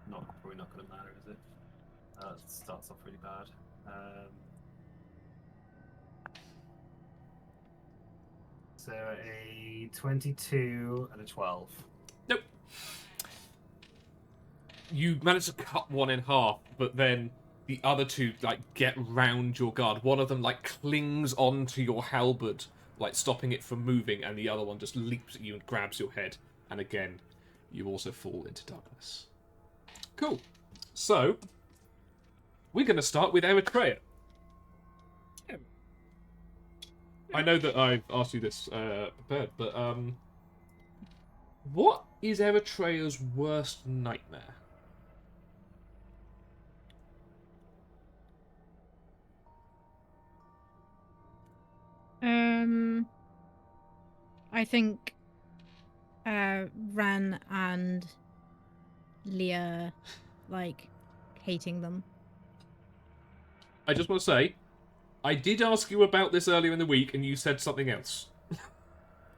Probably not going to matter, is it? It starts off really bad. So a 22 and a 12. Nope. You manage to cut one in half, but then the other 2 like get round your guard. One of them like clings onto your halberd, like stopping it from moving, and the other one just leaps at you and grabs your head. And again, you also fall into darkness. Cool. So we're going to start with Eritrea. I know that I've asked you this prepared, but what is Eritrea's worst nightmare? I think Ran and Leah like hating them. I just want to say, I did ask you about this earlier in the week, and you said something else.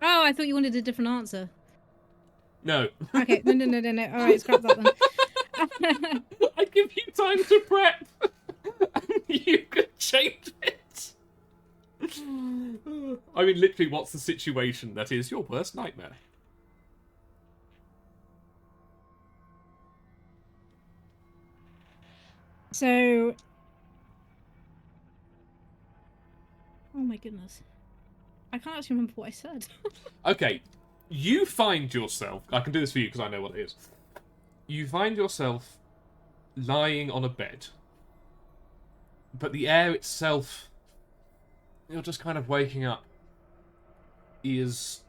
Oh, I thought you wanted a different answer. No. Okay, no. All right, scrap that then. I give you time to prep. And you could change it. I mean, literally, what's the situation that is your worst nightmare? So. Oh my goodness. I can't actually remember what I said. Okay, you find yourself... I can do this for you because I know what it is. You find yourself lying on a bed. But the air itself... You're just kind of waking up. Is...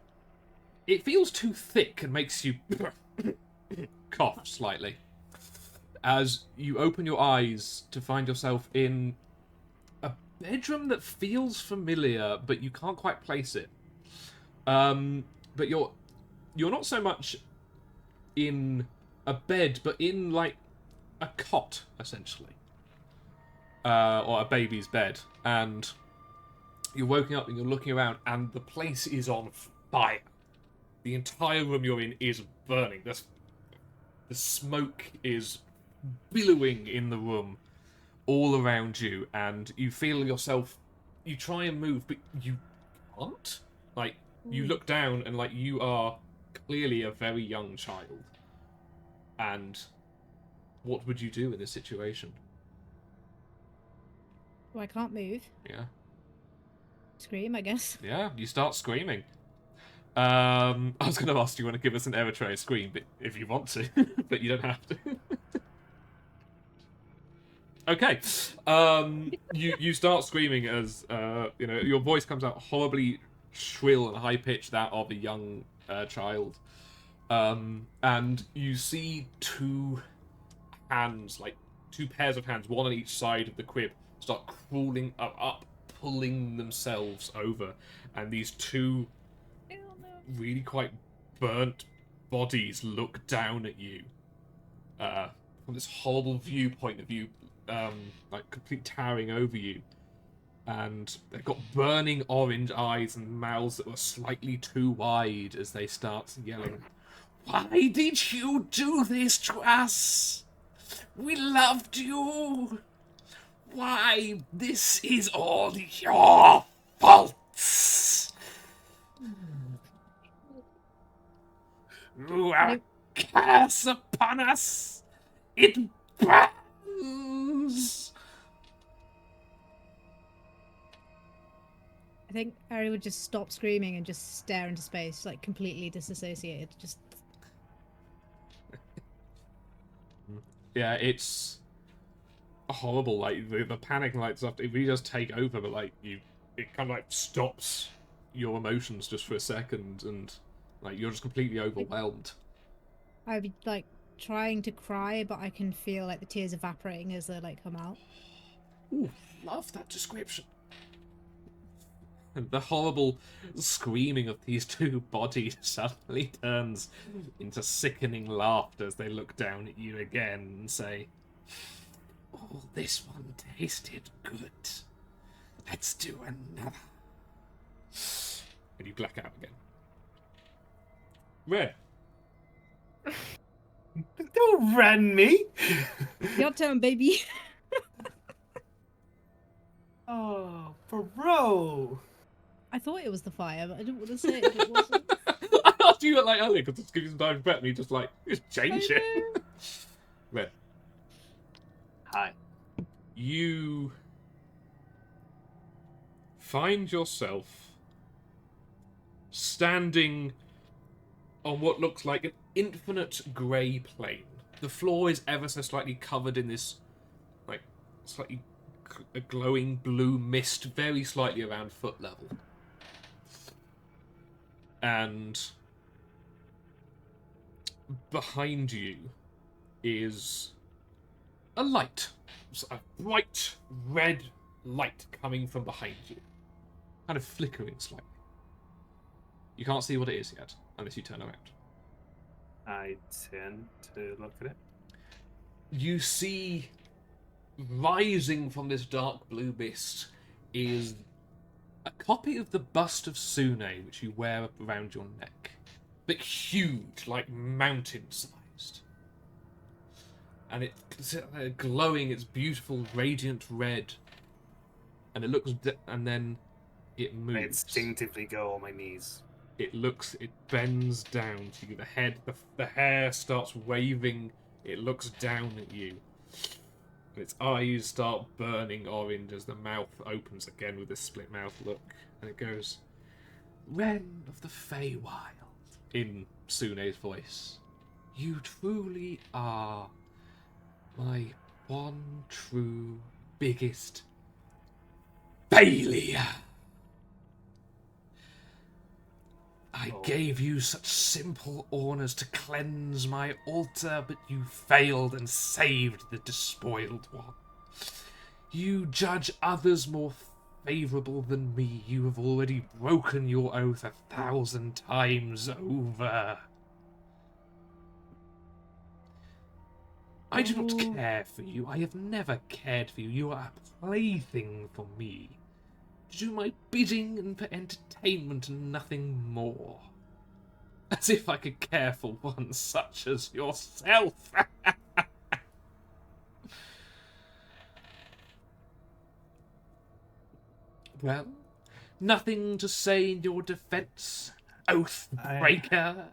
It feels too thick and makes you cough slightly. As you open your eyes to find yourself in a bedroom that feels familiar, but you can't quite place it. But you're not so much in a bed, but in like a cot, essentially, or a baby's bed, and you're waking up and you're looking around, and the place is on fire. The entire room you're in is burning. The smoke is billowing in the room all around you, and you feel yourself... You try and move, but you can't. Like, you look down, and, like, you are clearly a very young child. And what would you do in this situation? Well, I can't move. Yeah. Scream, I guess. Yeah, you start screaming. I was going to ask, do you want to give us an Eritrea scream, but if you want to, but you don't have to. Okay. You start screaming as your voice comes out horribly shrill and high pitched, that of a young child. And you see two hands, like two pairs of hands, one on each side of the crib, start crawling up, pulling themselves over, and these two really quite burnt bodies look down at you from this horrible viewpoint of you, like complete towering over you, and they've got burning orange eyes and mouths that were slightly too wide as they start yelling, "Why did you do this to us? We loved you. Why, this is all your fault. You are a curse upon us. It burns." I think Ari would just stop screaming and just stare into space, like completely disassociated. Just. Yeah, it's horrible. Like the panic and like stuff, it really does take over. But like it kind of like stops your emotions just for a second, and like you're just completely overwhelmed. I'd be like trying to cry, but I can feel like the tears evaporating as they like come out. Ooh, love that description. And the horrible screaming of these two bodies suddenly turns into sickening laughter as they look down at you again and say, "Oh, this one tasted good. Let's do another." And you black out again. Red. Don't ran me. Your turn, baby. Oh, bro. I thought it was the fire, but I didn't want to say it if it wasn't. I asked you like earlier because it's give you some time to prep, and you just change it. Red. Hi. You find yourself standing on what looks like an infinite grey plain. The floor is ever so slightly covered in this, like, slightly a glowing blue mist, very slightly around foot level. And behind you is a light. It's a bright red light coming from behind you. Kind of flickering slightly. You can't see what it is yet, unless you turn around. I turn to look at it. You see, rising from this dark blue mist is a copy of the bust of Sune, which you wear up around your neck. But huge, like mountain-sized. And it's glowing, it's beautiful, radiant red. And it looks, and then it I moves. instinctively go on my knees. It bends down to you. The head, the hair starts waving. It looks down at you. Its eyes start burning orange as the mouth opens again with a split mouth look, and it goes, "Wren of the Feywild," in Sune's voice. "You truly are my one true biggest failure. I gave you such simple orders to cleanse my altar, but you failed and saved the despoiled one. You judge others more favourable than me. You have already broken your oath 1,000 times over. I do not care for you. I have never cared for you. You are a plaything for me. Do my bidding and for entertainment and nothing more. As if I could care for one such as yourself." Well, nothing to say in your defense, oath breaker?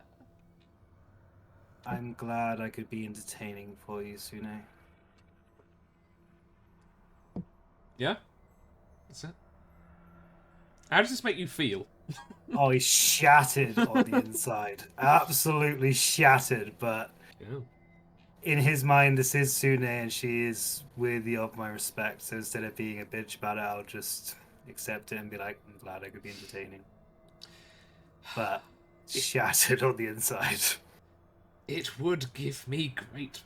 I'm glad I could be entertaining for you, Sune. Yeah? That's it. How does this make you feel? Oh, he's shattered on the inside. Absolutely shattered, but Yeah. in his mind, this is Sune, and she is worthy of my respect. So instead of being a bitch about it, I'll just accept it and be like, I'm glad I could be entertaining. But shattered on the inside. It would give me great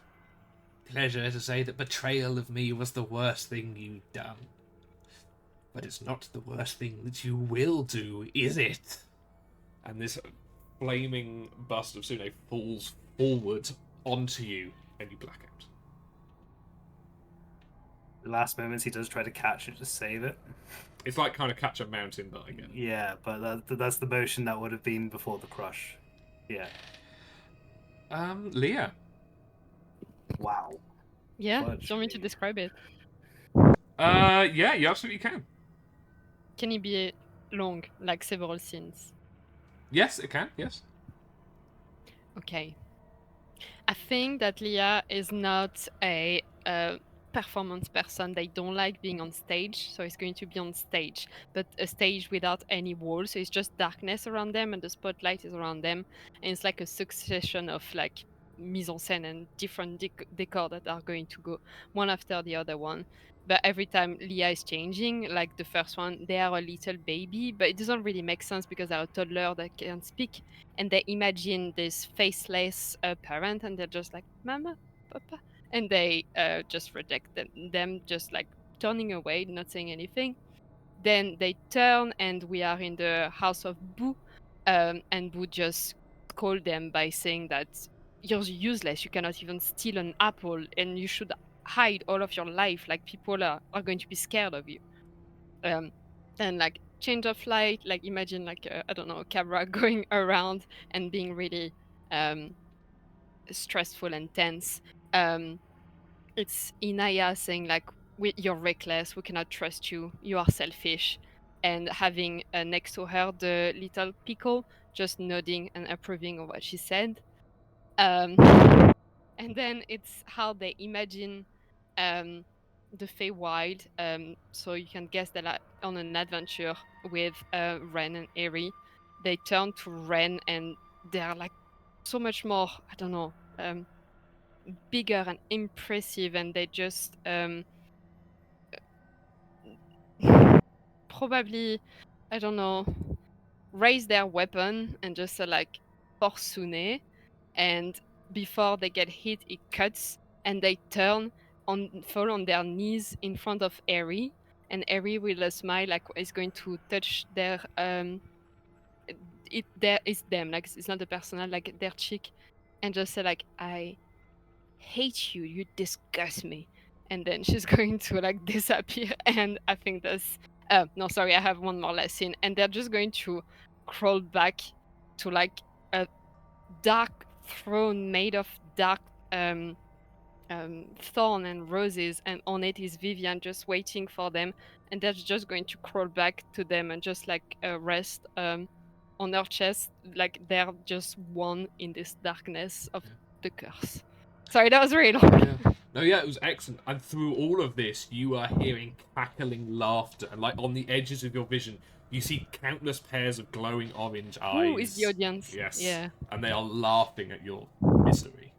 pleasure to say that betrayal of me was the worst thing you've done. But it's not the worst thing that you will do, is it? And this flaming bust of Sune falls forward onto you, and you black out. The last moments he does try to catch it to save it. It's like kind of catch a mountain, but I get it. Yeah, but that's the motion that would have been before the crush. Yeah. Leah. Wow. Yeah, Fudge do you want me to me. describe it? Yeah, you absolutely can. Can it be long, like several scenes? Yes, it can, yes. Okay. I think that Leah is not a performance person. They don't like being on stage, so it's going to be on stage, but a stage without any walls. So it's just darkness around them, and the spotlight is around them, and it's like a succession of like mise en scène and different decor that are going to go one after the other one. But every time Leah is changing, like the first one, they are a little baby, but it doesn't really make sense because they're a toddler that can speak, and they imagine this faceless parent, and they're just like, "Mama, Papa," and they just reject them, just like turning away, not saying anything. Then they turn, and we are in the house of Boo, and Boo just scold them by saying that you're useless, you cannot even steal an apple, and you should hide all of your life, like people are going to be scared of you. And like change of light, like imagine like I don't know, a camera going around and being really stressful and tense. It's Inaya saying like, you're reckless, we cannot trust you, you are selfish," and having next to her the little Pico just nodding and approving of what she said. um, and then it's how they imagine the Feywild. So you can guess that on an adventure with Ren and Eri, they turn to Ren and they're like so much more, I don't know, bigger and impressive, and they just probably, I don't know, raise their weapon and just like Sune, and before they get hit, it cuts, and they fall on their knees in front of Eri, and Eri with a smile like is going to touch their there is them, like it's not a personal, like their cheek, and just say like, "I hate you, you disgust me," and then she's going to like disappear. And I think that's no, sorry, I have one more last scene, and they're just going to crawl back to like a dark throne made of dark thorn and roses, and on it is Vivian just waiting for them, and they're just going to crawl back to them and just like rest on her chest, like they're just one in this darkness of the curse. Sorry, that was really long. Yeah. No, yeah, it was excellent. And through all of this, you are hearing cackling laughter, and like on the edges of your vision, you see countless pairs of glowing orange eyes. Who is the audience? Yes. Yeah. And they are laughing at your misery.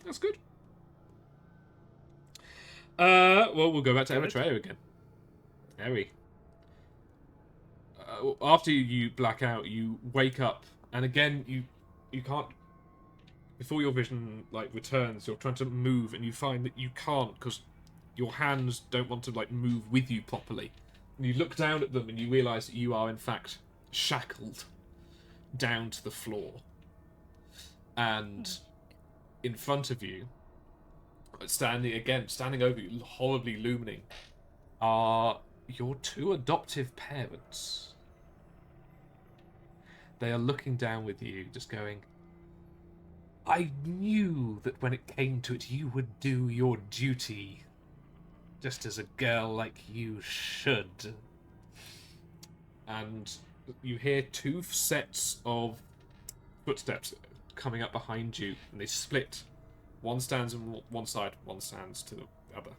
That's good. Well, we'll go back to Good. Eritrea again. Harry. After you black out, you wake up, and again, you can't. Before your vision like returns, you're trying to move, and you find that you can't because your hands don't want to like move with you properly. And you look down at them, and you realise that you are in fact shackled down to the floor. And in front of you, standing over you, horribly looming, are your two adoptive parents. They are looking down with you, just going, I knew that when it came to it, you would do your duty, just as a girl like you should. And you hear two sets of footsteps coming up behind you, and they split. One stands on one side, one stands to the other.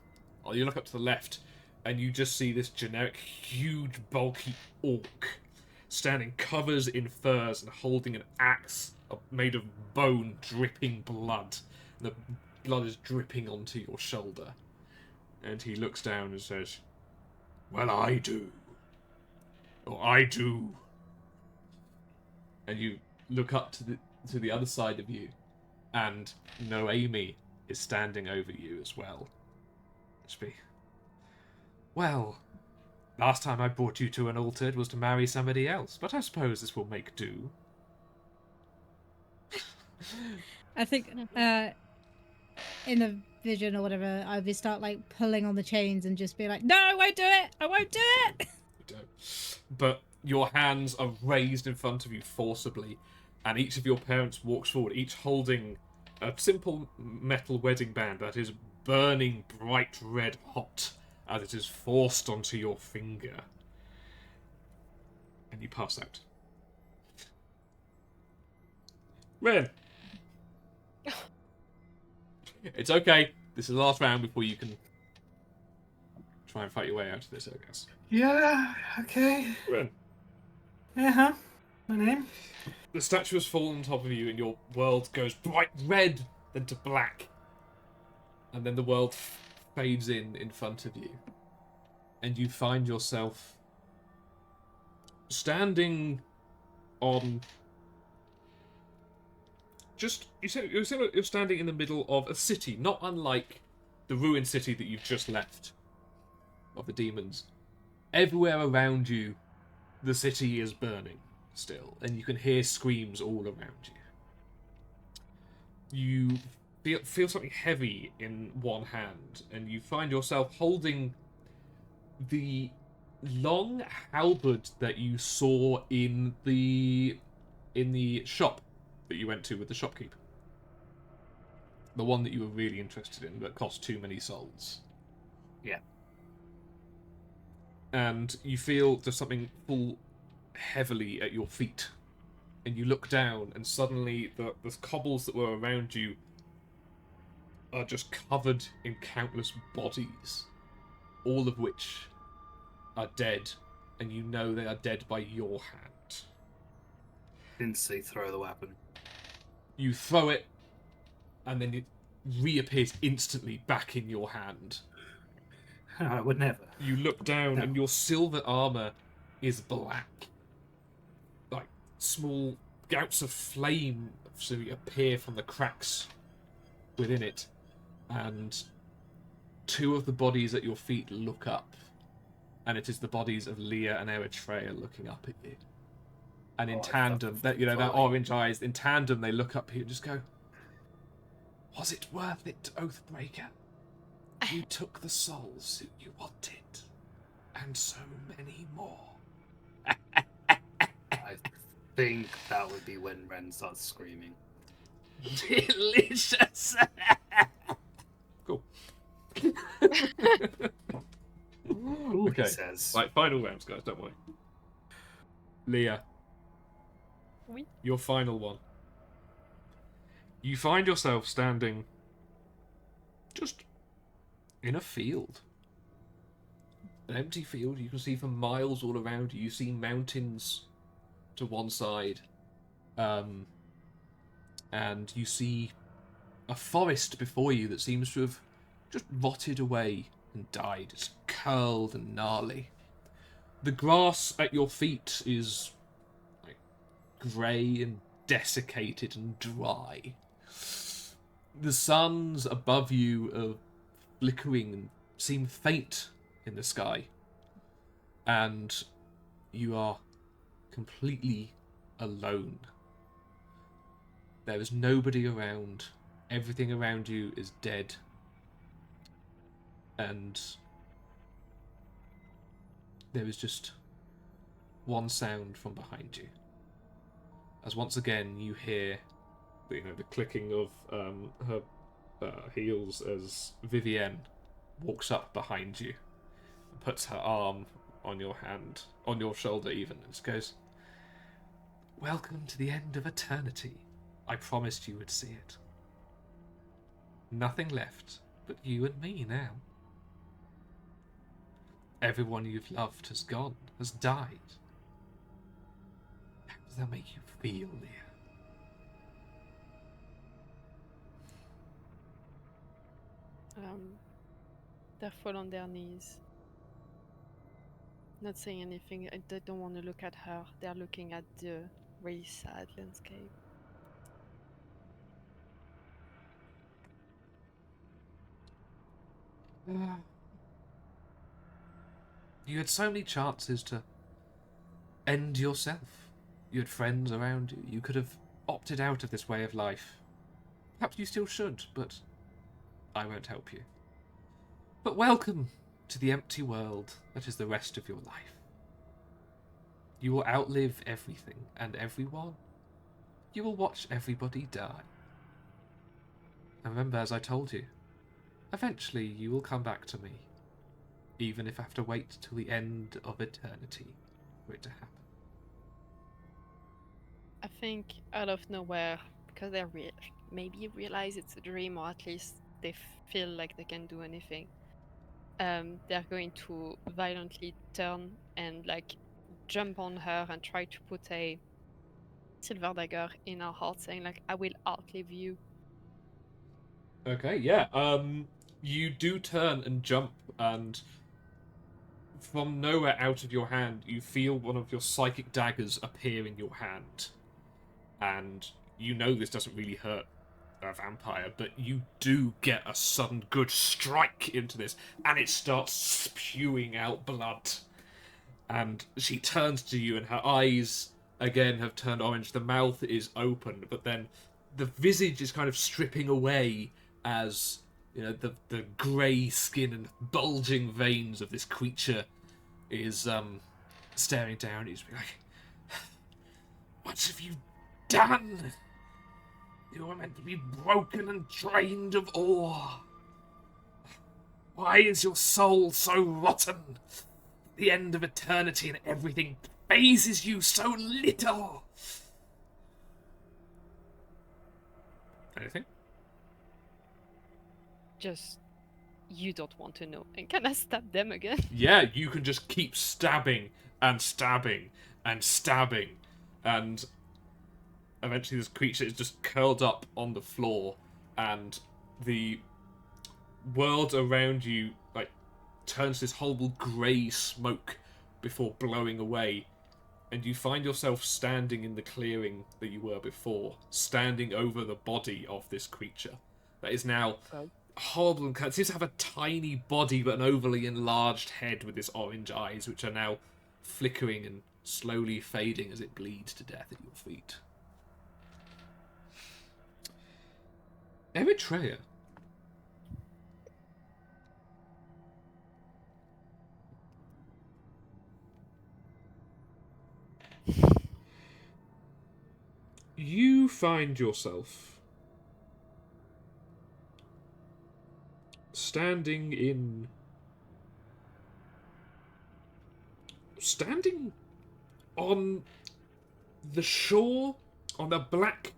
You look up to the left, and you just see this generic, huge, bulky orc standing covers in furs and holding an axe made of bone, dripping blood. And the blood is dripping onto your shoulder. And he looks down and says, well, I do. Or I do. And you look up to the other side of you, and Noemi is standing over you as well. Well, last time I brought you to an altar, it was to marry somebody else, but I suppose this will make do. I think in the vision or whatever, I would start like pulling on the chains and just be like, no, I won't do it. I won't do it. You don't. But your hands are raised in front of you forcibly, and each of your parents walks forward, each holding a simple metal wedding band that is burning bright red hot as it is forced onto your finger. And you pass out. Ren! It's okay. This is the last round before you can try and fight your way out of this, I guess. Yeah, okay. Ren. Uh-huh. My name? The statue has fallen on top of you, and your world goes bright red, then to black. And then the world fades in front of you. And you find yourself standing on... You're standing in the middle of a city, not unlike the ruined city that you've just left of the demons. Everywhere around you, the city is burning still, and you can hear screams all around you. You feel something heavy in one hand, and you find yourself holding the long halberd that you saw in the shop that you went to with the shopkeeper. The one that you were really interested in, that cost too many souls. Yeah. And you feel there's something fall heavily at your feet. And you look down, and suddenly the cobbles that were around you are just covered in countless bodies, all of which are dead, and you know they are dead by your hand. Instantly throw the weapon. You throw it, and then it reappears instantly back in your hand. I would never. You look down, No. and your silver armor is black. Like, small gouts of flame appear from the cracks within it, and two of the bodies at your feet look up, and it is the bodies of Leah and Eritrea looking up at you. And in tandem, that orange eyes, in tandem they look up at you and just go, was it worth it, Oathbreaker? You took the souls that you wanted, and so many more. I think that would be when Ren starts screaming. Delicious! Cool. Ooh, Okay. He says. Right, final rounds, guys, don't worry. Leah. Oui. Your final one. You find yourself standing just in a field. An empty field. You can see for miles all around you. You see mountains to one side. And you see a forest before you that seems to have just rotted away and died. It's curled and gnarly. The grass at your feet is like grey and desiccated and dry. The suns above you are flickering and seem faint in the sky. And you are completely alone. There is nobody around. Everything around you is dead. And there is just one sound from behind you. As once again you hear the clicking of her heels as Vivienne walks up behind you and puts her arm on your hand, on your shoulder even, and just goes, "Welcome to the end of eternity. I promised you would see it. Nothing left but you and me now. Everyone you've loved has gone, has died. How does that make you feel, Leah?" They fall on their knees, not saying anything. They don't want to look at her. They're looking at the really sad landscape. You had so many chances to end yourself. You had friends around you. You could have opted out of this way of life. Perhaps you still should, but I won't help you. But welcome to the empty world that is the rest of your life. You will outlive everything and everyone. You will watch everybody die. And remember, as I told you, eventually you will come back to me, even if I have to wait till the end of eternity for it to happen. I think out of nowhere, because they maybe realize it's a dream, or at least they feel like they can do anything, they're going to violently turn and like jump on her and try to put a silver dagger in her heart, saying like, "I will outlive you." Okay, yeah. You do turn and jump, and from nowhere out of your hand, you feel one of your psychic daggers appear in your hand. And you know this doesn't really hurt a vampire, but you do get a sudden good strike into this, and it starts spewing out blood. And she turns to you, and her eyes, again, have turned orange. The mouth is open, but then the visage is kind of stripping away as the grey skin and bulging veins of this creature is staring down. He's like, "What have you done? You were meant to be broken and drained of awe. Why is your soul so rotten? The end of eternity and everything phases you so little." Anything? Just, you don't want to know. And can I stab them again? Yeah, you can just keep stabbing and stabbing and stabbing, and eventually this creature is just curled up on the floor, and the world around you like turns this horrible grey smoke before blowing away, and you find yourself standing in the clearing that you were before, standing over the body of this creature that is now horrible and it seems to have a tiny body but an overly enlarged head with its orange eyes, which are now flickering and slowly fading as it bleeds to death at your feet. Eritrea. You find yourself standing on the shore, on a black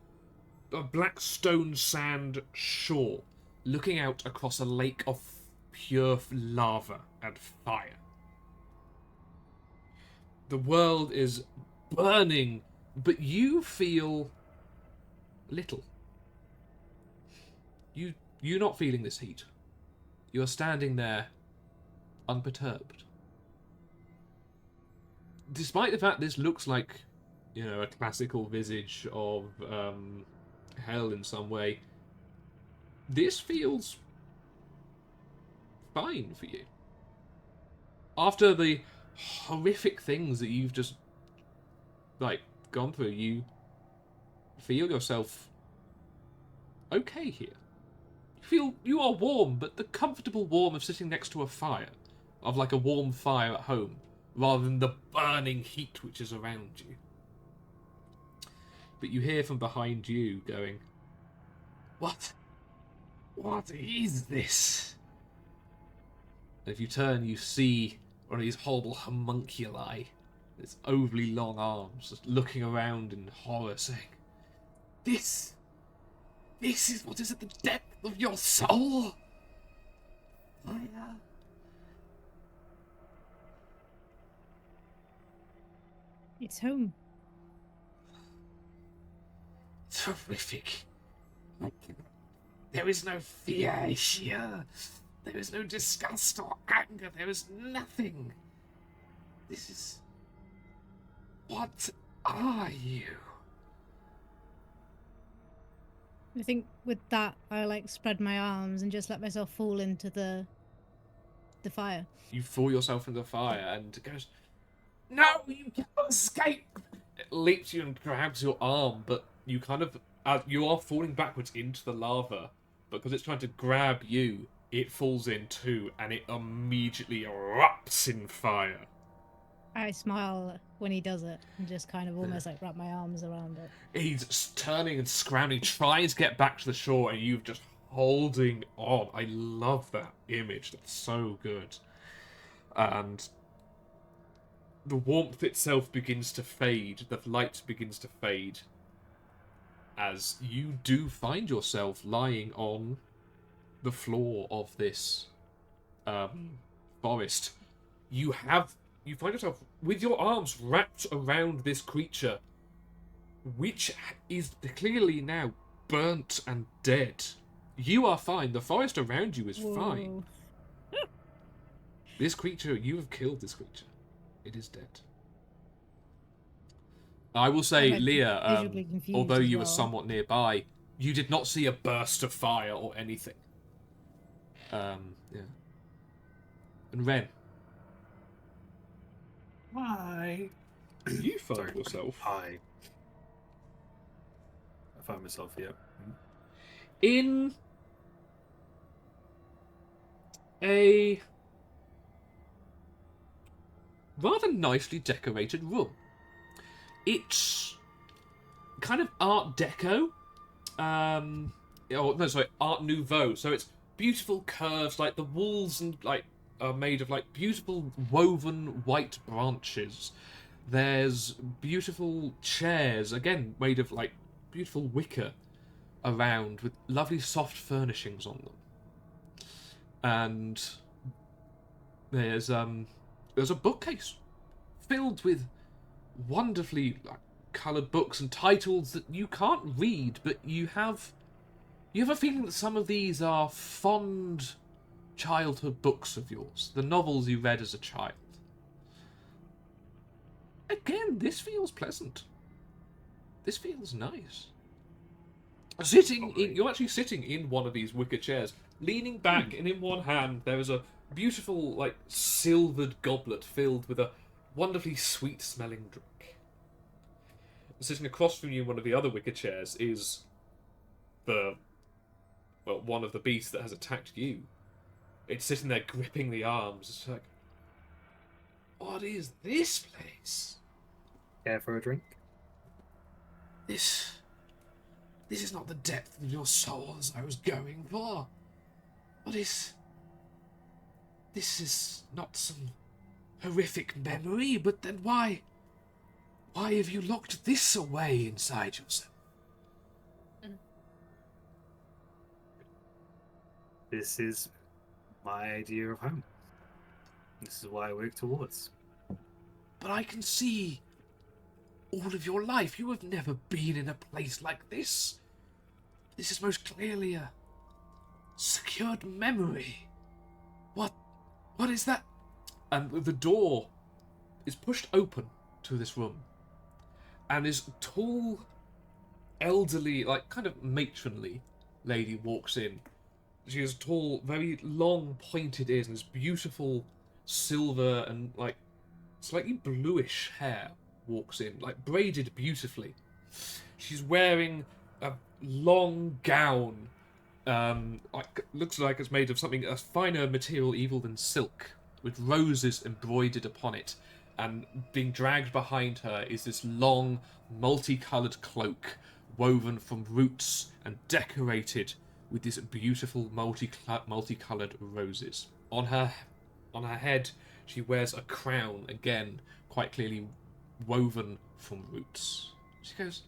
stone sand shore. looking out across a lake of pure lava and fire. The world is burning, but you feel little. You're not feeling this heat. You're standing there unperturbed. Despite the fact this looks like, a classical visage of hell in some way, this feels fine for you. After the horrific things that you've just, gone through, you feel yourself okay here. You are warm, but the comfortable warmth of sitting next to a fire, of like a warm fire at home, rather than the burning heat which is around you. But you hear from behind you going, What is this? And if you turn, you see one of these horrible homunculi, its overly long arms, just looking around in horror, saying, This is what is at the depth of your soul? Fire. It's home. It's horrific. There is no fear here. There is no disgust or anger. There is nothing. This is... What are you? I think with that, I spread my arms and just let myself fall into the fire. You fall yourself in the fire and it goes, No, you can't escape! It leaps you and grabs your arm, but you kind of... you are falling backwards into the lava, but because it's trying to grab you, it falls in too, and it immediately erupts in fire. I smile when he does it and just kind of almost wrap my arms around it. He's turning and scrambling, trying to get back to the shore, and you've just holding on. I love that image. That's so good. And the warmth itself begins to fade. The light begins to fade. As you do find yourself lying on the floor of this forest. You find yourself with your arms wrapped around this creature, which is clearly now burnt and dead. You are fine. The forest around you is fine. This creature, you have killed this creature. It is dead. I will say, Leah, although you were somewhat nearby, you did not see a burst of fire or anything. Yeah. And Ren. Hi. You found yourself Hi. I found myself, yeah. in a rather nicely decorated room. It's kind of Art Deco. Art Nouveau. So it's beautiful curves, like the walls and are made of beautiful woven white branches. There's beautiful chairs, again made of beautiful wicker around with lovely soft furnishings on them. And there's a bookcase filled with wonderfully coloured books and titles that you can't read, but you have a feeling that some of these are fond childhood books of yours, the novels you read as a child. Again, this feels pleasant. This feels nice. You're actually sitting in one of these wicker chairs, leaning back, and in one hand there is a beautiful, silvered goblet filled with a wonderfully sweet-smelling drink. Sitting across from you in one of the other wicker chairs is one of the beasts that has attacked you. It's sitting there gripping the arms. It's like, what is this place? Care for a drink? This is not the depth of your soul as I was going for. This is not some horrific memory, but then why have you locked this away inside yourself? This is my idea of home. This is what I work towards. But I can see all of your life. You have never been in a place like this. This is most clearly a secured memory. What is that? And the door is pushed open to this room. And this tall, elderly, like kind of matronly lady walks in. She has tall, very long, pointed ears and this beautiful silver and like slightly bluish hair walks in, like braided beautifully. She's wearing a long gown, like looks like it's made of something a finer material evil than silk, with roses embroidered upon it. And being dragged behind her is this long, multicoloured cloak woven from roots and decorated with these beautiful multicoloured roses. On her head, she wears a crown, again, quite clearly woven from roots. She goes,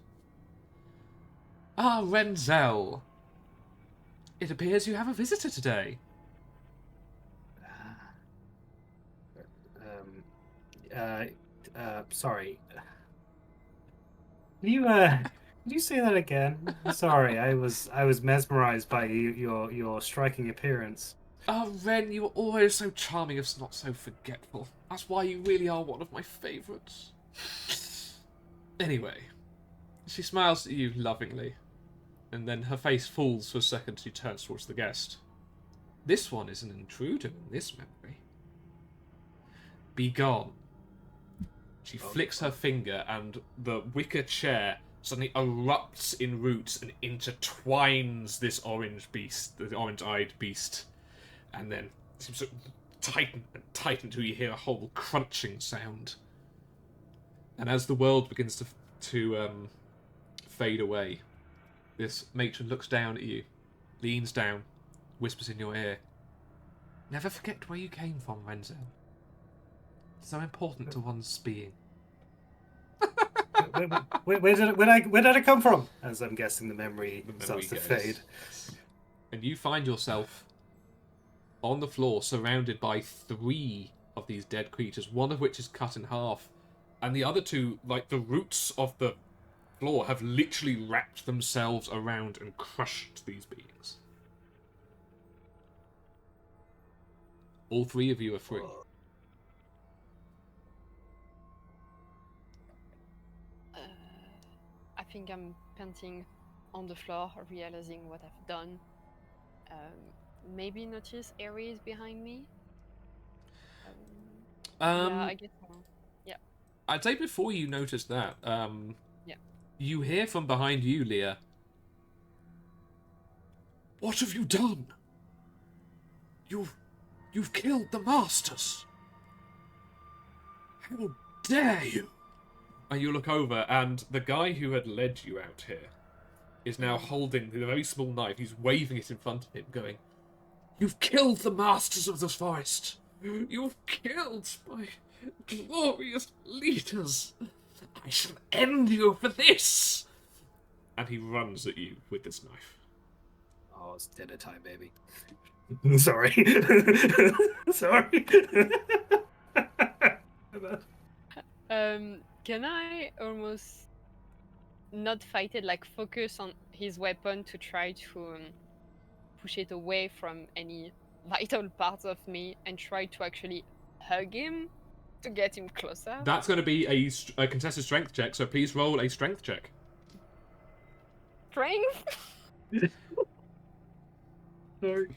"Ah, Renzel. It appears you have a visitor today." Sorry. Can you say that again? Sorry, I was mesmerized by your striking appearance. Ah, Ren, you were always so charming if not so forgetful. That's why you really are one of my favourites. Anyway, she smiles at you lovingly, and then her face falls for a second. She turns towards the guest. This one is an intruder in this memory. Be gone. She flicks her finger, and the wicker chair suddenly erupts in roots and intertwines this orange beast, the orange-eyed beast, and then seems to tighten and tighten until you hear a whole crunching sound. And as the world begins to fade away, this matron looks down at you, leans down, whispers in your ear, "Never forget where you came from, Renzel. So important to one's being." Where did I come from? As I'm guessing the memory starts to goes. fade. And you find yourself on the floor, surrounded by 3 of these dead creatures, one of which is cut in half, and the other 2, like the roots of the floor, have literally wrapped themselves around and crushed these beings. All 3 of you are free. I think I'm panting on the floor, realizing what I've done. Maybe notice Ares behind me. Yeah, I guess so. Yeah. I'd say before you notice that, Yeah. you hear from behind you, Leah. "What have you done? You've killed the masters. How dare you?" And you look over, and the guy who had led you out here is now holding a very small knife. He's waving it in front of him, going, "You've killed the masters of this forest. You've killed my glorious leaders. I shall end you for this." And he runs at you with this knife. Oh, it's dinner time, baby. Sorry. Sorry. Can I almost not fight it, like focus on his weapon to try to push it away from any vital parts of me and try to actually hug him to get him closer? That's going to be a contested strength check, so please roll a strength check. Strength? Sorry.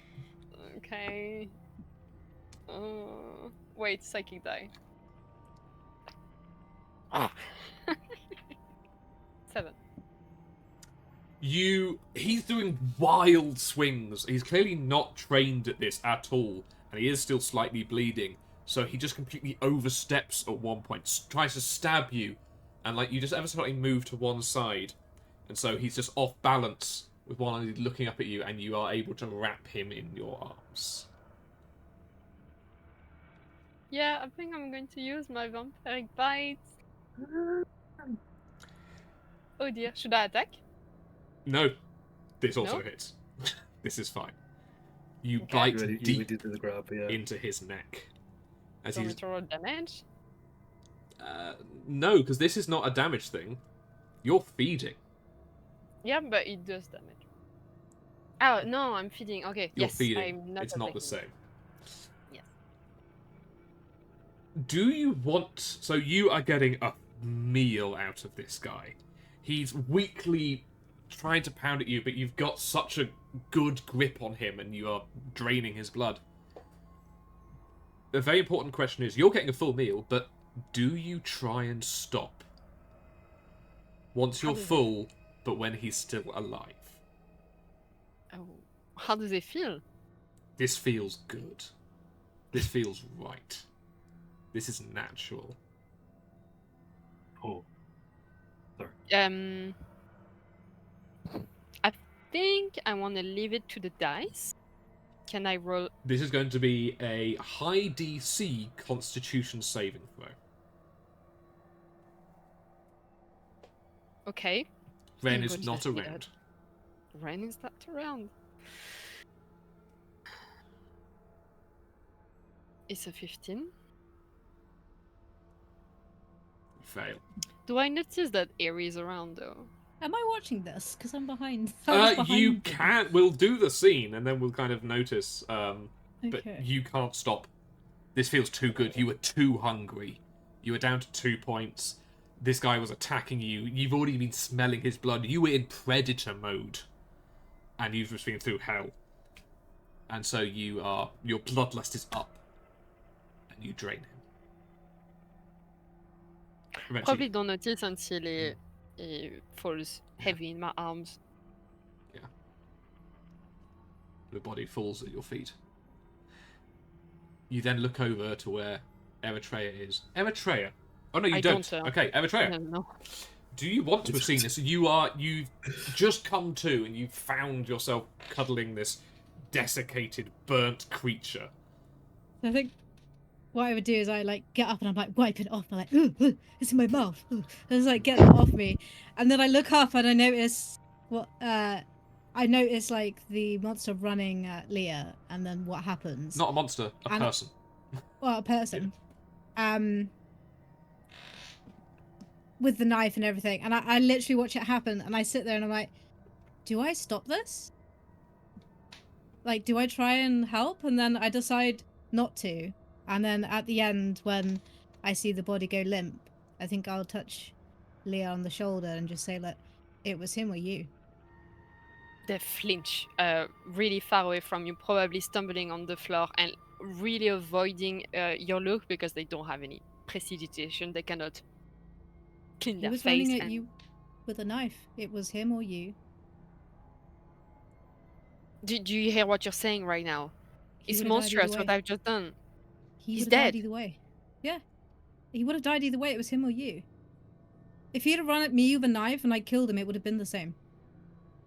Okay. Wait, psychic die. 7. He's doing wild swings. He's clearly not trained at this at all, and he is still slightly bleeding. So he just completely oversteps at one point, tries to stab you, and like you just ever slightly move to one side, and so he's just off balance with one eye looking up at you, and you are able to wrap him in your arms. Yeah, I think I'm going to use my vampiric bite. Oh dear, should I attack? No, this also No? hits. This is fine. You Okay. bite You deep did the grab, yeah. into his neck. As Do you want me he's to roll damage? no, because this is not a damage thing. You're feeding. Yeah, but it does damage. Oh no, I'm feeding. Okay, You're yes, feeding. I'm not. It's not the attacking. same. Yes. Do you want... So you are getting a meal out of this guy. He's weakly trying to pound at you, but you've got such a good grip on him and you are draining his blood. The very important question is, you're getting a full meal, but do you try and stop? Once How you're does it- full, but when he's still alive. Oh, how does it feel? This feels good. This feels right. This is natural. Oh. Sorry. I think I want to leave it to the dice. Can I roll? This is going to be a high DC Constitution saving throw. Okay. Ren I'm is going to not say that. around. Ren is not around. It's a 15. Fail. Do I notice that Aries around though? Am I watching this? Because I'm behind. I was behind You them. can. We'll do the scene, and then we'll kind of notice. But Okay. you can't stop. This feels too good. You were too hungry. You were down to 2 points. This guy was attacking you. You've already been smelling his blood. You were in predator mode, and you've just been through hell. And so you are. Your bloodlust is up, and you drain him. Eventually, Probably don't notice until it falls heavy in my arms. the body falls at your feet. You then look over to where Eritrea is. Eritrea. Oh no, you I don't. don't, Okay, Eritrea. No. Do you want to have seen this? You've just come to and you've found yourself cuddling this desiccated, burnt creature. I think what I would do is I like get up and I'm like wipe it off. I'm like, ooh, it's in my mouth. Ooh. I was like, get that off me. And then I look up and I notice like the monster running at Leah, and then what happens? Not a monster, a And- person. Well, a person. With the knife and everything. And I literally watch it happen and I sit there and I'm like, do I stop this? Like, do I try and help? And then I decide not to. And then at the end, when I see the body go limp, I think I'll touch Leah on the shoulder and just say, look, it was him or you. They flinch really far away from you, probably stumbling on the floor and really avoiding your look because they don't have any prestidigitation. They cannot clean He their was face. running at And you with a knife. It was him or you. do you hear what you're saying right now? He It's would have died monstrous either what way. I've just done. He He's would have died dead. either way. Yeah. He would have died either way. It was him or you. If he'd have run at me with a knife and I killed him, it would have been the same.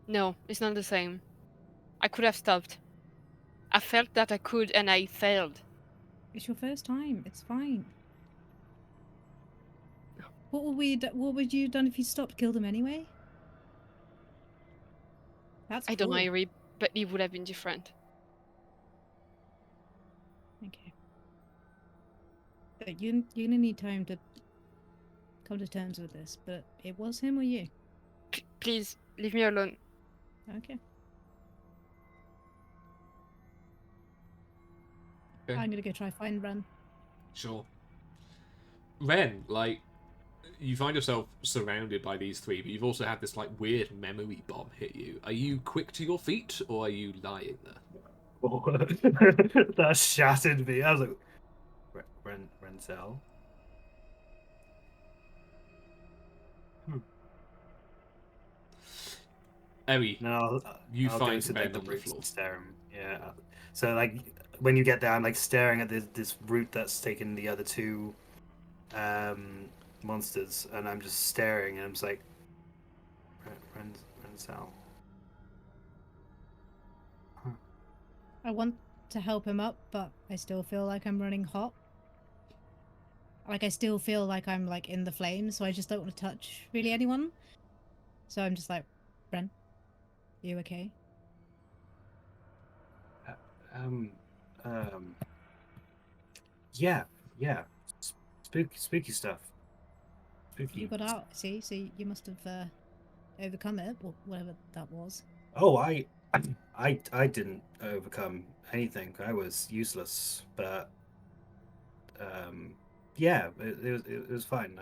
No, it's not the same. I could have stopped. I felt that I could and I failed. It's your first time. It's fine. What would you have done if you stopped, killed him anyway? That's I don't know, cool. Iri, but it would have been different. Okay. But you're gonna need time to come to terms with this, but it was him or you. Please, leave me alone. Okay. Okay. I'm gonna go try find Ren. Sure. Ren, like, you find yourself surrounded by these three, but you've also had this, like, weird memory bomb hit you. Are you quick to your feet, or are you lying there? Oh, that shattered me. I was like, Renzel. Eri, No, you I'll go find sit Ren down the on the roots floor. and stare him. Yeah. So like when you get there, I'm like staring at this root that's taken the other two monsters, and I'm just staring, and I'm just like, Renzel. I want to help him up, but I still feel like I'm running hot. Like I still feel like I'm like in the flames, so I just don't want to touch really anyone. So I'm just like, Ren, you okay? Um, um, yeah, yeah. Spooky stuff. You Spooky. got out, see? So you must have overcome it, or whatever that was. Oh, I didn't overcome anything. I was useless, but yeah, it was fine.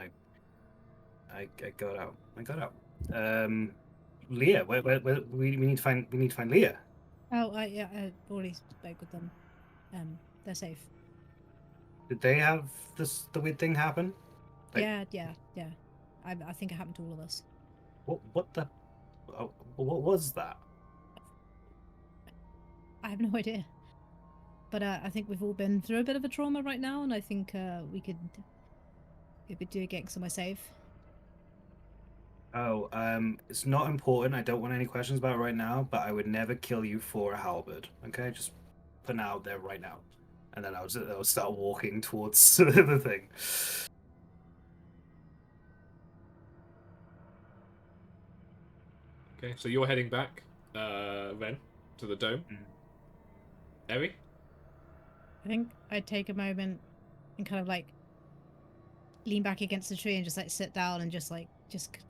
I got out. I got out. Leah, we need to find Leah. Oh, I already spoke with them. They're safe. Did they have the weird thing happen? Like, Yeah. I think it happened to all of us. what the what was that? I have no idea. But I think we've all been through a bit of a trauma right now, and I think we could do getting somewhere safe. Oh, it's not important. I don't want any questions about it right now, but I would never kill you for a halberd. Okay, just put it out there right now, and then I'll start walking towards the thing. Okay, so you're heading back, Ren, to the dome. Mm. Eri? I think I'd take a moment and kind of like lean back against the tree and just like sit down and just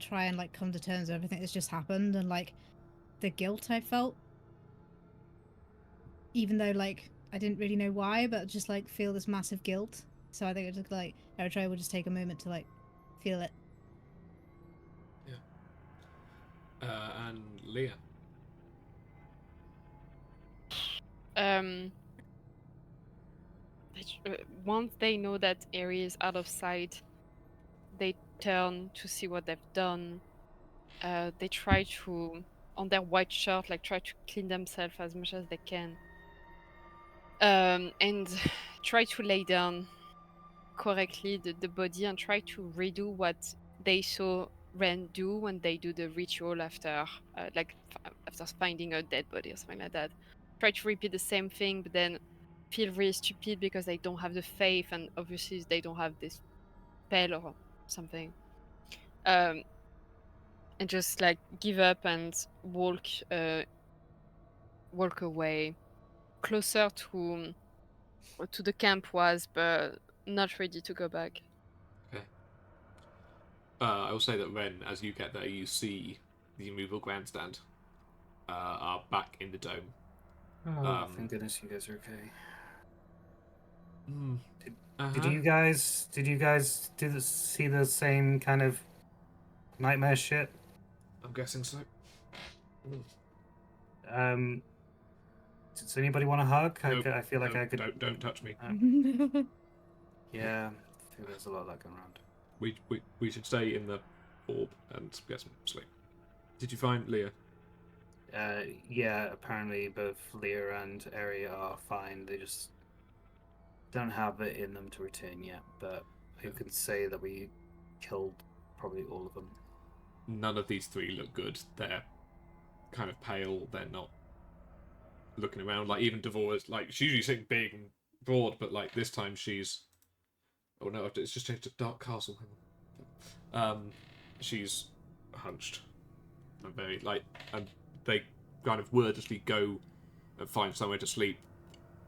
try and like come to terms with everything that's just happened and like the guilt I felt, even though like I didn't really know why, but just like feel this massive guilt. So I think I just like Eritrea will just take a moment to like feel it. And Leah. Um, once they know that Eri is out of sight, they turn to see what they've done. They try to, on their white shirt, like try to clean themselves as much as they can. And try to lay down correctly the body and try to redo what they saw Ren do when they do the ritual after, after finding a dead body or something like that. Try to repeat the same thing, but then feel really stupid because they don't have the faith and obviously they don't have this spell or something. And just like give up and walk away closer to the camp was, but not ready to go back. Okay. I will say that Ren, as you get there, you see the immovable grandstand are back in the dome. Oh, thank goodness you guys are okay. Did Uh-huh. you guys see the same kind of nightmare shit? I'm guessing so. Does anybody want a hug? Nope, I feel like nope, I could. Don't touch me. Yeah, I think there's a lot of that going around. We should stay in the orb and get some sleep. Did you find Leah? Yeah, apparently both Leah and Eri are fine. They just don't have it in them to return yet. But I can say that we killed probably all of them. None of these three look good. They're kind of pale. They're not looking around. Like even Devora's, like she's usually sitting big and broad, but like this time she's. Oh no! It's just changed to Dark Castle. She's hunched. And very like, and they kind of wordlessly go and find somewhere to sleep,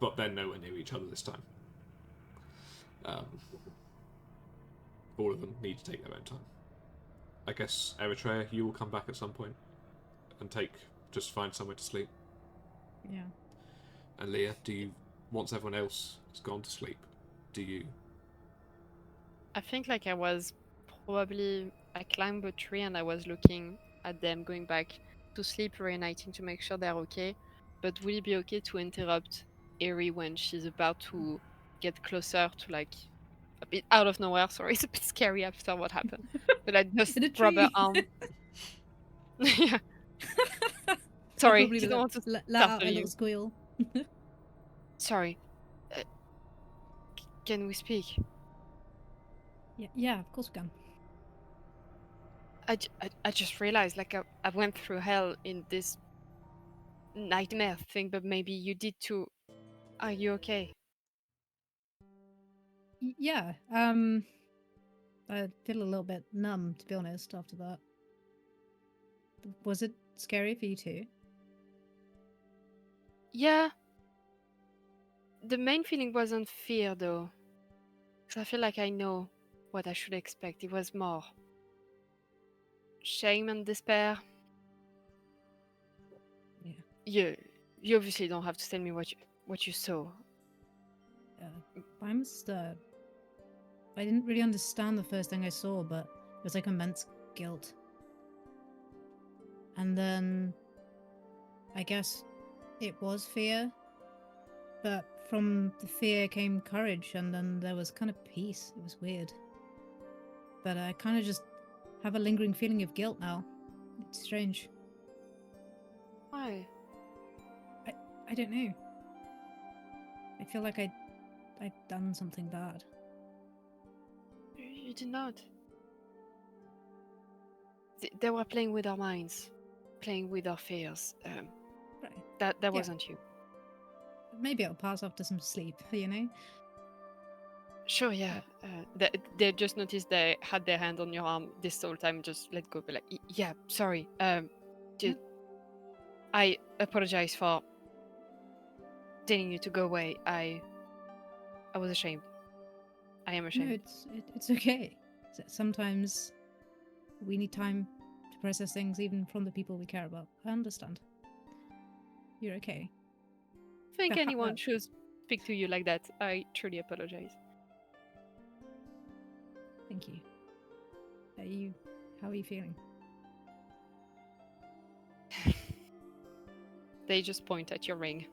but they're nowhere near each other this time. All of them need to take their own time. I guess Eritrea, you will come back at some point and just find somewhere to sleep. Yeah. And Leah, once everyone else has gone to sleep, do you? I think like I climbed a tree and I was looking at them going back to sleep, reuniting to make sure they're okay. But would it be okay to interrupt Eri when she's about to get closer to like a bit out of nowhere? Sorry, it's a bit scary after what happened. But I just In a grab her tree. arm. Yeah. I'll Sorry, probably didn't want to let out startle a you. little squeal. Sorry. Can we speak? Yeah, of course we can. I just realized like I went through hell in this nightmare thing, but maybe you did too. Are you okay? Yeah. I feel a little bit numb, to be honest, after that. Was it scary for you too? Yeah. The main feeling wasn't fear, though. 'Cause I feel like I know what I should expect. It was more shame and despair. Yeah. You obviously don't have to tell me what you saw. I must. I didn't really understand the first thing I saw, but it was like immense guilt. And then, I guess, it was fear. But from the fear came courage, and then there was kind of peace. It was weird. But I kind of just have a lingering feeling of guilt now. It's strange. Why? I don't know. I feel like I'd done something bad. You did not. They were playing with our minds, playing with our fears. Right. That Yeah. wasn't you. Maybe I'll pass after some sleep, you know? Sure, yeah. They just noticed they had their hand on your arm this whole time. Just let go, be like, yeah, sorry. Dude, I apologize for telling you to go away. I was ashamed. I am ashamed. No, it's okay. Sometimes we need time to process things, even from the people we care about. I understand. You're okay. I think But ho- anyone should speak to you like that. I truly apologize. Thank you. How are you feeling? They just point at your ring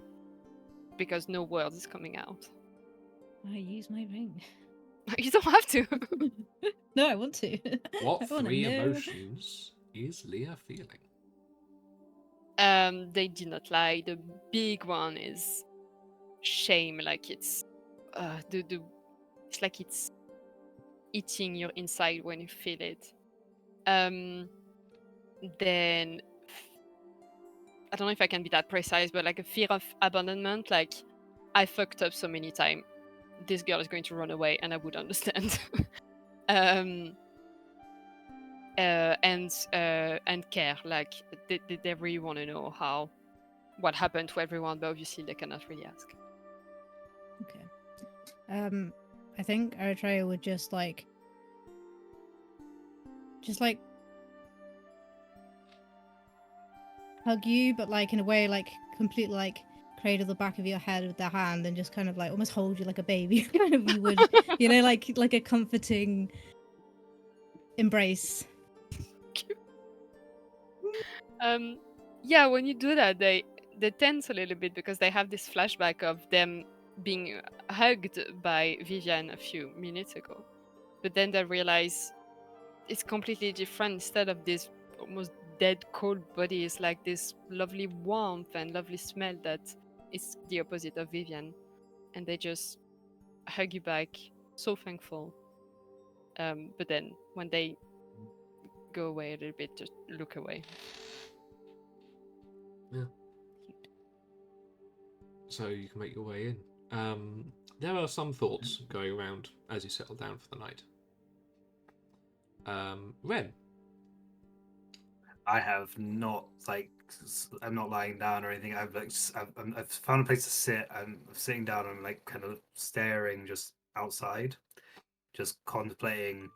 because no word is coming out. I use my ring. You don't have to. No, I want to. What I wanna 3 know. emotions is Leah feeling? They did not lie. The big one is shame. Like it's it's like it's eating your inside when you feel it. Then I don't know if I can be that precise, but like a fear of abandonment. Like I fucked up so many times. This girl is going to run away, and I would understand. And care. Like they really want to know what happened to everyone, but obviously they cannot really ask. Okay. I think Eritrea would just like hug you, but like in a way like completely like cradle the back of your head with their hand and just kind of like almost hold you like a baby, kind of you would, you know, like a comforting embrace. Yeah, when you do that, they tense a little bit because they have this flashback of them being hugged by Vivian a few minutes ago, but then they realize it's completely different. Instead of this almost dead cold body, it's like this lovely warmth and lovely smell that is the opposite of Vivian, and they just hug you back, so thankful. But then when they go away a little bit, just look away. Yeah. So you can make your way in. There are some thoughts going around as you settle down for the night. Ren. I have not I'm not lying down or anything. I've found a place to sit. I'm sitting down and like kind of staring just outside, just contemplating.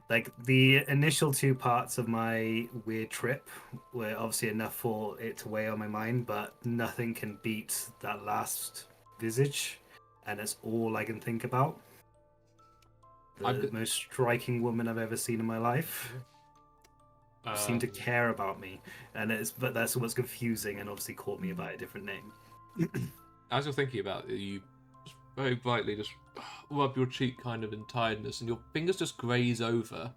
Like the initial 2 parts of my weird trip were obviously enough for it to weigh on my mind, but nothing can beat that last visage, and it's all I can think about. The most striking woman I've ever seen in my life. Seemed to care about me, but that's what's confusing and obviously caught me by a different name. As you're thinking about it, you very brightly just rub your cheek kind of in tiredness, and your fingers just graze over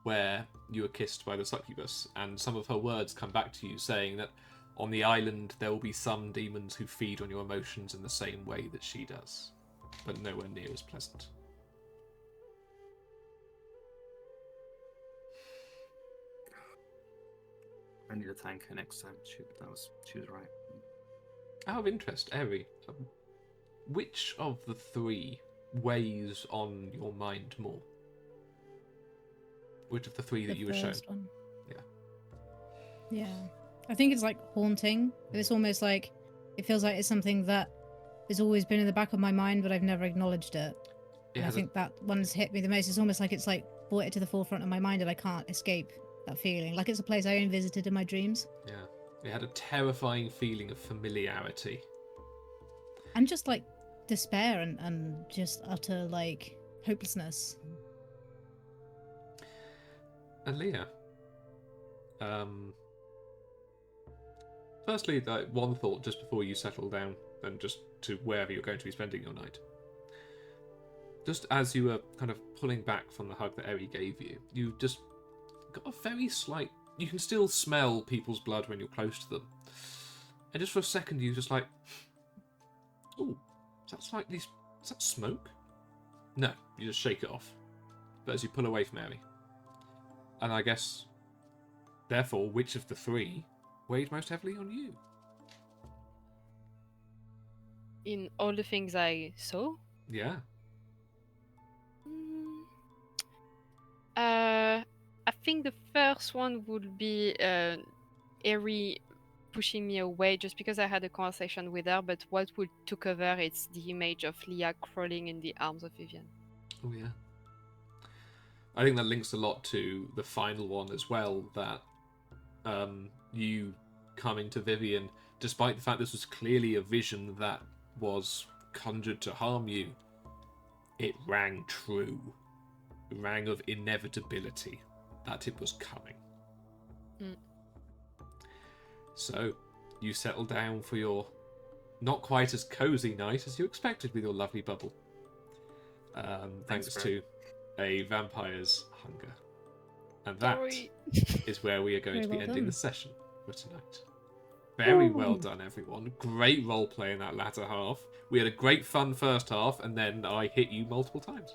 where you were kissed by the succubus, and some of her words come back to you saying that on the island there will be some demons who feed on your emotions in the same way that she does, but nowhere near as pleasant. I need to thank her next time. She was right. Out of interest, Eri, which of the 3 weighs on your mind more? Which of the 3 that you were shown? One. Yeah. Yeah. I think it's like haunting. It's almost like it feels like it's something that has always been in the back of my mind, but I've never acknowledged it. It And I has a- think that one's hit me the most. It's almost like it's like brought it to the forefront of my mind, and I can't escape that feeling. Like it's a place I only visited in my dreams, yeah, it had a terrifying feeling of familiarity. and just like despair and just utter like hopelessness. And Leah, firstly, like, one thought just before you settle down and just to wherever you're going to be spending your night. Just as you were kind of pulling back from the hug that Eri gave you, you just got a very slight... You can still smell people's blood when you're close to them. And just for a second, you just like... Oh, is that slightly... Is that smoke? No, you just shake it off. But as you pull away from Eri. And I guess... Therefore, which of the three weighed most heavily on you? In all the things I saw, Yeah. mm, I think the first one would be Eri pushing me away just because I had a conversation with her, but what would took over it's the image of Leah crawling in the arms of Vivian. Oh, yeah. I think that links a lot to the final one as well, that you coming to Vivian, despite the fact this was clearly a vision that was conjured to harm you, it rang true. It rang of inevitability, that it was coming. Mm. So, you settle down for your not quite as cozy night as you expected with your lovely bubble. Thanks bro. to a vampire's hunger. And that Sorry. is where we are going Very to be well ending done. the session for tonight. Very well done, everyone. Great roleplay in that latter half. We had a great fun first half, and then I hit you multiple times.